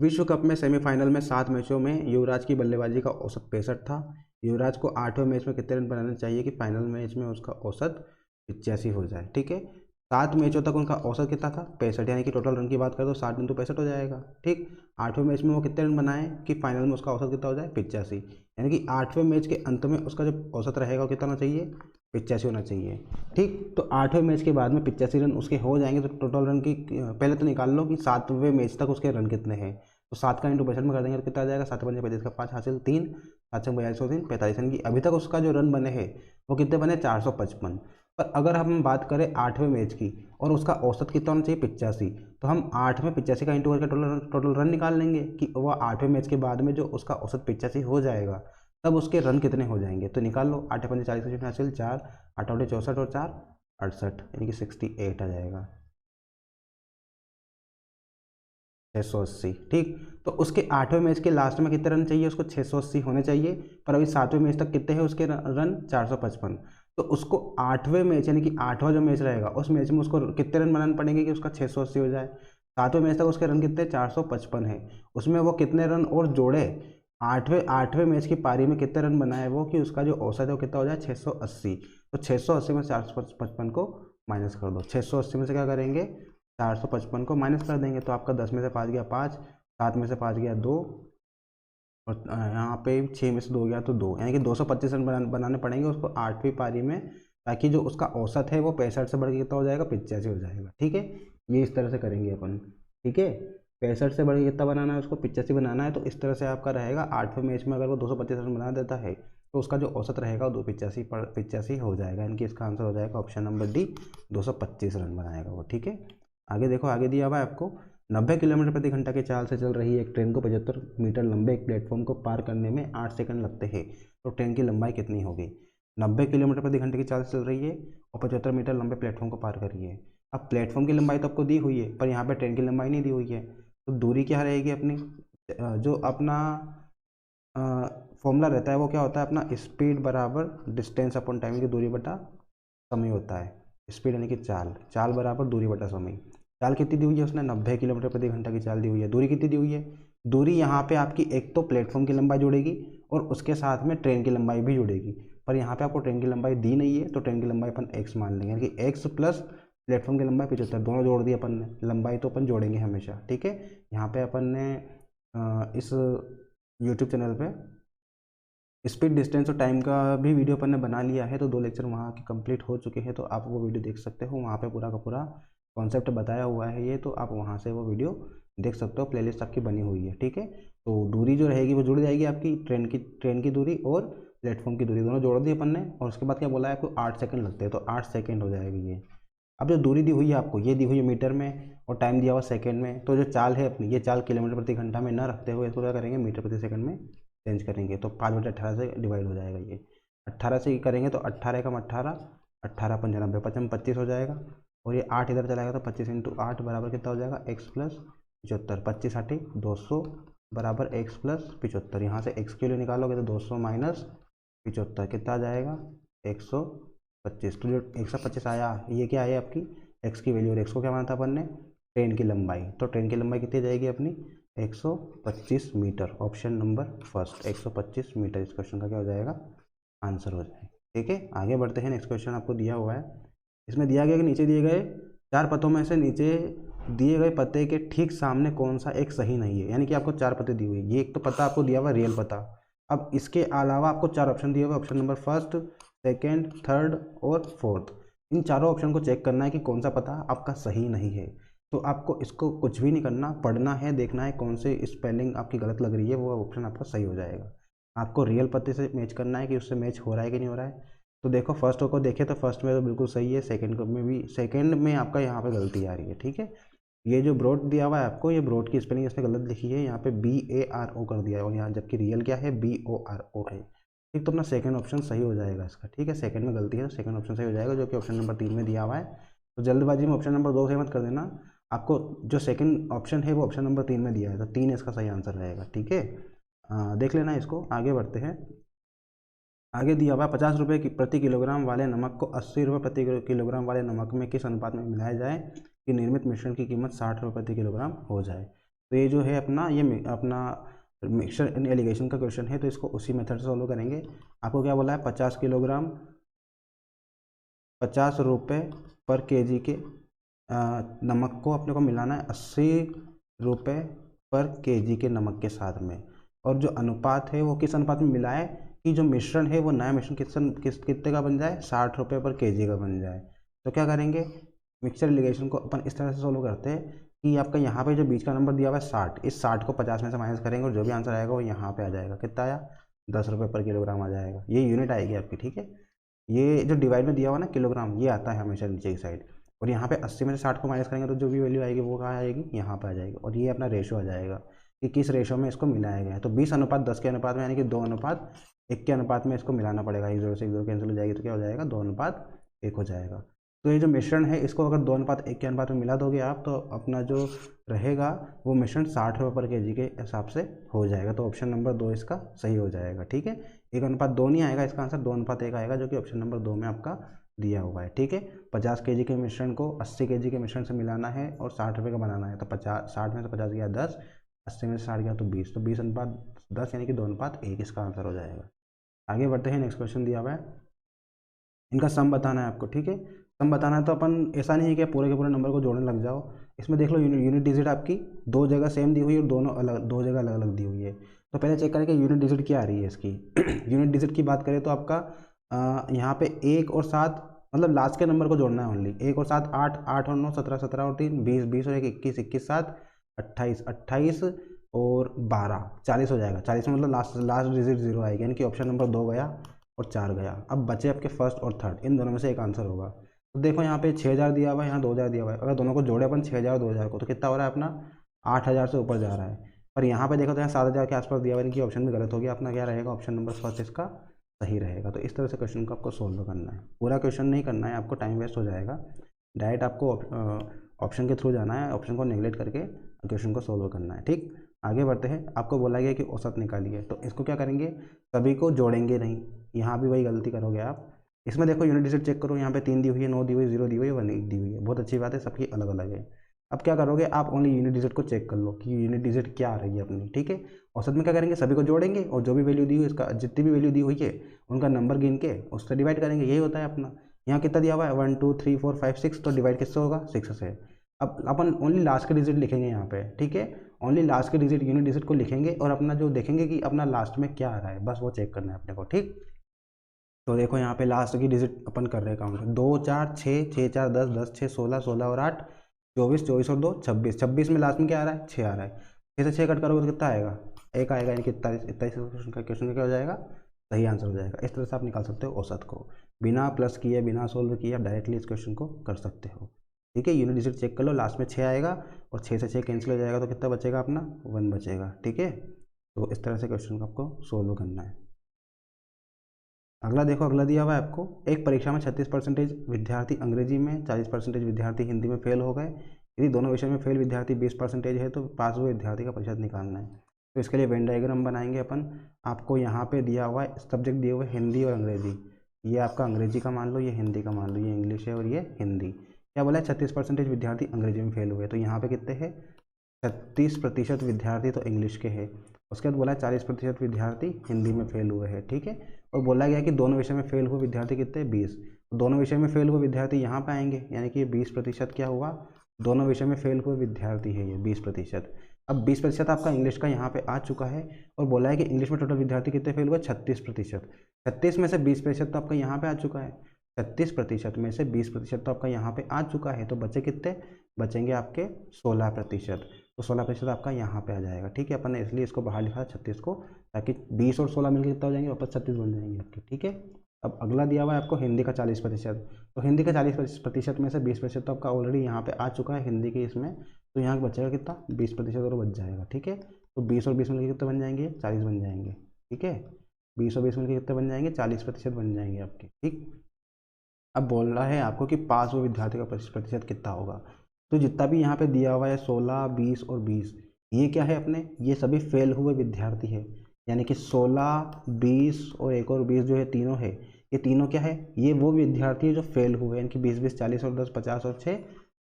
विश्व कप में सेमीफाइनल में 7 मैचों में युवराज की बल्लेबाजी का औसत 65 था। युवराज को 8वें मैच में कितने रन बनाने चाहिए कि फाइनल मैच में उसका औसत 85 हो जाए। ठीक है, 7 मैचों तक उनका औसत कितना था, 65, यानी कि टोटल रन की बात करें तो 60 इंटू 65 हो जाएगा। ठीक, 8वें मैच में वो कितने रन बनाए कि फाइनल में उसका औसत कितना हो जाए, 85। यानी कि 8वें मैच के अंत में उसका जो औसत रहेगा वो कितना होना चाहिए, 85 होना चाहिए। ठीक, तो 8वें मैच के बाद में 85 रन उसके हो जाएंगे। तो टोटल रन की पहले तो निकाल लो कि 7वें मैच तक उसके रन कितने हैं। तो 7 का इंटू 65 में कर देंगे तो कितना आ जाएगा, 7 पंजे 35 का 5 हासिल 3, 7 छः 42 3 45। यानी कि अभी तक उसका जो रन बने हैं वो कितने बने, 455। पर अगर हम बात करें 8वें मैच की और उसका औसत कितना होना चाहिए, 85, तो हम 8 में 85 का इंटू करके टोटल रन निकाल लेंगे कि वह 8वें मैच के बाद में जो उसका औसत 85 हो जाएगा तब उसके रन कितने हो जाएंगे। तो निकाल लो, 8 पंजे 40 हासिल 4, 8 8 64 और 4 68, यानी कि 68 आ जाएगा, 680। ठीक, तो उसके 8वें मैच के लास्ट में कितने रन चाहिए उसको, 680 होने चाहिए। पर अभी 7वें मैच तक कितने हैं उसके रन, 455। तो उसको 8वें मैच यानी कि 8वां जो मैच रहेगा उस मैच में उसको कितने रन बनाने पड़ेंगे कि उसका 680 हो जाए। 7वें मैच तक उसके रन कितने, 455 है। उसमें वो कितने रन और जोड़े, 8वें मैच की पारी में कितने रन बनाए वो कि उसका जो औसत है वो कितना हो जाए, 680। तो 680 में 455 को माइनस कर दो। 680 में से क्या करेंगे, 455 को माइनस कर देंगे तो आपका 10 में से 5 गया 5, 7 में से 5 गया 2, और यहाँ पे 6 में से 2 गया तो 2, यानी कि 225 रन बनाने पड़ेंगे उसको 8वीं पारी में, ताकि जो उसका औसत है वो 65 से बढ़ के कितना हो जाएगा, 85 हो जाएगा। ठीक है, ये इस तरह से करेंगे अपन। ठीक है, 65 से बढ़ के कितना बनाना है उसको, 85 बनाना है। तो इस तरह से आपका रहेगा 8वें मैच में अगर वो 225 रन बना देता है तो उसका जो औसत रहेगा वो 85 हो जाएगा। यानी कि इसका आंसर हो जाएगा ऑप्शन नंबर डी, 225 रन बनाएगा वो। ठीक है, आगे देखो, आगे दिया हुआ है आपको 90 किलोमीटर प्रति घंटा की चाल से चल रही एक ट्रेन को 75 मीटर लंबे एक प्लेटफॉर्म को पार करने में 8 सेकंड लगते हैं। तो ट्रेन की लंबाई कितनी होगी। 90 किलोमीटर प्रति घंटे की चाल से चल रही है और 75 मीटर लंबे प्लेटफॉर्म को पार कर रही है। अब प्लेटफॉर्म की लंबाई तो आपको दी हुई है, पर यहाँ पे ट्रेन की लंबाई नहीं दी हुई है, तो दूरी क्या रहेगी अपनी, जो अपना फॉर्मूला रहता है वो क्या होता है अपना, स्पीड बराबर डिस्टेंस अपॉन टाइम की दूरी बटा समय होता है। स्पीड यानी कि चाल, चाल बराबर दूरी बटा समय। चाल कितनी दी हुई है उसने, 90 किलोमीटर प्रति घंटा की चाल दी हुई है। दूरी कितनी दी हुई है, दूरी यहाँ पे आपकी एक तो प्लेटफॉर्म की लंबाई जुड़ेगी और उसके साथ में ट्रेन की लंबाई भी जुड़ेगी, पर यहाँ पे आपको ट्रेन की लंबाई दी नहीं है, तो ट्रेन की लंबाई अपन x मान लेंगे, यानी कि x प्लस प्लेटफॉर्म की लंबाई 75, दोनों जोड़ दिए अपन ने, लंबाई तो अपन जोड़ेंगे हमेशा, ठीक है। यहाँ पे अपन ने इस यूट्यूब चैनल पे स्पीड डिस्टेंस और टाइम का भी वीडियो अपन ने बना लिया है, तो 2 लेक्चर वहाँ के कंप्लीट हो चुके हैं, तो आप वो वीडियो देख सकते हो, वहाँ पे पूरा का पूरा कॉन्सेप्ट बताया हुआ है ये, तो आप वहाँ से वो वीडियो देख सकते हो, प्लेलिस्ट आपकी बनी हुई है, ठीक है। तो दूरी जो रहेगी वो जुड़ जाएगी आपकी, ट्रेन की दूरी और प्लेटफॉर्म की दूरी दोनों जोड़ दी अपन ने, और उसके बाद क्या बोला है आपको, 8 सेकंड लगते हैं, तो 8 सेकंड हो जाएगी ये। अब जो दूरी दी हुई है आपको, ये दी हुई है मीटर में और टाइम दिया हुआ सेकंड में, तो जो चाल है अपनी, ये चाल किलोमीटर प्रति घंटा में न रखते हुए इसको क्या करेंगे, मीटर प्रति सेकंड में चेंज करेंगे, तो 5/18 से डिवाइड हो जाएगा ये। 18 से करेंगे तो 18 एकम 18, 18 पंजा 90, 25 हो जाएगा, और ये 8 इधर चलाएगा तो 25 इंटू 8 बराबर कितना हो जाएगा, x प्लस 75, 25 8 200 बराबर x प्लस 75। यहाँ से x के लिए निकालोगे तो 200 माइनस 75 कितना आ जाएगा, 125। तो जो 125 आया, ये क्या है आपकी x की वैल्यू, और x को क्या माना था अपन ने, ट्रेन की लंबाई, तो ट्रेन की लंबाई कितनी जाएगी अपनी, 125 metre. Option number first 125 metre इस क्वेश्चन का क्या हो जाएगा, आंसर हो जाएगा, ठीक है। आगे बढ़ते हैं, नेक्स्ट क्वेश्चन आपको दिया हुआ है, इसमें दिया गया कि नीचे दिए गए 4 पतों में से नीचे दिए गए पते के ठीक सामने कौन सा एक सही नहीं है, यानी कि आपको 4 पते दी हुई है, ये एक तो पता आपको दिया हुआ है रियल पता, अब इसके अलावा आपको 4 ऑप्शन दिए हुए, option number first, second, third और फोर्थ, इन चारों ऑप्शन को चेक करना है कि कौन सा पता आपका सही नहीं है। तो आपको इसको कुछ भी नहीं करना, पढ़ना है, देखना है कौन से स्पेलिंग आपकी गलत लग रही है, वो ऑप्शन आपका सही हो जाएगा। आपको रियल पते से मैच करना है कि उससे मैच हो रहा है कि नहीं हो रहा है। तो देखो फर्स्ट को देखे तो फर्स्ट में तो बिल्कुल सही है, सेकंड में भी, सेकंड में आपका यहाँ पे गलती आ रही है, ठीक है। ये जो ब्रॉड दिया हुआ है आपको, ये ब्रॉड की स्पेलिंग इसने गलत लिखी है, यहाँ पे BARO कर दिया है, और यहाँ जबकि रियल क्या है, BORO है, ठीक। तो अपना सेकंड ऑप्शन सही हो जाएगा इसका, ठीक है। सेकंड में गलती है तो सेकंड ऑप्शन सही हो जाएगा, जो कि ऑप्शन नंबर 3 में दिया हुआ है। तो जल्दबाजी में ऑप्शन नंबर 2 से मत कर देना, आपको जो सेकंड ऑप्शन है वो ऑप्शन नंबर 3 में दिया है, तो 3 इसका सही आंसर रहेगा, ठीक है। देख लेना इसको, आगे बढ़ते हैं। आगे दिया हुआ 50 रुपये की प्रति किलोग्राम वाले नमक को 80 रुपये प्रति किलोग्राम वाले नमक में किस अनुपात में मिलाया जाए कि निर्मित मिश्रण की कीमत 60 रुपये प्रति किलोग्राम हो जाए। तो ये जो है अपना, ये अपना मिक्सचर इन एलिगेशन का क्वेश्चन है, तो इसको उसी मेथड से सॉल्व करेंगे। आपको क्या बोला है, 50 किलोग्राम 50 रुपये पर केजी के नमक को अपने को मिलाना है 80 रुपये पर केजी के नमक के साथ में, और जो अनुपात है वो किस अनुपात में मिला है कि जो मिश्रण है वो नया मिश्रण कितने का बन जाए, 60 रुपये पर केजी का बन जाए। तो क्या करेंगे, मिक्सचर एलिगेशन को अपन इस तरह से सॉल्व करते हैं कि आपका यहाँ पे जो बीच का नंबर दिया हुआ है 60, इस 60 को 50 में से माइनस करेंगे और जो भी आंसर आएगा वो यहाँ पे आ जाएगा, कितना आया, 10 रुपये पर किलोग्राम आ जाएगा, ये यूनिट आएगी आपकी, ठीक है। ये जो डिवाइड में दिया हुआ ना किलोग्राम, ये आता है हमेशा नीचे की साइड, और यहाँ पे 80 में से 60 को माइनस करेंगे तो जो भी वैल्यू आएगी वो कहाँ आएगी, यहाँ पे आ जाएगी, और ये अपना रेशो आ जाएगा कि किस रेशो में इसको मिलाया गया है। तो 20:10 के अनुपात में, यानी कि 2:1 के अनुपात में इसको मिलाना पड़ेगा, 1 0 से 1 0 कैंसिल हो जाएगी, तो क्या हो जाएगा, 2:1 हो जाएगा। तो ये जो मिश्रण है इसको अगर 2:1 के अनुपात में मिला दोगे आप, तो अपना जो रहेगा वो मिश्रण 60 रुपये पर केजी के हिसाब से हो जाएगा, तो ऑप्शन नंबर 2 इसका सही हो जाएगा, ठीक है। 1:2 नहीं आएगा इसका आंसर, 2:1 आएगा, जो कि ऑप्शन नंबर 2 में आपका दिया हुआ है, ठीक है। 50 केजी के मिश्रण को 80 केजी के मिश्रण से मिलाना है और 60 रुपये का बनाना है, तो 60 में से 50 गया 10, 80 में से 60 गया तो 20, तो 20:10 यानी कि 2:1 इसका आंसर हो जाएगा। आगे बढ़ते हैं, नेक्स्ट क्वेश्चन दिया हुआ है, इनका सम बताना है आपको, ठीक है। सम बताना है तो अपन ऐसा नहीं है कि पूरे के पूरे नंबर को जोड़ने लग जाओ, इसमें देख लो यूनिट डिजिट आपकी 2 जगह सेम दी हुई है और दोनों अलग 2 जगह अलग अलग दी हुई है। तो पहले चेक करें कि यूनिट डिजिट क्या आ रही है इसकी। यूनिट डिजिट की बात करें तो आपका यहाँ पे 1 और 7, मतलब लास्ट के नंबर को जोड़ना है ओनली, 1 और 7 8, 8 और 9 17, 17 और 3 20, 20 और 1 21, 21 7 28, 28 और 12 40 हो जाएगा। 40 में मतलब लास्ट डिजिट 0 आएगी, यानी कि ऑप्शन नंबर 2 गया और 4 गया। अब बचे आपके फर्स्ट और थर्ड, इन दोनों में से एक आंसर होगा। तो देखो यहाँ पे 6000 दिया हुआ है, यहाँ 2000 दिया हुआ है, अगर दोनों को जोड़े अपन 6000 और 2000 को, तो कितना हो रहा है अपना, 8000 से ऊपर जा रहा है। पर यहाँ पे देखो तो यहाँ 7000 के आसपास दिया हुआ है, इनकी ऑप्शन भी गलत हो गया, अपना क्या रहेगा, ऑप्शन नंबर फर्स्ट इसका सही रहेगा। तो इस तरह से क्वेश्चन को आपको सोल्व करना है, पूरा क्वेश्चन नहीं करना है, आपको टाइम वेस्ट हो जाएगा। डायरेक्ट आपको ऑप्शन के थ्रू जाना है, ऑप्शन को नेगलेक्ट करके क्वेश्चन को सोल्व करना है। ठीक, आगे बढ़ते हैं। आपको बोला गया कि औसत निकालिए, तो इसको क्या करेंगे, सभी को जोड़ेंगे नहीं, यहाँ भी वही गलती करोगे आप। इसमें देखो यूनिट डिजिट चेक करो, यहाँ पे 3 दी हुई है, 9 दी हुई है, 0 दी हुई है, 1 दी हुई है, बहुत अच्छी बात है, सबकी अलग अलग है। अब क्या करोगे आप, ओनली यूनिट डिजिट को चेक कर लो कि यूनिट डिजिट क्या आ रही है अपनी। ठीक है, औसत में क्या करेंगे, सभी को जोड़ेंगे और जो भी वैल्यू दी हुई इसका, जितनी भी वैल्यू दी हुई है उनका नंबर गिन के उससे डिवाइड करेंगे, यही होता है अपना। यहाँ कितना दिया हुआ है, 1 2 3 4 5 6, तो डिवाइड किससे होगा, 6 से। अब अपन ओनली लास्ट के डिजिट लिखेंगे यहाँ पे। ठीक है, ओनली लास्ट के डिजिट, यूनिट डिजिट को लिखेंगे और अपना जो देखेंगे कि अपना लास्ट में क्या आ रहा है, बस वो चेक करना है अपने को। ठीक, तो देखो यहाँ पे लास्ट की डिजिट अपन कर रहे हैं काउंट, 2 4 6 6 4 10 10 6 16 16 और 8 24 24 और 2 26 26 में लास्ट में क्या आ रहा है, 6 आ रहा है। 6 से 6 कट करोगे तो कितना आएगा, 1 आएगा, यानी कि 41 क्वेश्चन का क्या हो जाएगा, सही आंसर हो जाएगा। इस तरह से आप निकाल सकते हो औसत को, बिना प्लस किए, बिना सोल्व किए आप डायरेक्टली इस क्वेश्चन को कर सकते हो। ठीक है, यूनिट डिजिट चेक कर लो, लास्ट में 6 आएगा और 6 से 6 कैंसिल हो जाएगा, तो कितना बचेगा अपना, 1 बचेगा। ठीक है, तो इस तरह से क्वेश्चन को आपको सोल्व करना है। अगला देखो, अगला दिया हुआ है आपको, एक परीक्षा में 36% विद्यार्थी अंग्रेजी में, 40% विद्यार्थी हिंदी में फेल हो गए। यदि दोनों विषय में फेल विद्यार्थी 20% है तो पास हुए विद्यार्थी का प्रतिशत निकालना है। तो इसके लिए वेन डायग्राम बनाएंगे अपन। आपको यहाँ पे दिया हुआ है सब्जेक्ट दिए हुए हिंदी और अंग्रेजी, ये आपका अंग्रेजी का मान लो, ये हिंदी का मान लो, ये इंग्लिश है और ये हिंदी। क्या बोला है, 36% विद्यार्थी अंग्रेजी में फेल हुए, तो यहाँ पे कितने हैं, 36% विद्यार्थी तो इंग्लिश के हैं। उसके बाद बोला है 40% विद्यार्थी हिंदी में फेल हुए हैं। ठीक है, और बोला गया कि दोनों विषय में फेल हुए विद्यार्थी कितने, 20। तो दोनों विषय में फेल हुए विद्यार्थी यहाँ पे आएंगे, यानी कि 20% क्या हुआ, दोनों विषय में फेल हुए विद्यार्थी है ये 20%। अब 20% आपका इंग्लिश का यहाँ पे आ चुका है, और बोला है कि इंग्लिश में टोटल विद्यार्थी कितने फेल हुए, 36%। 36 में से 20% तो आपका यहाँ पे आ चुका है, 36% में से 20% तो आपका यहाँ पे आ चुका है, तो बचे कितने, बचेंगे आपके 16%। तो 16% आपका यहाँ पे आ जाएगा। ठीक है, अपन ने इसलिए इसको बाहर लिखा 36 को, ताकि 20 और 16 मिलकर कितना हो जाएंगे, वापस 36 बन जाएंगे आपके। ठीक है, अब अगला दिया हुआ है आपको हिंदी का 40%। तो हिंदी का 40% में से 20% तो आपका ऑलरेडी यहाँ पे आ चुका है हिंदी के इसमें, तो यहाँ बचेगा कितना, 20% और बच जाएगा। ठीक है, तो 20 और 20 मिलकर कितने बन जाएंगे, 40 बन जाएंगे। ठीक है, 20 और 20 मिलकर कितने बन जाएंगे, 40% बन जाएंगे आपके। ठीक, अब बोल रहा है आपको कि पास हुए विद्यार्थी का प्रतिशत कितना होगा। तो जितना भी यहाँ पे दिया हुआ है 16 20 और 20, ये क्या है अपने, ये सभी फेल हुए विद्यार्थी है, यानी कि 16 20 और एक और 20 जो है, तीनों है, ये तीनों क्या है, ये वो विद्यार्थी है जो फेल हुए, यानी कि 20 20 40 और 10 50 और 6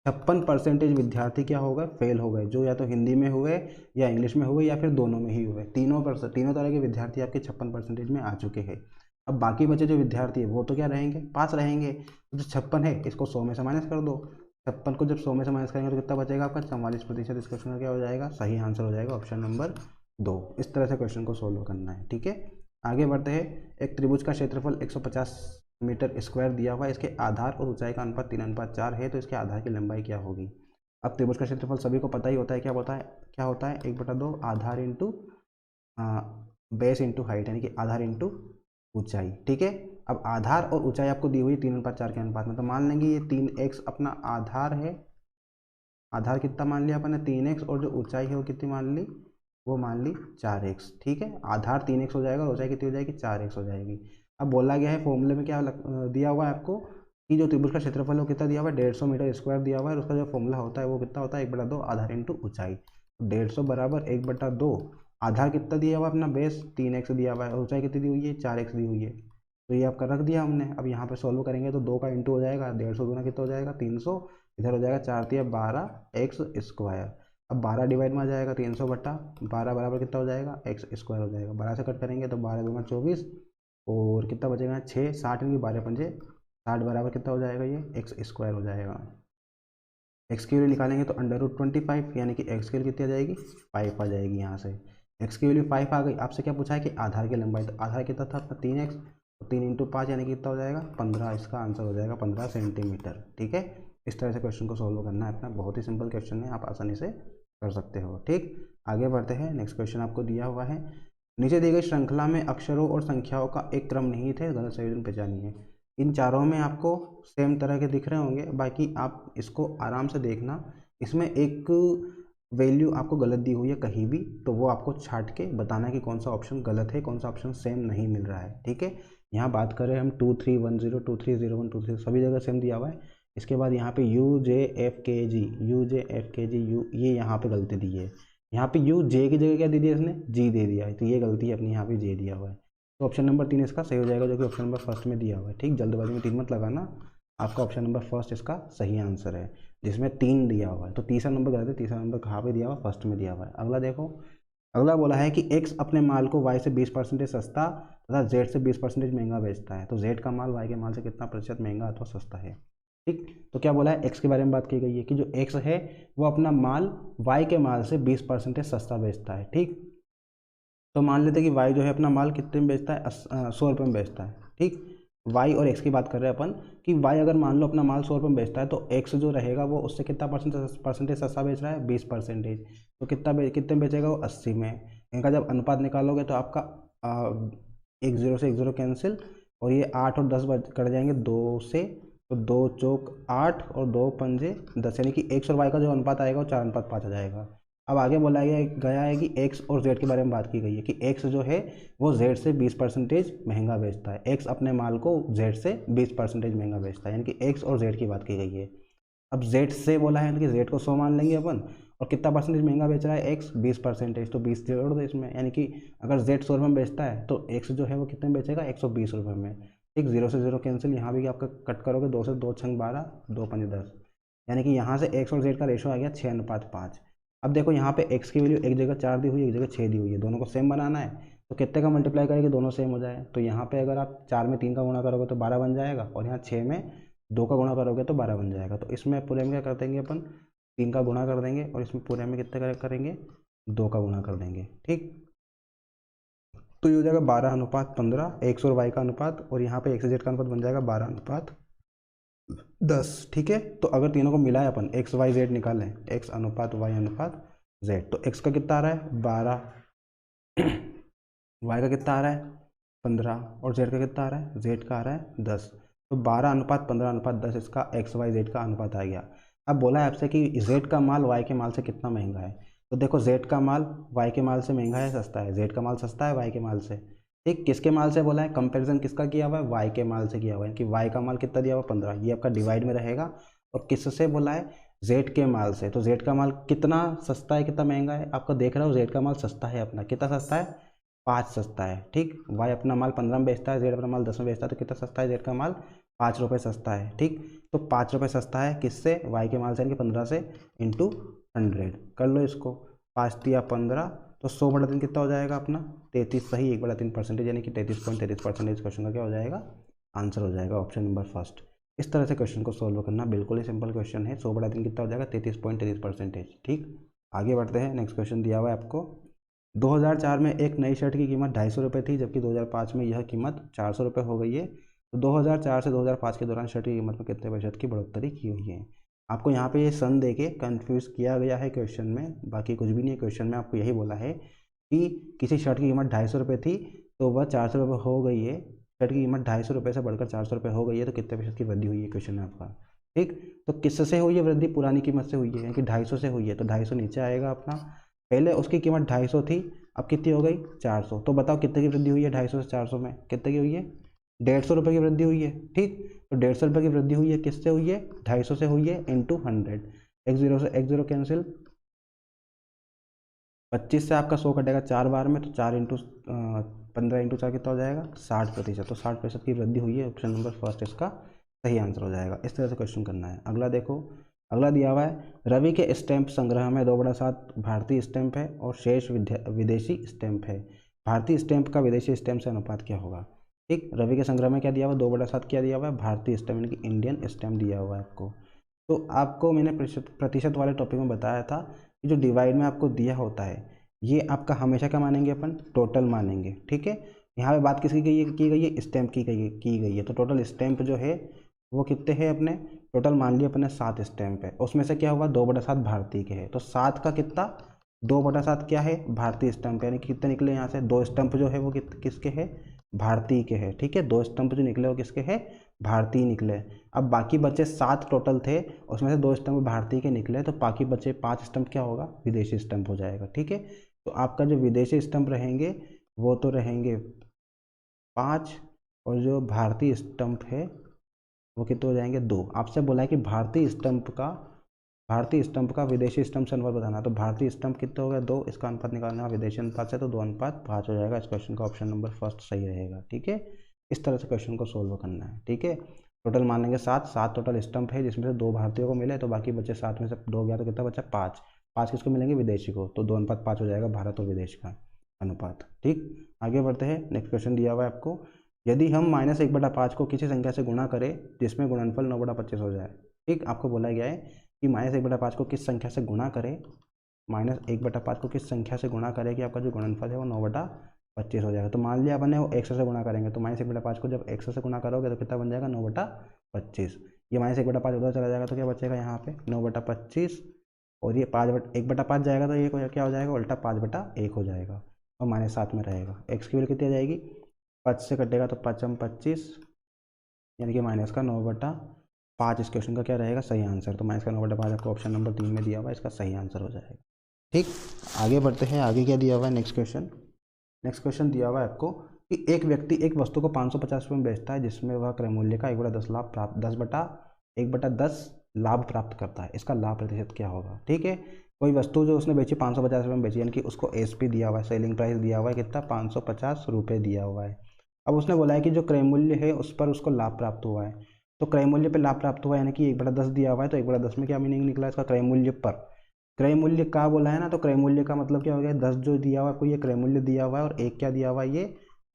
56% विद्यार्थी क्या हो गए, फेल हो गए, जो या तो हिंदी में हुए या इंग्लिश में हुए या फिर दोनों में ही हुए। तीनों तरह के विद्यार्थी आपके 56% में आ चुके हैं। अब बाकी बचे जो विद्यार्थी है वो तो क्या रहेंगे, पास रहेंगे। तो जो 56 है इसको 100 में से माइनस कर दो, 56 को जब 100 में से माइनस करेंगे तो कितना बचेगा आपका, 44%। इस क्वेश्चन का क्या हो जाएगा, सही आंसर हो जाएगा ऑप्शन नंबर 2। इस तरह से क्वेश्चन को सोल्व करना है। ठीक है, आगे बढ़ते हैं। एक त्रिभुज का क्षेत्रफल 150 मीटर स्क्वायर दिया हुआ है, इसके आधार और ऊंचाई का अनुपात 3:4 है, तो इसके आधार की लंबाई क्या होगी। अब त्रिभुज का क्षेत्रफल सभी को पता ही होता है, क्या होता है 1/2 आधार इंटू बेस इंटू हाइट, यानी कि आधार इंटू ऊंचाई। ठीक है, अब आधार और ऊंचाई आपको दी हुई 3:4 के अनुपात में, तो मान लेंगे ये 3x अपना आधार है, आधार कितना मान लिया अपन ने 3x, और जो ऊंचाई है वो कितनी मान ली, वो मान ली 4x। ठीक है, आधार 3x हो जाएगा और ऊंचाई कितनी हो जाएगी, 4x हो जाएगी। अब बोला गया है फॉर्मूले में क्या दिया हुआ है आपको, कि जो त्रिभुज का क्षेत्रफल है वो कितना दिया हुआ है, 150 मीटर स्क्वायर दिया हुआ है, और उसका जो फॉर्मूला होता है वो कितना होता है, 1/2 आधार इंटू ऊंचाई। 150 बराबर 1/2, आधार कितना दिया हुआ है अपना बेस 3x दिया हुआ है, और ऊंचाई कितनी दी हुई है, 4x दी हुई है। तो ये आपका रख दिया हमने। अब यहाँ पे सॉल्व करेंगे तो 2 का इंटू हो जाएगा, 150 दूना कितना हो जाएगा 300, इधर हो जाएगा 4 3 12 एक्स स्क्वायर। अब 12 डिवाइड में आ जाएगा 300 बटा 12 बराबर कितना हो जाएगा, एक्स स्क्वायर हो जाएगा। 12 से कट करेंगे तो 12 दूना 24, और कितना बचेगा 6, 60 इनकी 12 पंजे 60 बराबर कितना हो जाएगा, ये एक्स स्क्वायर हो जाएगा। एक्स की वैल्यू निकालेंगे तो √25, यानी कि एक्स की वैल्यू कितनी आ जाएगी, 5 आ जाएगी। यहाँ से एक्स की वैल्यू 5 आ गई। आपसे क्या पूछा है कि आधार की लंबाई, तो आधार कितना था आपका 3x, 3 × 5 यानी कि कितना हो जाएगा 15, इसका आंसर हो जाएगा 15 सेंटीमीटर। ठीक है, इस तरह से क्वेश्चन को सॉल्व करना है अपना, बहुत ही सिंपल क्वेश्चन है, आप आसानी से कर सकते हो। ठीक, आगे बढ़ते हैं। नेक्स्ट क्वेश्चन आपको दिया हुआ है, नीचे दी गई श्रृंखला में अक्षरों और संख्याओं का एक क्रम निहित है, गलत संयोजन पहचानिए। इन चारों में आपको सेम तरह के दिख रहे होंगे, बाकी आप इसको आराम से देखना। इसमें एक वैल्यू आपको गलत दी हुई है कहीं भी, तो वो आपको छाट के बताना है कि कौन सा ऑप्शन गलत है, कौन सा ऑप्शन सेम नहीं मिल रहा है। ठीक है, यहाँ बात करें हम 2310 2301 23 सभी जगह सेम दिया हुआ है। इसके बाद यहाँ पे UJFKG यू ये यहाँ पे गलती दी है। यहाँ पे यू जे की जगह क्या दे दिया इसने, जी दे दिया है, तो ये गलती है अपनी, यहाँ पे जे दिया हुआ है। तो ऑप्शन नंबर 3 इसका सही हो जाएगा, जो कि ऑप्शन नंबर फर्स्ट में दिया हुआ है। ठीक, जल्दबाजी में 3 मत लगाना, आपका ऑप्शन नंबर फर्स्ट इसका सही आंसर है, जिसमें 3 दिया हुआ है। तो तीसरा नंबर गलत है, तीसरा नंबर कहाँ पे दिया हुआ है, फर्स्ट में दिया हुआ है। अगला देखो, अगला बोला है कि एक्स अपने माल को वाई से 20% सस्ता तथा जेड से 20% महंगा बेचता है, तो जेड का माल वाई के माल से कितना प्रतिशत महंगा अथवा सस्ता है। ठीक, तो क्या बोला है, एक्स के बारे में बात की गई है कि जो एक्स है वो अपना माल वाई के माल से 20% सस्ता बेचता है। ठीक, तो मान लेते हैं कि वाई जो है अपना माल कितने में बेचता है, 100 रुपये में बेचता है। ठीक, वाई और एक्स की बात कर रहे हैं अपन कि वाई अगर मान लो अपना माल 100 रुपये में बेचता है, तो एक्स जो रहेगा वो उससे कितना परसेंटेज सस्ता बेच रहा है, 20%। तो कितने में बेचेगा वो, 80 में। इनका जब अनुपात निकालोगे तो आपका 1 0 से 1 0 कैंसिल, और ये 8 और 10 कट जाएंगे 2 से, तो 2 चौक 8 और 2 पंजे 10, यानी कि एक्स और वाई का जो अनुपात आएगा वो 4:5 आ जाएगा। अब आगे बोला गया है कि एक्स और जेड के बारे में बात की गई है कि एक्स जो है वो जेड से 20% महंगा बेचता है। एक्स अपने माल को जेड से 20% महंगा बेचता है, यानी कि एक्स और जेड की बात की गई है। अब जेड से बोला है, यानी कि जेड को 100 मान लेंगे अपन, और कितना परसेंटेज महंगा बेच रहा है, एक्स 20%, तो 20 जोड़ दो इसमें, यानी कि अगर जेड 100 रुपये में बेचता है तो एक्स जो है वो कितने में बेचेगा, 120 रुपये में। ठीक, 0 से 0 कैंसिल, यहाँ भी आपका कट करोगे, 2 से 2 छंग 12, 2 पंजे 10, यानी कि यहाँ से एक्स और जेड का रेशो आ गया 6:5। अब देखो यहाँ पे एक्स की वैल्यू एक जगह 4 दी हुई है, एक जगह 6 दी हुई है, दोनों को सेम बनाना है, तो कितने का मल्टीप्लाई करेंगे, दोनों सेम हो जाए। तो यहाँ पे अगर आप 4 में 3 का गुणा करोगे तो 12 बन जाएगा, और यहाँ 6 में 2 का गुणा करोगे तो 12 बन जाएगा। तो इसमें पूरे में क्या कर देंगे अपन, 3 का गुणा कर देंगे, और इसमें पूरे में कितने करेंगे, 2 का गुणा कर देंगे। ठीक, तो ये हो जाएगा 12:15, एक्स और वाई का अनुपात, और यहाँ पे एक्स जेड का अनुपात बन जाएगा 12:10। ठीक है, तो अगर तीनों को मिलाए अपन, एक्स वाई जेड निकालें, एक्स अनुपात वाई अनुपात जेड, तो एक्स का कितना आ रहा है 12, वाई का कितना आ रहा है 15, और जेड का कितना आ रहा है, जेड का आ रहा है 10। तो 12:15:10 इसका एक्स वाई जेड का अनुपात आ गया। अब बोला है आपसे कि जेड का माल वाई के माल से कितना महंगा है, तो देखो जेड का माल वाई के माल से महंगा है, सस्ता है, जेड का माल सस्ता है वाई के माल से। ठीक, किसके माल से बोला है, कंपैरिजन किसका किया हुआ है, वाई के माल से किया हुआ है, कि वाई का माल कितना दिया हुआ है 15, ये आपका डिवाइड में रहेगा, और किससे बोला है, जेड के माल से। तो जेड का माल कितना सस्ता है, कितना महंगा है, आपको देख रहा हो, जेड का माल सस्ता है अपना, कितना सस्ता है, 5 सस्ता है। ठीक, वाई अपना माल 15 में बेचता है, जेड अपना माल 10 में बेचता है, तो कितना सस्ता है, जेड का माल 5 रुपये सस्ता है। ठीक, तो 5 रुपये सस्ता है किससे, वाई के माल से, यानी कि 15 से इंटू 100 कर लो इसको, 5 या 15, तो 100/3 कितना हो जाएगा अपना 33, सही, 1/3%, यानी कि 33.33% क्वेश्चन का क्या हो जाएगा, आंसर हो जाएगा, ऑप्शन नंबर फर्स्ट। इस तरह से क्वेश्चन को सोल्व करना, बिल्कुल ही सिंपल क्वेश्चन है। 100/3 कितना हो जाएगा, 33.33%। ठीक, आगे बढ़ते हैं, नेक्स्ट क्वेश्चन दिया हुआ है आपको। 2004 में एक नई शर्ट की कीमत 250 रुपये थी, जबकि 2005 में यह कीमत 400 रुपये हो गई है। तो 2004 से 2005 के दौरान शर्ट की कीमत में कितने प्रतिशत की बढ़ोतरी की हुई है। आपको यहाँ पे ये सन दे के कन्फ्यूज़ किया गया है क्वेश्चन में, बाकी कुछ भी नहीं है। क्वेश्चन में आपको यही बोला है कि किसी शर्ट की कीमत 250 रुपये थी, तो वह 400 रुपये हो गई है। शर्ट की कीमत 250 रुपये से बढ़कर 400 रुपये हो गई है, तो कितने प्रतिशत की वृद्धि हुई है क्वेश्चन में आपका। ठीक, तो किससे हुई है वृद्धि, पुरानी कीमत से हुई है, यानी कि 250 से हुई है, तो 250 नीचे आएगा अपना। पहले उसकी कीमत 250 थी, अब कितनी हो गई 400, तो बताओ कितने की वृद्धि हुई है, 250 से 400 में कितने की हुई है, 150 रुपये की वृद्धि हुई है। ठीक, तो 150 रुपये की वृद्धि हुई है, किससे हुई है, 250 से हुई है, इंटू 100, एक जीरो से एक जीरो कैंसिल, 25 से आपका 100 कटेगा 4 बार में, तो 4 इंटू 15 इंटू 4 कितना हो जाएगा, 60%। तो 60% की वृद्धि हुई है, ऑप्शन नंबर फर्स्ट इसका सही आंसर हो जाएगा। इस तरह से क्वेश्चन करना है। अगला देखो, अगला दिया हुआ है, रवि के स्टैंप संग्रह में 2/7 भारतीय स्टैंप है और शेष विदेशी स्टैंप है। भारतीय स्टैंप का विदेशी स्टैंप से अनुपात क्या होगा। ठीक, रवि के संग्रह में क्या दिया हुआ है, 2/7 क्या दिया हुआ है, भारतीय स्टैंप, यानी कि इंडियन स्टैंप दिया हुआ है आपको। तो आपको मैंने प्रतिशत वाले टॉपिक में बताया था कि जो डिवाइड में आपको दिया होता है, ये आपका हमेशा क्या मानेंगे अपन, टोटल मानेंगे। ठीक है, यहाँ पे बात किसकी की गई है, स्टैंप की गई है। तो टोटल स्टैंप जो है वो कितने हैं अपने, टोटल मान लिया अपने 7 स्टैंप है, उसमें से क्या हुआ 2/7 भारतीय के हैं, तो 7 का कितना 2/7 क्या है, भारतीय स्टैंप, यानी कि कितने निकले यहाँ से, 2 स्टैंप जो है वो किसके हैं, भारतीय के हैं। ठीक है, 2 स्टैंप जो निकले वो किसके हैं, भारतीय निकले। अब बाकी बचे 7 टोटल थे, उसमें से 2 स्टैंप भारतीय के निकले, तो बाकी बचे 5 स्टैंप क्या होगा, विदेशी स्टैंप हो जाएगा। ठीक है, तो आपका जो विदेशी स्टैंप रहेंगे वो तो रहेंगे 5, और जो भारतीय स्टंप है वो कितने हो जाएंगे 2। आपसे बोला है कि भारतीय स्टंप का विदेशी स्टंप से अनुपात बताना। तो भारतीय स्टंप कितने हो गए 2, इसका अनुपात निकालना है विदेशी अनुपात से, तो 2:5 हो जाएगा। इस क्वेश्चन का ऑप्शन नंबर फर्स्ट सही रहेगा। ठीक है, इस तरह से क्वेश्चन को सोल्व करना है। ठीक है, टोटल मान लेंगे 7 टोटल स्टंप है, जिसमें से 2 भारतीयों को मिले, तो बाकी बचे 7 में से 2 गया तो कितना बचा 5 किसको मिलेंगे विदेशी को, तो 2:5 हो जाएगा भारत और विदेश का अनुपात। ठीक, आगे बढ़ते हैं। नेक्स्ट क्वेश्चन दिया हुआ है आपको, यदि हम -1/5 को किसी संख्या से गुणा करें जिसमें गुणनफल 9/25 हो जाए। ठीक, आपको बोला गया है कि -1/5 को किस संख्या से गुणा करें, -1/5 को किस संख्या से गुणा करें कि आपका जो गुणनफल है वो 9/25 हो जाएगा। तो मान लिया अपन ने वो 100 से गुणा करेंगे, तो -1/5 को जब 100 से गुणा करोगे तो कितना बन जाएगा 9/25। ये -1/5 उधर चला जाएगा तो क्या बचेगा यहाँ पे 9/25, और ये 1/5 जाएगा तो ये क्या हो जाएगा उल्टा 5/1 हो जाएगा, और -7 में रहेगा। एक्स की वैल्यू कितनी आ जाएगी, 5 से कटेगा तो 5×25 यानी कि माइनस का 9/5 इस क्वेश्चन का क्या रहेगा सही आंसर। तो माइनस का 9/5 आपको ऑप्शन नंबर 3 में दिया हुआ है, इसका सही आंसर हो जाएगा। ठीक, आगे बढ़ते हैं। आगे क्या दिया हुआ है नेक्स्ट क्वेश्चन दिया हुआ है आपको कि एक व्यक्ति एक वस्तु को 550 रुपये में बेचता है जिसमें वह क्रय मूल्य का 1/10 लाभ प्राप्त 1/10 लाभ प्राप्त करता है। इसका लाभ प्रतिशत क्या होगा। ठीक है, कोई वस्तु जो उसने बेची 550 रुपये में बेची, यानी कि उसको एसपी दिया हुआ है, सेलिंग प्राइस दिया हुआ है कितना 550 रुपये दिया हुआ है। अब उसने बोला है कि जो क्रय मूल्य है उस पर उसको लाभ प्राप्त हुआ है। तो क्रय मूल्य पर लाभ प्राप्त हुआ यानी कि 1/10 दिया हुआ है, तो 1/10 में क्या मीनिंग निकला इसका क्रय मूल्य पर। क्रय मूल्य का बोला है ना, तो क्रय मूल्य का मतलब क्या हो गया 10 जो दिया हुआ है आपको ये क्रय मूल्य दिया हुआ है, और 1 क्या दिया हुआ है ये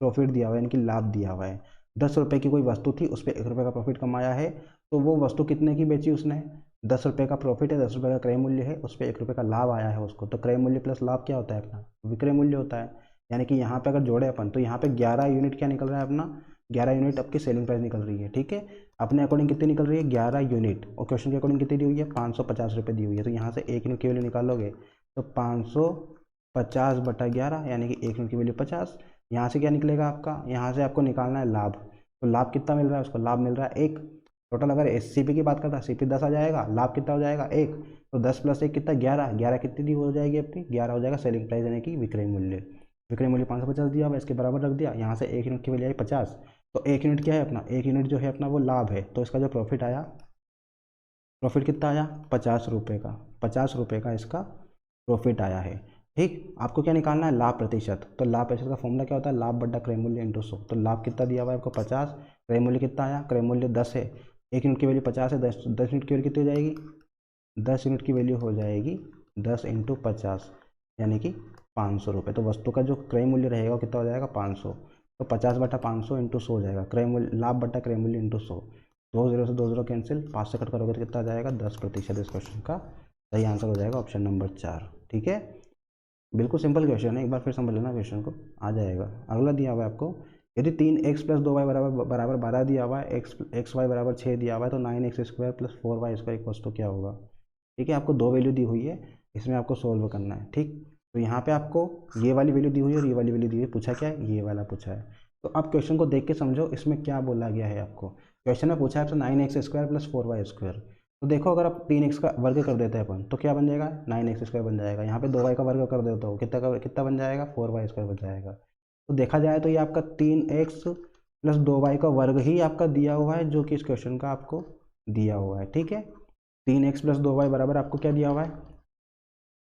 प्रॉफिट दिया हुआ है, यानी कि लाभ दिया हुआ है। 10 रुपये की कोई वस्तु थी, उस पर 1 रुपये का प्रॉफिट कमाया है, तो वो वस्तु कितने की बेची उसने 10 रुपये का प्रॉफिट है, 10 रुपये का क्रय मूल्य है, उस पर 1 रुपये का लाभ आया है उसको। तो क्रय मूल्य प्लस लाभ क्या होता है अपना विक्रय मूल्य होता है। यानी कि यहाँ पे अगर जोड़े अपन तो यहाँ पे 11 यूनिट क्या निकल रहा है अपना 11 यूनिट आपकी सेलिंग प्राइस निकल रही है। ठीक है, अपने अकॉर्डिंग कितनी निकल रही है 11 यूनिट, और क्वेश्चन के अकॉर्डिंग कितनी दी हुई है 550 रुपये दी हुई है। तो यहाँ से 1 यूनिट की वैल्यू निकालोगे तो 550/11 यानी कि 1 यूनिट की वैल्यू 50। यहाँ से क्या निकलेगा आपका, यहाँ से आपको निकालना है लाभ। तो लाभ कितना मिल रहा है उसको, लाभ मिल रहा है 1। टोटल अगर सीपी की बात करता है सीपी 10 आ जाएगा, लाभ कितना हो जाएगा 1। तो 10 + 1 कितना 11 कितनी दी हो जाएगी अपनी 11 हो जाएगा सेलिंग प्राइस यानी कि विक्रय मूल्य। विक्रय मूल्य 550 दिया हुआ इसके बराबर रख दिया, यहाँ से 1 यूनिट की वैल्यू आई 50। तो 1 यूनिट क्या है अपना 1 यूनिट जो है अपना वो लाभ है, तो इसका जो प्रॉफिट आया प्रॉफिट कितना आया 50 रुपये का, 50 रुपये का इसका प्रॉफिट आया है। ठीक, आपको क्या निकालना है लाभ प्रतिशत। तो लाभ प्रतिशत का फॉर्मूला क्या होता है लाभ बटा क्रय मूल्य × 100। तो लाभ कितना दिया हुआ है आपको 50, क्रय मूल्य कितना आया क्रय मूल्य 10 है, 1 यूनिट की वैल्यू 50 है, 10 यूनिट की वैल्यू कितनी हो जाएगी 10 यूनिट की वैल्यू हो जाएगी 10 × 50 यानी कि 500 रुपये। तो वस्तु का जो क्रय मूल्य रहेगा वो कितना हो जाएगा 500। तो 50/500 × 100 हो जाएगा क्रय मूल्य लाभ बटा क्रय मूल्य × 100। 2 0 से 2 0 कैंसिल, 5 से कट करोगे तो कितना आ जाएगा 10%। इस क्वेश्चन का सही आंसर हो जाएगा ऑप्शन नंबर 4। ठीक है, बिल्कुल सिंपल क्वेश्चन है, एक बार फिर समझ लेना क्वेश्चन को आ जाएगा। अगला दिया हुआ है आपको यदि 3x + 2y बराबर 12 दिया हुआ है, xy बराबर 6 दिया हुआ है, तो 9x² + 4y² इक्वल्स टू क्या होगा। ठीक है, आपको 2 वैल्यू दी हुई है, इसमें आपको सोल्व करना है। ठीक, तो यहाँ पे आपको ये वाली वैल्यू दी हुई है और ये वाली वैल्यू दी हुई है, पूछा क्या है ये वाला पूछा है। तो आप क्वेश्चन को देख के समझो इसमें क्या बोला गया है आपको। क्वेश्चन में पूछा है आपसे 9x² + 4y²। तो देखो अगर आप 3x का वर्ग कर देते हैं अपन तो क्या बन जाएगा 9x² बन जाएगा। यहाँ पे 2y का वर्ग कर देता हो कितना बन जाएगा 4y² बन जाएगा। तो देखा जाए तो ये आपका 3x + 2y का वर्ग ही आपका दिया हुआ है, जो कि इस क्वेश्चन का आपको दिया हुआ है। ठीक है, 3x + 2y बराबर आपको क्या दिया हुआ है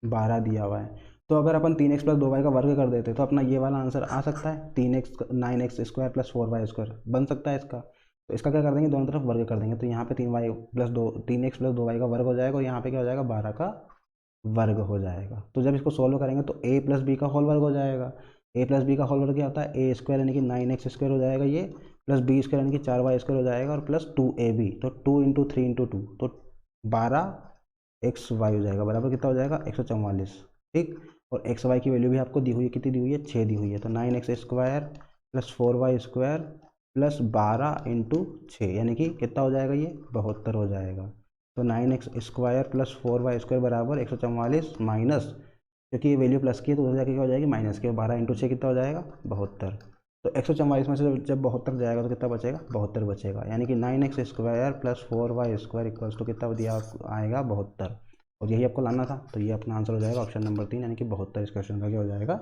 12 दिया हुआ है। तो अगर अपन 3x + 2y का वर्ग कर देते तो अपना ये वाला आंसर आ सकता है 9x² + 4y² बन सकता है इसका। तो इसका क्या कर देंगे दोनों तरफ वर्ग कर देंगे, तो यहाँ पे 3x + 2y का वर्ग हो जाएगा, और यहाँ पे क्या हो जाएगा 12 का वर्ग हो जाएगा। तो जब इसको सोल्व करेंगे तो a + b का होल वर्ग हो जाएगा। a + b का होल वर्ग क्या होता है a² यानी कि 9x² हो जाएगा ये, प्लस b² यानी कि 4y² हो जाएगा, और प्लस 2ab तो 2 × 3 × 2 तो 12xy हो जाएगा, बराबर कितना हो जाएगा 144। ठीक, और xy की वैल्यू भी आपको दी हुई है, कितनी दी हुई है 6 दी हुई है। तो 9x² + 4y² प्लस 12 × 6 यानी कि कितना हो जाएगा ये 72 हो जाएगा। तो 9x² + 4y² बराबर 144 माइनस, क्योंकि ये वैल्यू प्लस की है तो उधर जाके क्या हो जाएगी माइनस की, 12 × 6 कितना हो जाएगा 72। तो 144 में से जब 72 जाएगा तो कितना बचेगा 72 बचेगा, यानी कि 9x² + 4y² इक्वल्स टू कितना दिया आएगा 72, और यही आपको लाना था। तो ये अपना आंसर हो जाएगा ऑप्शन नंबर 3 यानी कि 72 इस क्वेश्चन का क्या हो जाएगा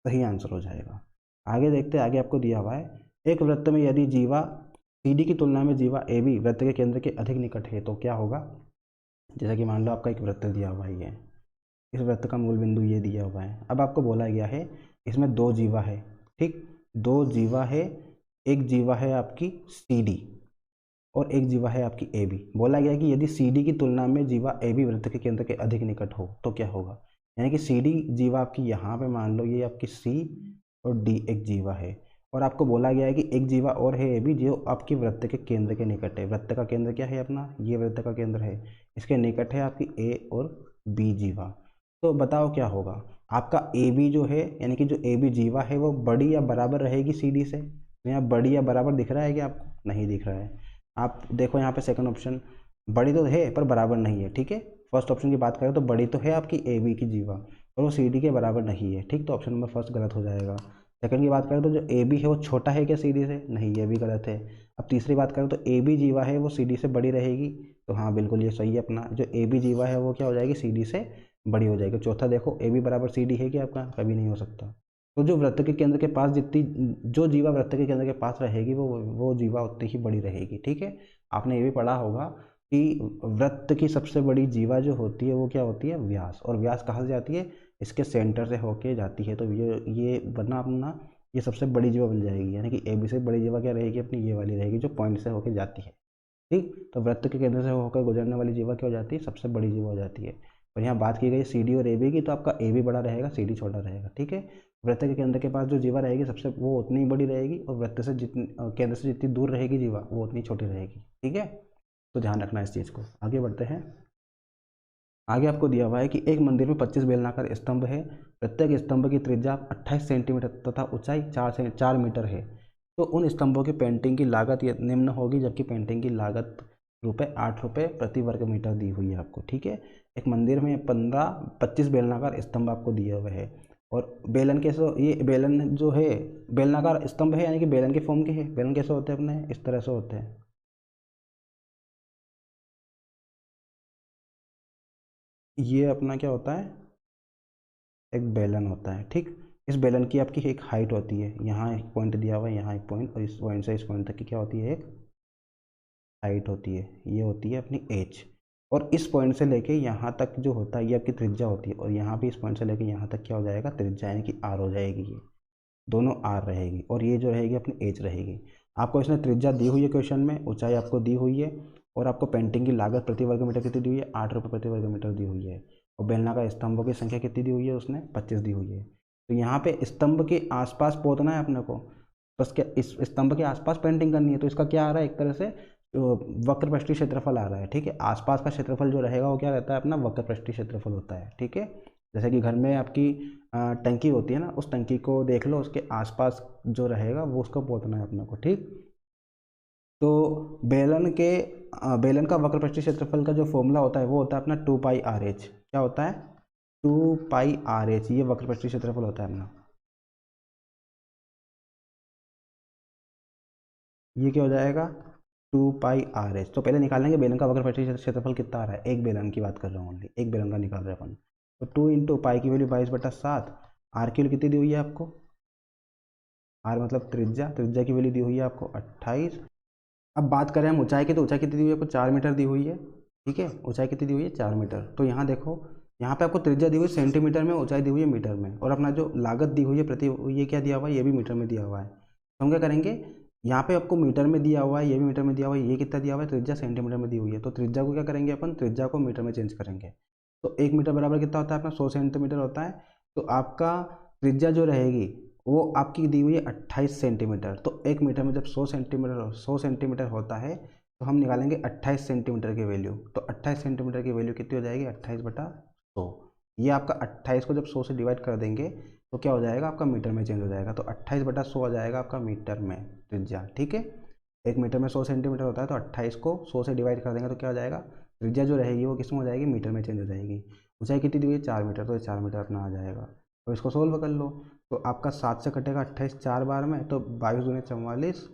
सही आंसर हो जाएगा। आगे देखते हैं, आगे आपको दिया हुआ है एक वृत्त में यदि जीवा CD की तुलना में जीवा AB वृत्त के केंद्र के अधिक निकट है तो क्या होगा। जैसा कि मान लो आपका एक वृत्त दिया हुआ है, इस वृत्त का मूल बिंदु ये दिया हुआ है। अब आपको बोला गया है इसमें दो जीवा है, ठीक, दो जीवा है, एक जीवा है आपकी CD और एक जीवा है आपकी AB। बोला गया कि यदि CD की तुलना में जीवा AB वृत्त के केंद्र के अधिक निकट हो तो क्या होगा। यानी कि CD जीवा आपकी यहाँ पे मान लो ये आपकी C और D एक जीवा है, और आपको बोला गया है कि एक जीवा और है AB जो आपकी वृत्त के केंद्र के निकट है। वृत्त का केंद्र क्या है अपना, ये वृत्त का केंद्र है, इसके निकट है आपकी A और B जीवा। तो बताओ क्या होगा। आपका AB जो है यानी कि जो AB जीवा है वो बड़ी या बराबर रहेगी CD से। तो यहाँ बड़ी या बराबर दिख रहा है कि आपको, नहीं दिख रहा है। आप देखो यहाँ पे सेकंड ऑप्शन, बड़ी तो है पर बराबर नहीं है, ठीक है। फर्स्ट ऑप्शन की बात करें तो बड़ी तो है आपकी AB की जीवा और वो CD के बराबर नहीं है, ठीक, तो ऑप्शन नंबर फर्स्ट गलत हो जाएगा। सेकंड की बात करें तो जो AB है वो छोटा है क्या CD से, नहीं, ये भी गलत है। अब तीसरी बात करें तो AB जीवा है वो CD से बड़ी रहेगी, तो हाँ बिल्कुल ये सही है अपना, जो AB जीवा है वो क्या हो जाएगी, CD से बड़ी हो जाएगी। चौथा देखो AB बराबर CD है कि आपका, कभी नहीं हो सकता। तो जो वृत्त के केंद्र के पास जितनी, जो जीवा वृत्त के केंद्र के पास रहेगी वो जीवा उतनी ही बड़ी रहेगी, ठीक है। आपने ये भी पढ़ा होगा कि वृत्त की सबसे बड़ी जीवा जो होती है वो क्या होती है, व्यास, और व्यास कहाँ से जाती है, इसके सेंटर से होके जाती है। तो ये बना अपना, ये सबसे बड़ी जीवा बन जाएगी, यानी कि AB से बड़ी जीवा क्या रहेगी अपनी, ये वाली रहेगी जो पॉइंट से होके जाती है, ठीक। तो वृत्त के केंद्र से होकर गुजरने वाली जीवा क्या हो जाती है, सबसे बड़ी जीवा हो जाती है। और यहाँ बात की गई CD और AB की, तो आपका AB बड़ा रहेगा, CD छोटा रहेगा, ठीक है। वृत्त के केंद्र के पास जो जीवा रहेगी सबसे, वो उतनी ही बड़ी रहेगी, और वृत्त से जितनी केंद्र से जितनी दूर रहेगी जीवा वो उतनी छोटी रहेगी, ठीक है। तो ध्यान रखना इस चीज़ को। आगे बढ़ते हैं। आगे आपको दिया हुआ है कि एक मंदिर में 25 बेलनाकार स्तंभ है, प्रत्येक स्तंभ की त्रिज्या 28 सेंटीमीटर तथा ऊंचाई 4 मीटर है। तो उन स्तंभों की पेंटिंग की लागत ये निम्न होगी, जबकि पेंटिंग की लागत ₹8 प्रति वर्ग मीटर दी हुई है आपको, ठीक है। एक मंदिर में 25 बेलनाकार स्तंभ आपको दिए हुए है, और बेलन कैसे, ये बेलन जो है बेलनाकार स्तंभ है यानी कि बेलन के फॉर्म के है। बेलन कैसे होते हैं अपने, इस तरह से होते हैं, ये अपना क्या होता है, एक बेलन होता है, ठीक। इस बेलन की आपकी एक हाइट होती है, यहाँ एक पॉइंट दिया हुआ है, यहाँ एक पॉइंट, और इस पॉइंट से इस पॉइंट तक की क्या होती है, एक हाइट होती है, ये होती है अपनी एच। और इस पॉइंट से लेके यहाँ तक जो होता है ये आपकी त्रिज्या होती है, और यहाँ भी इस पॉइंट से लेके यहाँ तक क्या हो जाएगा, त्रिज्या यानी कि आर हो जाएगी, ये दोनों आर रहेगी, और ये जो रहेगी अपनी एच रहेगी। आपको इसने त्रिज्या दी हुई है क्वेश्चन में, ऊंचाई आपको दी हुई है, और आपको पेंटिंग की लागत प्रति वर्ग मीटर कितनी दी हुई है, ₹8 प्रति वर्ग मीटर दी हुई है। और बेलनाकार स्तंभों की संख्या कितनी दी हुई है, उसने 25 दी हुई है। तो यहाँ पे स्तंभ के आसपास पहुँचना है अपने को, बस क्या इस स्तंभ के आसपास पेंटिंग करनी है। तो इसका क्या आ रहा है, एक तरह से वक्र पृष्ठीय क्षेत्रफल आ रहा है, ठीक है। आसपास का क्षेत्रफल जो रहेगा वो क्या रहता है अपना, वक्र पृष्ठीय क्षेत्रफल होता है, ठीक है। जैसे कि घर में आपकी टंकी होती है ना, उस टंकी को देख लो, उसके आसपास जो रहेगा वो उसको पोतना है अपने को, ठीक। तो बेलन का वक्र पृष्ठीय क्षेत्रफल का जो फॉर्मूला होता है वो होता है अपना 2πRh। क्या होता है, 2πRh, ये वक्र पृष्ठीय क्षेत्रफल होता है अपना। ये क्या हो जाएगा, 2πRh। तो पहले निकालेंगे बेलन का वक्र पृष्ठीय क्षेत्रफल कितना आ रहा है, एक बेलन की बात कर रहा हूँ, ओनली एक बेलन का निकाल रहे हैं अपन। तो 2 इंटू पाई की वैल्यू 22/7, आर की वैल्यू कितनी दी हुई है आपको, आर मतलब त्रिज्या, त्रिज्या की वैल्यू दी हुई है आपको 28। अब बात करें हम ऊंचाई की, तो ऊंचाई कितनी दी हुई है आपको, 4 मीटर दी हुई है, ठीक है। ऊंचाई कितनी दी हुई है, 4 मीटर। तो यहाँ देखो, यहाँ पे आपको त्रिज्या दी हुई है सेंटीमीटर में, ऊंचाई दी हुई है मीटर में, और अपना जो लागत दी हुई है प्रति, ये क्या दिया हुआ है, ये भी मीटर में दिया हुआ है। तो हम क्या करेंगे, यहाँ पे आपको मीटर में दिया हुआ है, ये भी मीटर में दिया हुआ है, ये कितना दिया हुआ है, त्रिज्या सेंटीमीटर में दी हुई है। तो त्रिज्या को क्या करेंगे अपन, त्रिज्या को मीटर में चेंज करेंगे। तो 1 मीटर बराबर कितना होता है अपना, 100 सेंटीमीटर होता है। तो आपका त्रिज्या जो रहेगी वो आपकी दी हुई है 28 सेंटीमीटर। तो 1 मीटर में जब 100 सेंटीमीटर होता है, तो हम निकालेंगे 28 सेंटीमीटर की वैल्यू। तो 28 सेंटीमीटर की वैल्यू कितनी हो जाएगी, 28/100। ये आपका 28 को जब 100 से डिवाइड कर देंगे तो क्या हो जाएगा, आपका मीटर में चेंज हो जाएगा। तो 28/100 हो जाएगा आपका मीटर में त्रिज्या, ठीक है। 1 मीटर में 100 सेंटीमीटर होता है, तो 28 को 100 से डिवाइड कर देंगे तो क्या हो जाएगा, त्रिज्या जो रहेगी वो किस में हो जाएगी, मीटर में चेंज हो जाएगी। ऊंचाई कितनी दी हुई है, 4 मीटर, तो 4 मीटर अपना आ जाएगा। तो इसको सोल्व कर लो, तो आपका 7 से कटेगा 28 4 बार में, तो 22 दूनी 44।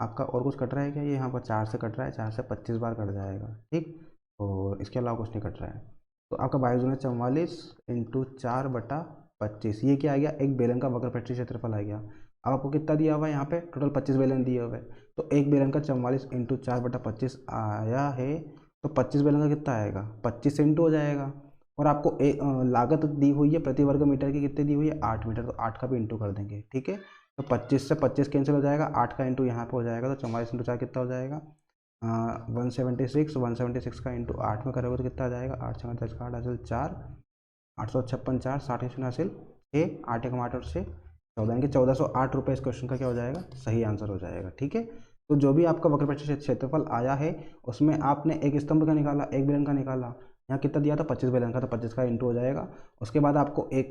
आपका और कुछ कट रहा है क्या, ये यहाँ पर 4 से कट रहा है, 4 से 25 बार कट जाएगा, ठीक। और इसके अलावा कुछ नहीं कट रहा है। तो आपका 22 दूनी 44 इंटू 4/25, ये क्या आ गया, एक बेलन का वक्र पृष्ठीय क्षेत्रफल आ गया। अब आपको कितना दिया हुआ है यहाँ पे, टोटल 25 बेलन दिए हुए हैं, तो एक बेलन का 44 इंटू 4/25 आया है, तो 25 बेलन का कितना आएगा, 25 से इंटू हो जाएगा। और आपको एक लागत दी हुई है प्रति वर्ग मीटर की, कितनी दी हुई है, 8 मीटर, तो 8 का भी इंटू कर देंगे, ठीक है। तो 25 से 25 कैंसिल हो जाएगा, 8 का इंटू यहाँ पे हो जाएगा, तो 44 इंटू 4 कितना हो जाएगा, 176, 176 का इंटू 8 में करोगे तो कितना आ जाएगा, 8 7 10 का 8 हासिल 4, 856 4, 60 हासिल 6, 8 1 8 और 6 14, यानी कि 1408 रुपये इस क्वेश्चन का क्या हो जाएगा, सही आंसर हो जाएगा, ठीक है। तो जो भी आपका वक्र प्रक्षेप क्षेत्रफल आया है उसमें आपने एक स्तंभ का निकाला, एक बेलन का निकाला, यहाँ कितना दिया था, 25 बेलन का, तो 25 का इंटू हो जाएगा। उसके बाद आपको एक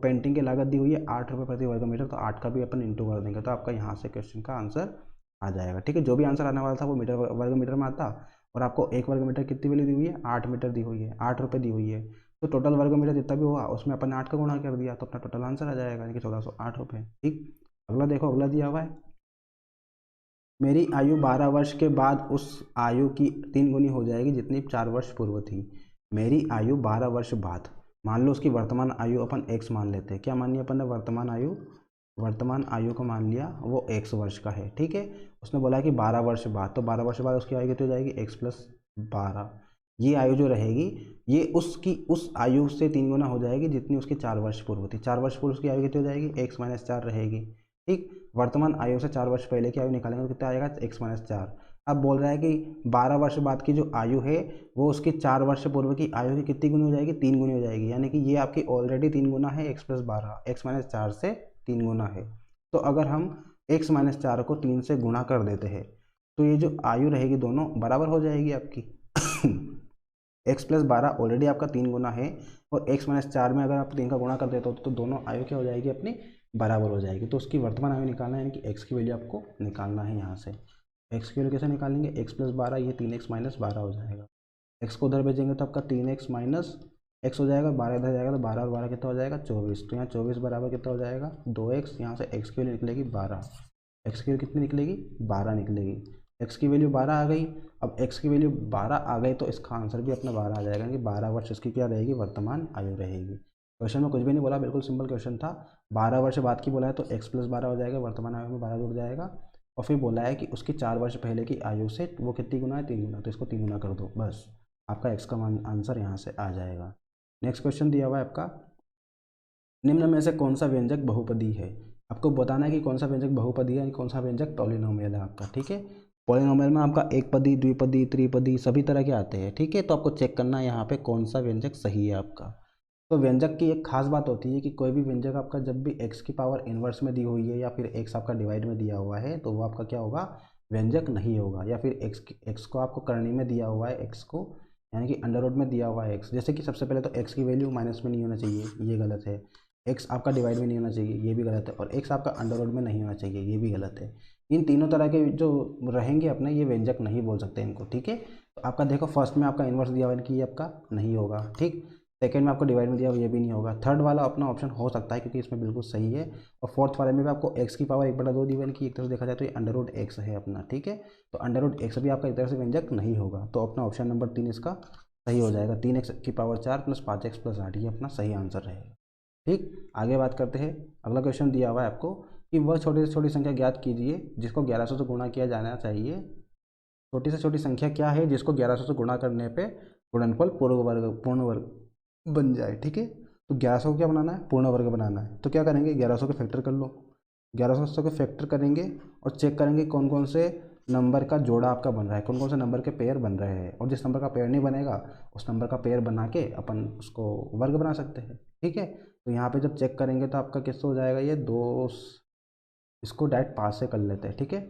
पेंटिंग की लागत दी हुई है 8 रुपये प्रति वर्ग मीटर, तो 8 का भी अपन इंटू कर देंगे, तो आपका यहाँ से क्वेश्चन का आंसर आ जाएगा, ठीक है। जो भी आंसर आने वाला था वो मीटर वर्ग मीटर में आता, और आपको एक वर्ग मीटर कितनी वैल्यू दी हुई है, 8 मीटर दी हुई है, 8 रुपये दी हुई है, तो टोटल वर्ग मीटर जितना भी होगा उसमें अपन 8 का गुणा कर दिया, तो अपना टोटल आंसर आ जाएगा, यानी कि 1408 रुपये, ठीक। अगला देखो, अगला दिया हुआ है, मेरी आयु 12 वर्ष के बाद उस आयु की 3 गुनी हो जाएगी जितनी 4 वर्ष पूर्व थी। मेरी आयु 12 वर्ष बाद, मान लो उसकी वर्तमान आयु अपन x मान लेते हैं, क्या मान लिया अपन ने, वर्तमान आयु को मान लिया, वो x वर्ष का है, ठीक है। उसने बोला है कि 12 वर्ष बाद, तो 12 वर्ष बाद उसकी आयु कितनी हो जाएगी, x + 12। ये आयु जो रहेगी ये उसकी उस आयु से 3 गुना हो जाएगी जितनी उसकी 4 वर्ष पूर्व थी। 4 वर्ष पूर्व उसकी आयु कितनी हो जाएगी, x - 4 रहेगी, ठीक। वर्तमान आयु से 4 वर्ष पहले की आयु निकालेंगे तो कितना आएगा, x - 4। अब बोल रहा है कि 12 वर्ष बाद की जो आयु है वो उसकी 4 वर्ष पूर्व की आयु की कितनी गुनी हो जाएगी, 3 गुनी हो जाएगी, यानी कि ये आपकी ऑलरेडी 3 गुना है, x + 12, x - 4 से 3 गुना है। तो अगर हम x - 4 को 3 से गुणा कर देते हैं तो ये जो आयु रहेगी दोनों बराबर हो जाएगी आपकी। x + 12 ऑलरेडी आपका 3 गुना है, और x - 4 में अगर आप 3 का गुणा कर देते हो तो दोनों आयु क्या हो जाएगी अपनी, बराबर हो जाएगी। तो उसकी वर्तमान आयु निकालना है, यानी कि x की वैल्यू आपको निकालना है यहाँ से। x की वैल्यू कैसे निकालेंगे, x + 12, ये 3x - 12 हो जाएगा, x को उधर भेजेंगे तो आपका 3x - x हो जाएगा, 12 इधर जाएगा तो 12 और 12 कितना हो जाएगा, 24। तो यहाँ 24 बराबर कितना हो जाएगा, 2x, यहाँ से x की वैल्यू निकलेगी 12, x की वैल्यू कितनी निकलेगी, 12 निकलेगी, x की वैल्यू 12 आ गई। अब x की वैल्यू 12 आ गई तो इसका आंसर भी अपना 12 आ जाएगा, कि 12 वर्ष इसकी क्या रहेगी, वर्तमान आयु रहेगी। क्वेश्चन में कुछ भी नहीं बोला, बिल्कुल सिंपल क्वेश्चन था। 12 वर्ष बाद की बोला है तो x + 12 हो जाएगा, वर्तमान आयु में 12 जुड़ जाएगा, और फिर बोला है कि उसकी 4 वर्ष पहले की आयु से वो कितनी गुना है, 3 गुना, तो इसको 3 गुना कर दो, बस आपका x का आंसर यहाँ से आ जाएगा। नेक्स्ट क्वेश्चन दिया हुआ है आपका, निम्न में से कौन सा व्यंजक बहुपदी है। आपको बताना है कि कौन सा व्यंजक बहुपदी है, कौन सा व्यंजक पॉलिनोमियल है आपका, ठीक है। पॉलिनोमियल में आपका एक पदी, द्विपदी, त्रिपदी सभी तरह के आते हैं, ठीक है। तो आपको चेक करना है यहाँ पे कौन सा व्यंजक सही है आपका। तो व्यंजक की एक खास बात होती है कि कोई भी व्यंजक आपका जब भी x की पावर इन्वर्स में दी हुई है या फिर x आपका डिवाइड में दिया हुआ है तो वो आपका क्या होगा, व्यंजक नहीं होगा। या फिर x को आपको करनी में दिया हुआ है, x को यानी कि अंडर रूट में दिया हुआ है x, जैसे कि सबसे पहले तो x की वैल्यू माइनस में नहीं होना चाहिए, ये गलत है। x आपका डिवाइड में नहीं होना चाहिए, ये भी गलत है। और x आपका अंडर रूट में नहीं होना चाहिए, ये भी गलत है। इन तीनों तरह के जो रहेंगे अपने, ये व्यंजक नहीं बोल सकते इनको, ठीक है। तो आपका देखो, फर्स्ट में आपका इन्वर्स दिया हुआ है कि ये आपका नहीं होगा, ठीक। सेकेंड में आपको डिवाइड में दिया हुआ, ये भी नहीं होगा। थर्ड वाला अपना ऑप्शन हो सकता है क्योंकि इसमें बिल्कुल सही है। और फोर्थ वाले में भी आपको x की पावर 1/2 दी हुई है कि एक तरह से देखा जाए तो ये अंडर रूट x है अपना, ठीक है। तो अंडर रूट x भी आपका एक तरह से व्यंजक नहीं होगा, तो अपना ऑप्शन नंबर 3 इसका सही हो जाएगा। 3x की पावर 4 + 5x + 8, ये अपना सही आंसर रहेगा, ठीक। आगे बात करते हैं। अगला क्वेश्चन दिया हुआ है आपको कि वह छोटी से छोटी संख्या ज्ञात कीजिए जिसको 1100 से गुणा किया जाना चाहिए। छोटी से छोटी संख्या क्या है जिसको 1100 से गुणा करने पे गुणनफल पूर्ण वर्ग बन जाए, ठीक है। तो 1100 को क्या बनाना है, पूर्ण वर्ग बनाना है। तो क्या करेंगे, 1100 के फैक्टर कर लो, 1100 के फैक्टर करेंगे और चेक करेंगे कौन कौन से नंबर का जोड़ा आपका बन रहा है, कौन कौन से नंबर के पेयर बन रहे हैं। और जिस नंबर का पेयर नहीं बनेगा उस नंबर का पेयर बना के अपन उसको वर्ग बना सकते हैं, ठीक है। तो यहाँ पे जब चेक करेंगे तो आपका किससे हो जाएगा, ये 2, इसको डायरेक्ट 5 से कर लेते हैं, ठीक है।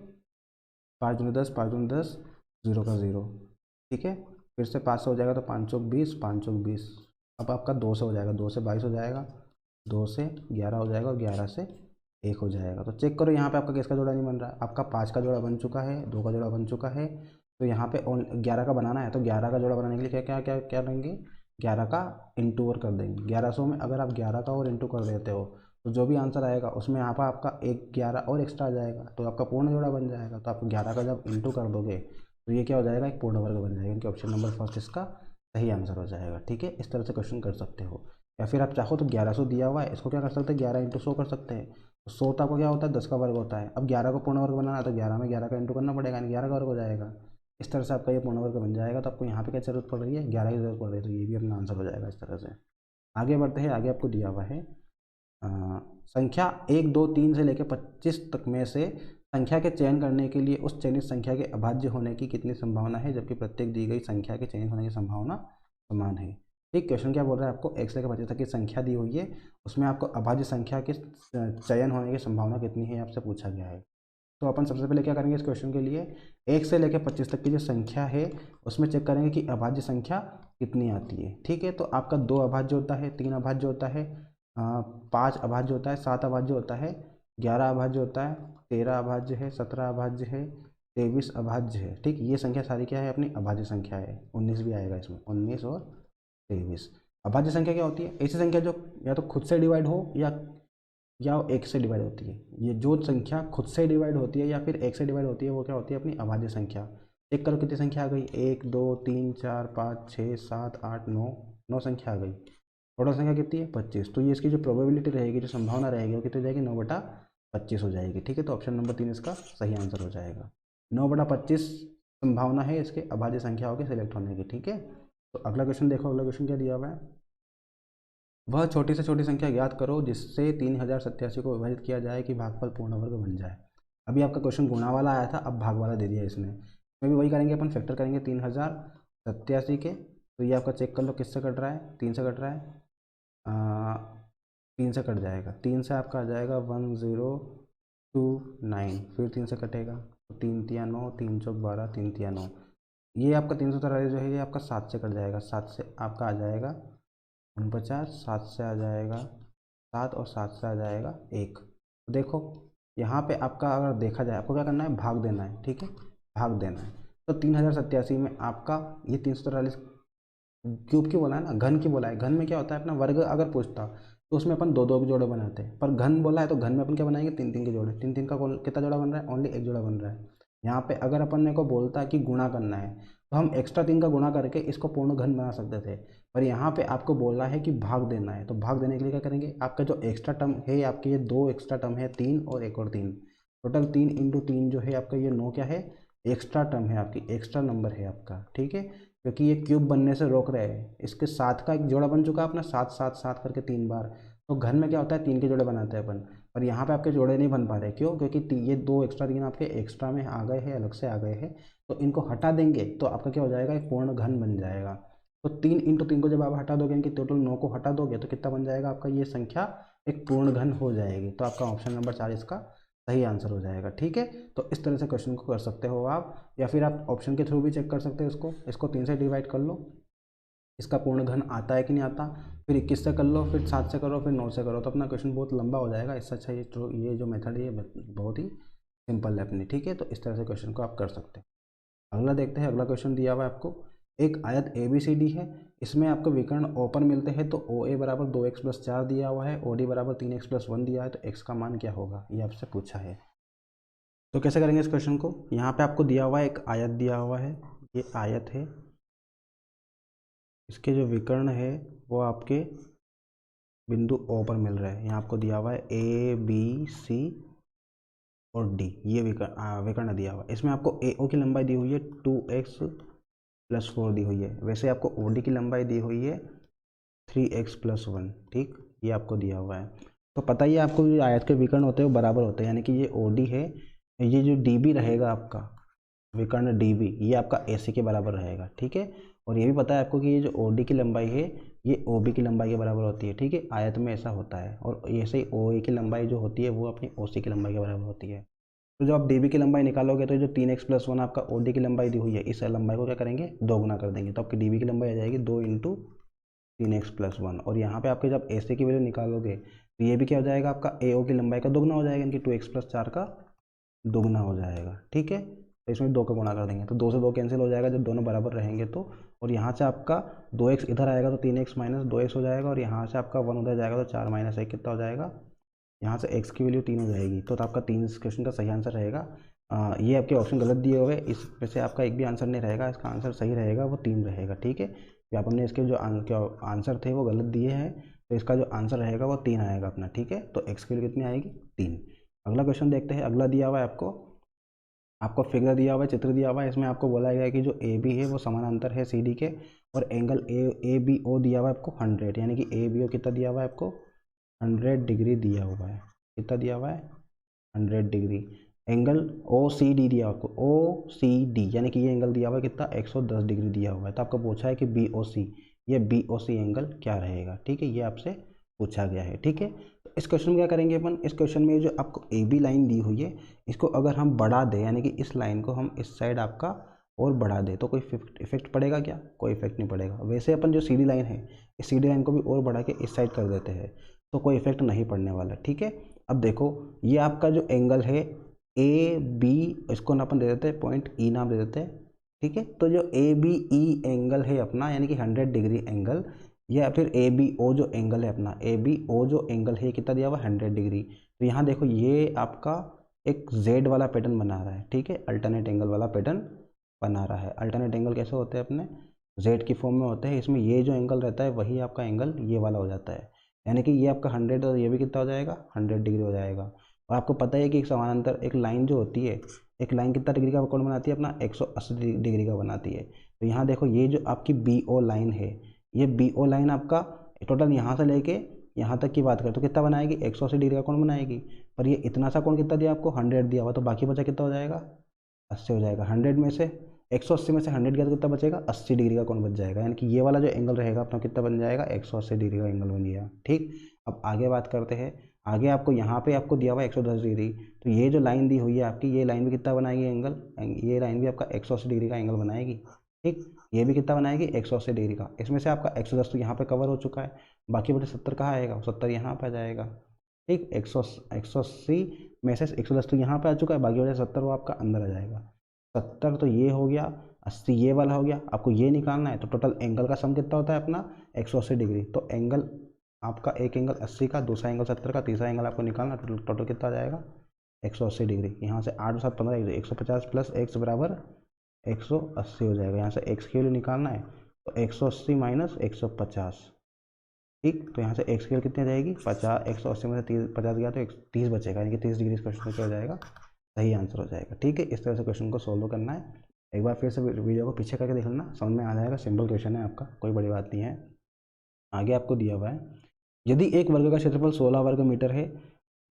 5 दूनी 10, 5 दूनी 10, 0 का 0, ठीक है। फिर से 5 से हो जाएगा तो 5 चौक 20, 5 चौक 20। अब आपका 2 से हो जाएगा, 2 से 22 हो जाएगा, 2 से 11 हो जाएगा और 11 से 1 हो जाएगा। तो चेक करो यहाँ पे आपका किसका जोड़ा नहीं बन रहा है, आपका 5 का जोड़ा बन चुका है, 2 का जोड़ा बन चुका है। तो यहाँ पे 11 का बनाना है, तो 11 का जोड़ा बनाने के लिए क्या क्या क्या क्या लेंगे, 11 का इंटू और कर देंगे। 1100 में अगर आप 11 का और इंटू कर देते हो तो जो भी आंसर आएगा उसमें यहाँ पर आपका एक 11 और एक्स्ट्रा आ जाएगा, तो आपका पूर्ण जोड़ा बन जाएगा। तो आप 11 का जब इंटू कर दोगे तो ये क्या हो जाएगा, एक पूर्ण वर्ग बन जाएगा, क्योंकि ऑप्शन नंबर फर्स्ट इसका सही आंसर हो जाएगा, ठीक है। इस तरह से क्वेश्चन कर सकते हो। या फिर आप चाहो तो 1100 दिया हुआ है, इसको क्या कर सकते हैं 11 इंटू 100 कर सकते हैं। तो 100 तो आपको क्या होता है 10 का वर्ग होता है। अब 11 को पूर्ण वर्ग बनाना है तो 11 में 11 का इंटू करना पड़ेगा, यानी 11 का वर्ग हो जाएगा। इस तरह से आपका ये पूर्ण वर्ग बन जाएगा। तो आपको यहाँ पे क्या जरूरत पड़ रही है 11 की जरूरत पड़ रही है, तो ये भी अपना आंसर हो जाएगा इस तरह से। आगे बढ़ते हैं, आगे आपको दिया हुआ है संख्या 1 2 3 से लेकर 25 तक में से संख्या के चयन करने के लिए उस चयनित संख्या के अभाज्य होने की कितनी संभावना है, जबकि प्रत्येक दी गई संख्या के चयनित होने की संभावना समान है। ठीक, क्वेश्चन क्या बोल रहा है आपको 1 से लेकर 25 तक की संख्या दी हुई है, उसमें आपको अभाज्य संख्या के चयन होने की संभावना कितनी है आपसे पूछा गया है। तो अपन सबसे पहले क्या करेंगे इस क्वेश्चन के लिए 1 से लेकर 25 तक की जो संख्या है उसमें चेक करेंगे कि अभाज्य संख्या कितनी आती है। ठीक है, तो आपका 2 अभाज्य होता है, 3 अभाज्य होता है, 5 अभाज्य होता है, 7 अभाज्य होता है, 11 अभाज्य होता है, 13 अभाज्य है, 17 अभाज्य है, 23 अभाज्य है। ठीक, ये संख्या सारी क्या है अपनी अभाज्य संख्या है। 19 भी आएगा इसमें, 19 और 23। अभाज्य संख्या क्या होती है ऐसी संख्या जो या तो खुद से डिवाइड हो या 1 से डिवाइड होती है। ये जो संख्या खुद से डिवाइड होती है या फिर 1 से डिवाइड होती है वो क्या होती है अपनी अभाज्य संख्या। चेक करो कितनी संख्या आ गई 1 2 3 4 5 6 7 8 9, 9 संख्या आ गई। टोटल संख्या कितनी है 25। तो ये इसकी जो प्रोबेबिलिटी रहेगी, जो संभावना रहेगी वो कितनी हो जाएगी 9/25 हो जाएगी। ठीक है, तो ऑप्शन नंबर 3 इसका सही आंसर हो जाएगा। 9/25 संभावना है इसके अभाज्य संख्याओं के सिलेक्ट होने की। ठीक है, तो अगला क्वेश्चन देखो, अगला क्वेश्चन क्या दिया हुआ है। वह छोटी से छोटी संख्या ज्ञात करो जिससे 3087 को विभाजित किया जाए कि भागफल पूर्ण वर्ग बन जाए। अभी आपका क्वेश्चन गुणा वाला आया था, अब भाग वाला दे दिया इसने। इसमें भी वही करेंगे अपन, फैक्टर करेंगे 3087 के। तो ये आपका चेक कर लो किससे कट रहा है 3 से कट रहा है, 3 से कट जाएगा। 3 से आपका आ जाएगा 1029, फिर 3 से कटेगा तो 3 तिया 9, 3 चौक 12, 3 तिया 9। ये आपका 343 जो है ये आपका 7 से कट जाएगा। 7 से आपका आ जाएगा 49, 7 से आ जाएगा 7 और 7 से आ जाएगा 1। तो देखो यहाँ पे आपका अगर देखा जाए आपको क्या करना है भाग देना है। ठीक है, भाग देना है। तो 3087 में आपका ये 343 क्यूब की बोला है ना, घन की बोला है। घन में क्या होता है अपना वर्ग अगर पूछता तो उसमें अपन 2 2 के जोड़े बनाते हैं, पर घन बोला है तो घन में अपन क्या बनाएंगे 3 3 के जोड़े। 3 3 का कितना जोड़ा बन रहा है ओनली 1 जोड़ा बन रहा है। यहाँ पे अगर अपन ने को बोलता है कि गुणा करना है तो हम एक्स्ट्रा 3 का गुणा करके इसको पूर्ण घन बना सकते थे, पर यहाँ पे आपको बोला है कि भाग देना है। तो भाग देने के लिए क्या करेंगे, आपका जो एक्स्ट्रा टर्म है आपके ये 2 एक्स्ट्रा टर्म है 3 और 1 और 3, टोटल 3 इंटू 3 जो है आपका ये 9 क्या है एक्स्ट्रा टर्म है आपकी, एक्स्ट्रा नंबर है आपका। ठीक है, क्योंकि ये क्यूब बनने से रोक रहे हैं। इसके 7 का एक जोड़ा बन चुका है अपना 7 7 7 करके 3 बार। तो घन में क्या होता है 3 के जोड़े बनाते हैं अपन, पर यहाँ पे आपके जोड़े नहीं बन पा रहे। क्यों, क्योंकि ये 2 एक्स्ट्रा 3 आपके एक्स्ट्रा में आ गए हैं, अलग से आ गए हैं। तो इनको हटा देंगे तो आपका क्या हो जाएगा एक पूर्ण घन बन जाएगा। तो 3 इंटू 3 को जब आप हटा दोगे, इनकी टोटल 9 को हटा दोगे तो कितना बन जाएगा आपका ये संख्या एक पूर्ण घन हो जाएगी। तो आपका ऑप्शन नंबर 4 इसका सही आंसर हो जाएगा। ठीक है, तो इस तरह से क्वेश्चन को कर सकते हो आप, या फिर आप ऑप्शन के थ्रू भी चेक कर सकते हो इसको 3 से डिवाइड कर लो, इसका पूर्ण घन आता है कि नहीं आता, फिर 21 से कर लो, फिर 7 से करो, फिर 9 से करो, तो अपना क्वेश्चन बहुत लंबा हो जाएगा। इससे अच्छा ये जो मेथड है ये बहुत ही सिंपल है अपनी। ठीक है, तो इस तरह से क्वेश्चन को आप कर सकते हैं। अगला देखते हैं, अगला क्वेश्चन दिया हुआ है आपको एक आयत ABCD है, इसमें आपको विकर्ण ओपन मिलते हैं। तो OA बराबर 2x+4 दिया हुआ है, OD बराबर 3x+1 दिया है, तो x का मान क्या होगा ये आपसे पूछा है। तो कैसे करेंगे इस क्वेश्चन को, यहाँ पे आपको दिया हुआ है एक आयत दिया हुआ है, ये आयत है, इसके जो विकर्ण है वो आपके बिंदु O पर मिल रहे हैं। यहाँ आपको दिया हुआ है ABC और D, ये विकर्ण दिया हुआ है। इसमें आपको AO की लंबाई दी हुई है 2x+4 दी हुई है, वैसे आपको OD की लंबाई दी हुई है 3x+1। ठीक, ये आपको दिया हुआ है। तो पता ही है आपको जो आयत के विकर्ण होते हैं वो बराबर होते हैं, यानी कि ये OD है, ये जो DB रहेगा आपका विकर्ण DB ये आपका AC के बराबर रहेगा। ठीक है, और ये भी पता है आपको कि ये जो OD की लंबाई है ये OB की लंबाई के बराबर होती है। ठीक है, आयत में ऐसा होता है, और ऐसे ही OA की लंबाई जो होती है वो अपनी OC की लंबाई के बराबर होती है। तो जब आप DB की लंबाई निकालोगे तो जो 3x+1 आपका OD की लंबाई दी हुई है इस लंबाई को क्या करेंगे 2 गुना कर देंगे, तो आपकी DB की लंबाई आ जाएगी 2 इंटू 3x+1। और यहाँ पे आपके जब AC की वैल्यू निकालोगे तो ये भी क्या हो जाएगा आपका AO की लंबाई का दोगुना हो जाएगा, इनकी 2x+4 का दोगुना हो जाएगा। ठीक है, तो इसमें 2 का गुणा कर देंगे तो 2 से 2 कैंसिल हो जाएगा जब दोनों बराबर रहेंगे तो, और यहाँ से आपका 2x इधर आएगा तो 3x - 2x हो जाएगा, और यहाँ से आपका 1 उधर जाएगा तो 4 - 1 कितना हो जाएगा, यहाँ से x की वैल्यू 3 हो जाएगी। तो आपका 3 इस क्वेश्चन का सही आंसर रहेगा। ये आपके ऑप्शन गलत दिए हुए, इसमें से आपका एक भी आंसर नहीं रहेगा, इसका आंसर सही रहेगा वो 3 रहेगा। ठीक है, यहाँ पर हमने इसके जो आंसर थे वो गलत दिए हैं, तो इसका जो आंसर रहेगा वो 3 आएगा अपना, ठीक है। तो एक्स की वैल्यू कितनी आएगी, 3। अगला क्वेश्चन देखते हैं। अगला दिया हुआ है आपको फिगर दिया हुआ है, चित्र दिया हुआ है। इसमें आपको बोला गया है कि जो ए बी है वो समानांतर है सी डी के, और एंगल ए बी ओ दिया हुआ है आपको 100, यानी कि ए बी ओ कितना दिया हुआ है आपको 100 डिग्री दिया हुआ है। कितना दिया हुआ है 100 degree. Angle O C D दिया आपको, ओ सी डी यानी कि ये एंगल दिया हुआ है कितना 110 डिग्री दिया हुआ है। तो आपको पूछा है कि बी ओ सी, ये बी ओ सी एंगल क्या रहेगा, ठीक है, ये आपसे पूछा गया है, ठीक है। तो इस क्वेश्चन में क्या करेंगे अपन, इस क्वेश्चन में जो आपको ए बी लाइन दी हुई है इसको अगर हम बढ़ा दें, यानी कि इस लाइन को हम इस साइड आपका और बढ़ा दें तो कोई इफेक्ट पड़ेगा क्या, कोई इफेक्ट नहीं पड़ेगा। वैसे अपन जो सी डी लाइन है इस सी डी लाइन को भी और बढ़ा के इस साइड कर देते हैं तो कोई इफेक्ट नहीं पड़ने वाला, ठीक है। अब देखो ये आपका जो एंगल है ए बी, इसको ना अपन दे देते हैं पॉइंट ई नाम दे देते हैं, ठीक है। तो जो ए बी ई एंगल है अपना यानी कि 100 डिग्री एंगल, या फिर ए बी ओ जो एंगल है अपना, ए बी ओ जो एंगल है कितना दिया हुआ 100 डिग्री। तो यहाँ देखो ये आपका एक जेड वाला पैटर्न बना रहा है, ठीक है, अल्टरनेट एंगल वाला पैटर्न बना रहा है। अल्टरनेट एंगल कैसे होते हैं अपने, जेड की फॉर्म में होते हैं। इसमें ये जो एंगल रहता है वही आपका एंगल ये वाला हो जाता है, यानी कि ये आपका 100 और ये भी कितना हो जाएगा 100 डिग्री हो जाएगा। और आपको पता है कि एक समानांतर एक लाइन जो होती है, एक लाइन कितना डिग्री का कोण बनाती है अपना 180 डिग्री का बनाती है। तो यहाँ देखो ये जो आपकी बी ओ लाइन है, ये बी ओ लाइन आपका टोटल यहाँ से लेके यहाँ तक की बात करें तो कितना बनाएगी 180 डिग्री का कोण बनाएगी। पर ये इतना सा कोण कितना दिया आपको 100 दिया हुआ, तो बाकी बचा कितना हो जाएगा 80 हो जाएगा। 100 में से 180 में से 100 गया तो कितना बचेगा 80 डिग्री का कोण बच जाएगा, यानी कि ये वाला जो एंगल रहेगा अपना कितना बन जाएगा 180 डिग्री का एंगल बन गया, ठीक। अब आगे बात करते हैं। आगे आपको यहाँ पे आपको दिया हुआ है 110 डिग्री, तो ये जो लाइन दी हुई है आपकी, ये लाइन भी कितना बनाएगी एंगल, ये लाइन भी आपका 180 डिग्री का एंगल बनाएगी, ठीक। ये भी कितना बनाएगी 180 डिग्री का। इसमें से आपका 110 तो यहाँ पे कवर हो चुका है, बाकी बचे 70 कहाँ आएगा, 70 यहाँ पे आ जाएगा, ठीक। 180 में से 110 तो यहाँ पे आ चुका है, बाकी बचे 70 वो आपका अंदर आ जाएगा। 70 तो ये हो गया, 80 ये वाला हो गया। आपको ये निकालना है तो टोटल एंगल का सम कितना होता है अपना 180 डिग्री। तो एंगल आपका एक एंगल 80 का, दूसरा एंगल 70 का, तीसरा एंगल आपको निकालना, टोटल कितना आ जाएगा 180 डिग्री। यहाँ से 8 7 15 150 प्लस एक्स बराबर 180 हो जाएगा। यहाँ से एक्स की वैल्यू निकालना है तो 180 माइनस 150, ठीक। तो यहाँ से एक्स की वैल्यू कितनी आ जाएगी 50, 180 में से 50 गया तो 30 बचेगा, यानी कि 30 डिग्री इस क्वेश्चन में क्या हो जाएगा, सही आंसर हो जाएगा, ठीक है। इस तरह से क्वेश्चन को सोल्व करना है। एक बार फिर से वीडियो को पीछे करके देख लेना, समझ में आ जाएगा। सिंपल क्वेश्चन है आपका, कोई बड़ी बात नहीं है। आगे आपको दिया हुआ है, यदि एक वर्ग का क्षेत्रफल 16 वर्ग मीटर है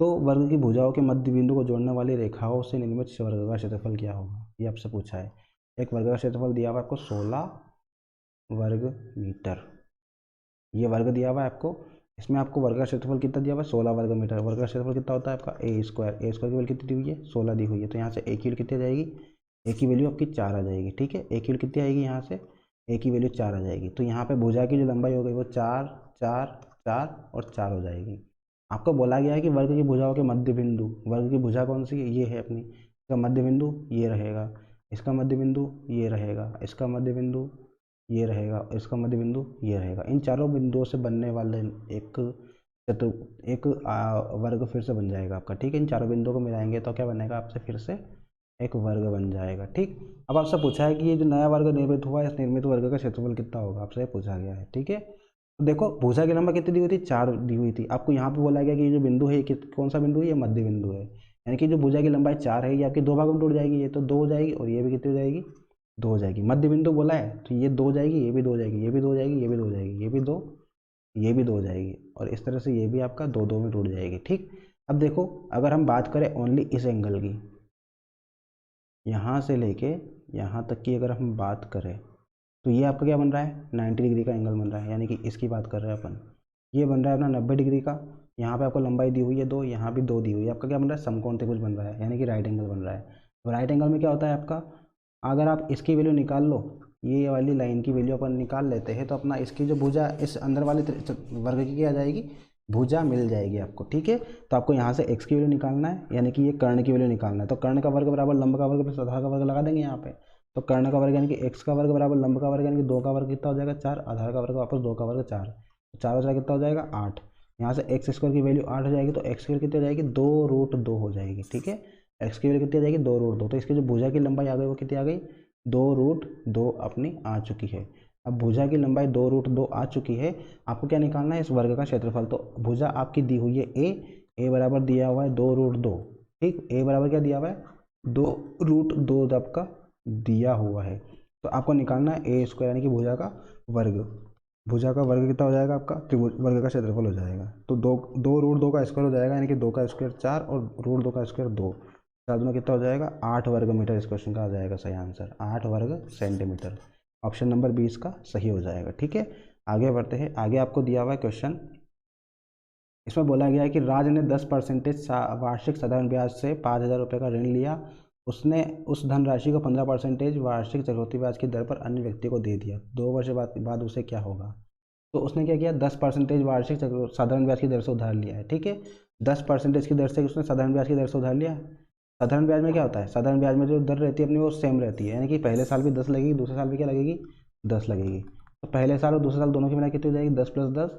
तो वर्ग की भुजाओं के मध्य बिंदु को जोड़ने वाली रेखाओं से निर्मित वर्ग का क्षेत्रफल क्या होगा, ये आपसे पूछा है। एक वर्ग का क्षेत्रफल दिया हुआ है आपको 16 वर्ग मीटर, ये वर्ग दिया हुआ है आपको। इसमें आपको वर्ग का क्षेत्रफल कितना दिया हुआ है 16 वर्ग मीटर। वर्ग का क्षेत्रफल कितना होता है आपका ए स्क्वायर की वैल्यू कितनी दी हुई है 16 दी हुई है। तो यहाँ से ए की वैल्यू कितनी आ जाएगी, ए की वैल्यू आपकी 4 आ जाएगी, ठीक है। ए की वैल्यू कितनी आएगी, यहाँ से ए की वैल्यू 4 आ जाएगी। तो यहाँ पे भुजा की जो लंबाई हो गई वो 4 4 4 और 4 हो जाएगी। आपको बोला गया है कि वर्ग की भुजाओं के मध्य बिंदु, वर्ग की भुजा कौन सी है, ये है अपनी, इसका मध्य बिंदु ये रहेगा, इसका मध्य बिंदु ये रहेगा, इसका मध्य बिंदु ये रहेगा, इसका मध्य बिंदु ये रहेगा। इन चारों बिंदुओं से बनने वाले एक वर्ग फिर से बन जाएगा आपका, ठीक है। इन चारों बिंदुओं को मिलाएंगे तो क्या बनेगा आपसे फिर से एक वर्ग बन जाएगा, ठीक। अब आपसे पूछा है कि ये जो नया वर्ग निर्मित हुआ है इस निर्मित वर्ग का क्षेत्रफल कितना होगा, आपसे पूछा गया है, ठीक है। तो देखो भुजा की लंबाई कितनी दी हुई थी 4 दी हुई थी। आपको यहाँ पे बोला गया कि ये जो बिंदु है कौन सा बिंदु है, ये मध्य बिंदु है, यानी कि जो भुजा की लंबाई 4 है ये आपकी 2 भागों में टूट जाएगी, ये तो 2 हो जाएगी और ये भी कितनी हो जाएगी 2 हो जाएगी। मध्य बिंदु बोला है तो ये 2 हो जाएगी, ये भी 2 हो जाएगी, ये भी 2 हो जाएगी, ये भी 2 हो जाएगी, ये भी 2, ये भी 2 हो जाएगी, और इस तरह से ये भी आपका 2 2 में टूट जाएगी, ठीक। अब देखो अगर हम बात करें ओनली इस एंगल की, यहाँ से लेके यहाँ तक की अगर हम बात करें तो ये आपका क्या बन रहा है 90 डिग्री का एंगल बन रहा है, यानी कि इसकी बात कर रहे हैं अपन। ये बन रहा है अपना 90 डिग्री का। यहाँ पे आपको लंबाई दी हुई है 2, यहाँ भी 2 दी हुई है। आपका क्या बन रहा है समकोण त्रिभुज बन रहा है, यानी कि राइट एंगल बन रहा है। तो राइट एंगल में क्या होता है आपका, अगर आप इसकी वैल्यू निकाल लो, ये वाली लाइन की वैल्यू अपन निकाल लेते हैं तो अपना इसकी जो भुजा इस अंदर वाले वर्ग की क्या आ जाएगी भुजा मिल जाएगी आपको, ठीक है। तो आपको यहाँ से x की वैल्यू निकालना है, यानी कि ये कर्ण की वैल्यू निकालना है। तो कर्ण का वर्ग बराबर लंब का वर्ग प्लस आधार का वर्ग लगा देंगे यहाँ पे। तो कर्ण का वर्ग यानी कि x का वर्ग बराबर लंब का वर्ग यानी कि 2 का वर्ग कितना हो जाएगा 4, आधार का वर्ग वापस 2 का वर्ग 4, तो 4 हो जाएगा कितना हो जाएगा 8। यहाँ से एक्स स्क्वायर की वैल्यू 8 हो जाएगी, तो एक्स की वैल्यू कितनी हो जाएगी 2√2 हो जाएगी, ठीक है। एक्स की वैल्यू कितनी आ जाएगी 2√2। तो इसकी जो भुजा की लंबाई आ गई वो कितनी आ गई 2√2 अपनी आ चुकी है। अब भुजा की लंबाई 2√2 आ चुकी है, आपको क्या निकालना है, इस वर्ग का क्षेत्रफल। तो भुजा आपकी दी हुई है ए बराबर दिया हुआ है 2√2, ठीक, ए बराबर क्या दिया हुआ है 2√2 आपका दिया हुआ है। तो आपको निकालना है ए स्क्वायर यानी कि भुजा का वर्ग। भुजा का वर्ग कितना हो जाएगा आपका, त्रिभुज वर्ग का क्षेत्रफल हो जाएगा। तो 2√2 का स्क्वायर हो जाएगा यानी कि 2 का स्क्वायर 4 और √2 का स्क्वायर 2, 4 में कितना हो जाएगा 8 वर्ग मीटर। इस क्वेश्चन का आ जाएगा सही आंसर 8 वर्ग सेंटीमीटर। ऑप्शन नंबर 20 का सही हो जाएगा। ठीक है, आगे बढ़ते हैं। आगे आपको दिया हुआ है क्वेश्चन, इसमें बोला गया है कि राज ने 10% वार्षिक साधारण ब्याज से 5,000 रुपये का ऋण लिया। उसने उस धनराशि को 15% वार्षिक चक्रवृद्धि ब्याज की दर पर अन्य व्यक्ति को दे दिया। 2 वर्ष बाद उसे क्या होगा। तो उसने क्या किया, 10% वार्षिक साधारण ब्याज की दर से उधार लिया है। ठीक है, 10% की दर से उसने साधारण ब्याज की दर से उधार लिया। साधारण ब्याज में क्या होता है, साधारण ब्याज में जो दर रहती है अपनी वो सेम रहती है, यानी कि पहले साल भी 10 लगेगी, दूसरे साल भी क्या लगेगी 10 लगेगी। तो पहले साल और दूसरे साल दोनों की मिला कितनी हो जाएगी 10 + 10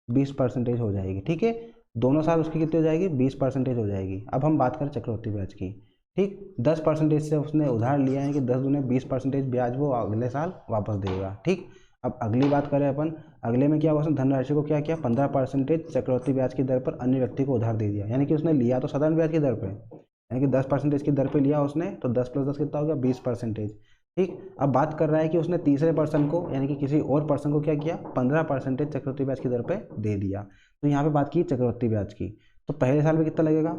20% हो जाएगी। ठीक है, दोनों साल उसकी कितनी हो जाएगी 20% हो जाएगी। अब हम बात करें चक्रवृद्धि ब्याज की। ठीक, 10% से उसने उधार लिया है कि 10 दूने 20% ब्याज वो अगले साल वापस देगा। ठीक, अब अगली बात करें अपन, अगले में क्या हुआ, उसने धनराशि को क्या किया 15% चक्रवृद्धि ब्याज की दर पर अन्य व्यक्ति को उधार दे दिया। यानी कि उसने लिया तो साधारण ब्याज की दर पे, यानी कि 10% की दर पे लिया उसने, तो 10 + 10 कितना हो गया 20%। ठीक, अब बात कर रहा है कि उसने तीसरे पर्सन को यानी कि किसी और पर्सन को क्या किया 15% चक्रवृद्धि ब्याज की दर पे दे दिया। तो यहाँ पे बात की चक्रवृद्धि ब्याज की, तो पहले साल में कितना लगेगा,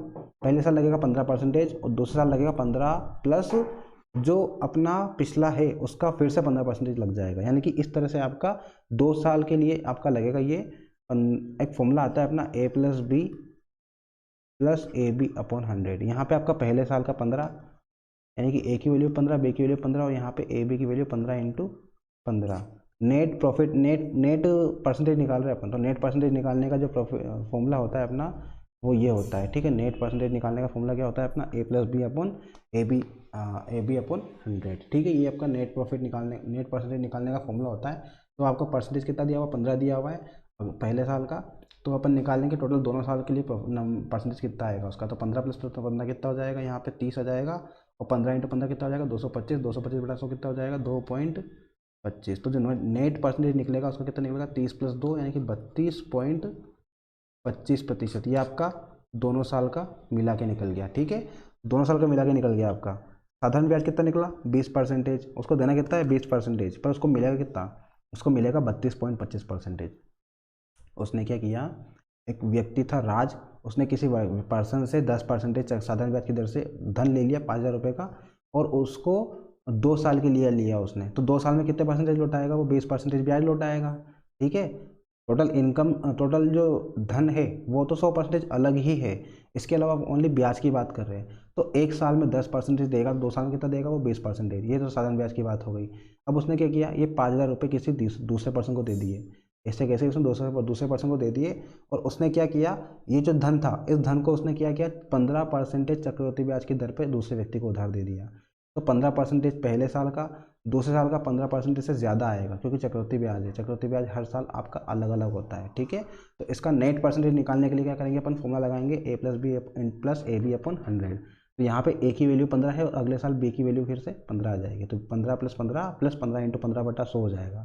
पहले साल लगेगा 15% और दूसरे साल लगेगा 15 प्लस जो अपना पिछला है उसका फिर से 15% लग जाएगा। यानी कि इस तरह से आपका 2 साल के लिए आपका लगेगा ये। एक फॉर्मूला आता है अपना a+b+ab/100। यहाँ पे आपका पहले साल का 15 यानी कि ए की वैल्यू 15, बी की वैल्यू 15 और यहाँ पे ए बी की value 15 × 15। Net profit net percentage निकाल रहे हैं अपन, तो नेट परसेंटेज निकालने का जो फॉर्मूला होता है अपना वो ये होता है। ठीक है, नेट परसेंटेज निकालने का फॉर्मूला क्या होता है अपना a+b/ab/100। ठीक है, ये आपका नेट परसेंटेज निकालने का फॉर्मूला होता है। तो आपका परसेंटेज कितना दिया हुआ 15 दिया हुआ है पहले साल का, तो अपन निकालेंगे टोटल दोनों साल के लिए परसेंटेज कितना आएगा उसका। तो 15 + 15 कितना हो जाएगा, यहाँ पे 30 हो जाएगा और 15 × 15 कितना हो जाएगा 225, 225/100 कितना हो जाएगा 2.25। तो जो नेट परसेंटेज निकलेगा उसका कितना निकलेगा 30 + 2 यानी कि 32.25%। ये आपका दोनों साल का मिला के निकल गया। ठीक है, दोनों साल का मिला के निकल गया आपका। साधारण ब्याज कितना निकला 20%, उसको देना कितना है 20%, पर उसको मिलेगा कितना, उसको मिलेगा 32.25%। उसने क्या किया, एक व्यक्ति था राज, उसने किसी पर्सन से 10% साधारण ब्याज की दर से धन ले लिया 5,000 रुपये का, और उसको 2 साल के लिए लिया उसने। तो 2 साल में कितने परसेंटेज लौटाएगा वो 20% ब्याज लौटाएगा। ठीक है, टोटल जो धन है वो तो 100% अलग ही है, इसके अलावा आप ओनली ब्याज की बात कर रहे हैं। तो 1 साल में 10% देगा, 2 साल में कितना देगा वो 20%। ये तो साधारण ब्याज की बात हो गई। अब उसने क्या किया, ये 5,000 रुपये किसी दूसरे पर्सन को दे दिए। ऐसे कैसे उसने दूसरे पर्सन को दे दिए, और उसने क्या किया, ये जो धन था इस धन को उसने क्या किया 15% चक्रवृद्धि ब्याज की दर पे दूसरे व्यक्ति को उधार दे दिया। तो 15% पहले साल का, दूसरे साल का 15% से ज़्यादा आएगा क्योंकि चक्रवृद्धि ब्याज है। चक्रवृद्धि ब्याज हर साल आपका अलग अलग होता है। ठीक है, तो इसका नेट परसेंटेज निकालने के लिए क्या करेंगे अपन, फॉर्मूला लगाएंगे a+b+ab/100। तो यहाँ पे ए की वैल्यू 15 है और अगले साल बी की वैल्यू फिर से 15 आ जाएगी। तो 15 + 15 + 15 × 15/100 हो जाएगा।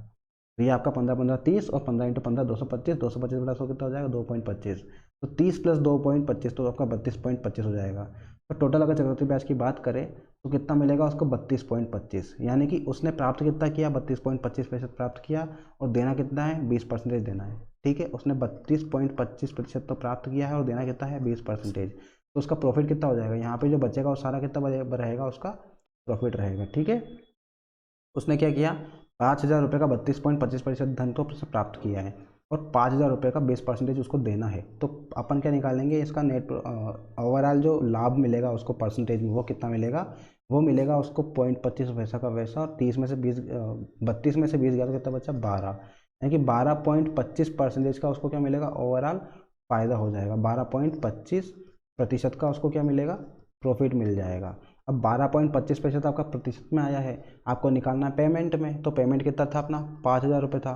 तो ये आपका 15 × 30 और 15 × 15 225, 225/100 कितना हो जाएगा 2.25। तो 30 + 2.25 तो आपका 32.25 हो जाएगा। तो टोटल अगर चक्रवृद्धि ब्याज की बात करें तो कितना मिलेगा उसको 32.25, यानी कि उसने प्राप्त कितना किया 32.25% प्राप्त किया, और देना कितना है 20% देना है। ठीक है, उसने 32.25% तो प्राप्त किया है और देना कितना है 20%। तो उसका प्रॉफिट कितना हो जाएगा, यहाँ पे जो बचेगा वो सारा कितना रहेगा उसका प्रॉफिट रहेगा। ठीक है, उसने क्या किया 5,000 रुपये का 32.25% धन तो प्राप्त किया है और 5,000 रुपये का 20% उसको देना है। तो अपन क्या निकालेंगे, इसका नेट ओवरऑल जो लाभ मिलेगा उसको परसेंटेज में वो कितना मिलेगा, वो मिलेगा उसको 0.25 वैसा का वैसा, और 32 में से 20 गया तो कितना बचा 12, यानी कि 12.25% का उसको क्या मिलेगा ओवरऑल फ़ायदा हो जाएगा। 12.25% का उसको क्या मिलेगा प्रॉफिट मिल जाएगा। अब 12.25% आपका प्रतिशत में आया है, आपको निकालना है पेमेंट में। तो पेमेंट कितना था अपना 5,000 रुपये था,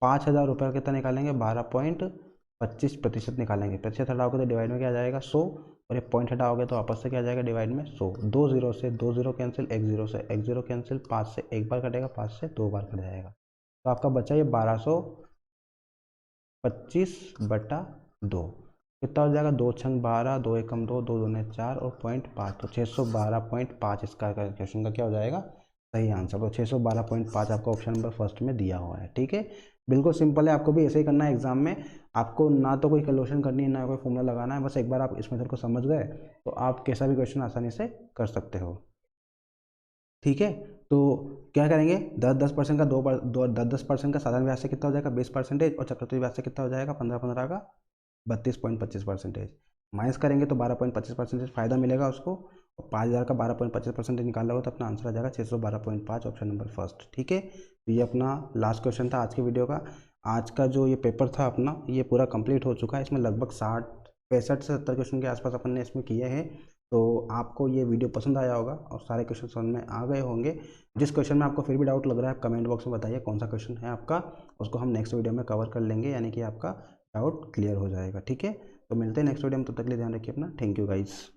5,000 रुपये कितना निकालेंगे 12.25% निकालेंगे। प्रतिशत हटाओगे तो डिवाइड में क्या आ जाएगा 100, और ये पॉइंट हटाओगे तो वापस से क्या आ जाएगा डिवाइड में 100। 2 0 से 2 0 कैंसिल, 1 0 से 1 0 कैंसिल, 5 से एक बार कटेगा, 5 से 2 बार कट जाएगा। तो आपका बचा ये 1225/2 कितना हो जाएगा, 2×12, 2×1=2, 2×2=4 और 0.5, तो 612.5 इसका क्वेश्चन का क्या हो जाएगा, सही आंसर। तो 612.5 आपका ऑप्शन नंबर फर्स्ट में दिया हुआ है। ठीक है, बिल्कुल सिंपल है, आपको भी ऐसे ही करना है एग्जाम में। आपको ना तो कोई कैलकुलेशन करनी है, ना कोई फॉर्मूला लगाना है, बस एक बार आप इस मेथड को समझ गए तो आप कैसा भी क्वेश्चन आसानी से कर सकते हो। ठीक है, तो क्या करेंगे, 10% का 10% का साधारण ब्याज से कितना हो जाएगा, 20%, और चक्रवृद्धि ब्याज से कितना हो जाएगा, 15 का 32.25%। माइनस करेंगे तो 12.25% फायदा मिलेगा उसको, और 5,000 का 12.25% निकाला होगा तो अपना आंसर आ जाएगा 612.5, ऑप्शन नंबर फर्स्ट। ठीक है, तो ये अपना लास्ट क्वेश्चन था आज के वीडियो का। आज का जो ये पेपर था अपना, ये पूरा कंप्लीट हो चुका है। इसमें लगभग 65 से 70 क्वेश्चन के आसपास अपन ने इसमें किए हैं। तो आपको ये वीडियो पसंद आया होगा और सारे क्वेश्चन समझ में आ गए होंगे। जिस क्वेश्चन में आपको फिर भी डाउट लग रहा है, आप कमेंट बॉक्स में बताइए कौन सा क्वेश्चन है आपका, उसको हम नेक्स्ट वीडियो में कवर कर लेंगे, यानी कि आपका डाउट क्लियर हो जाएगा। ठीक है, तो मिलते हैं नेक्स्ट वीडियो में, तब तक के लिए ध्यान रखिए अपना। Thank you guys.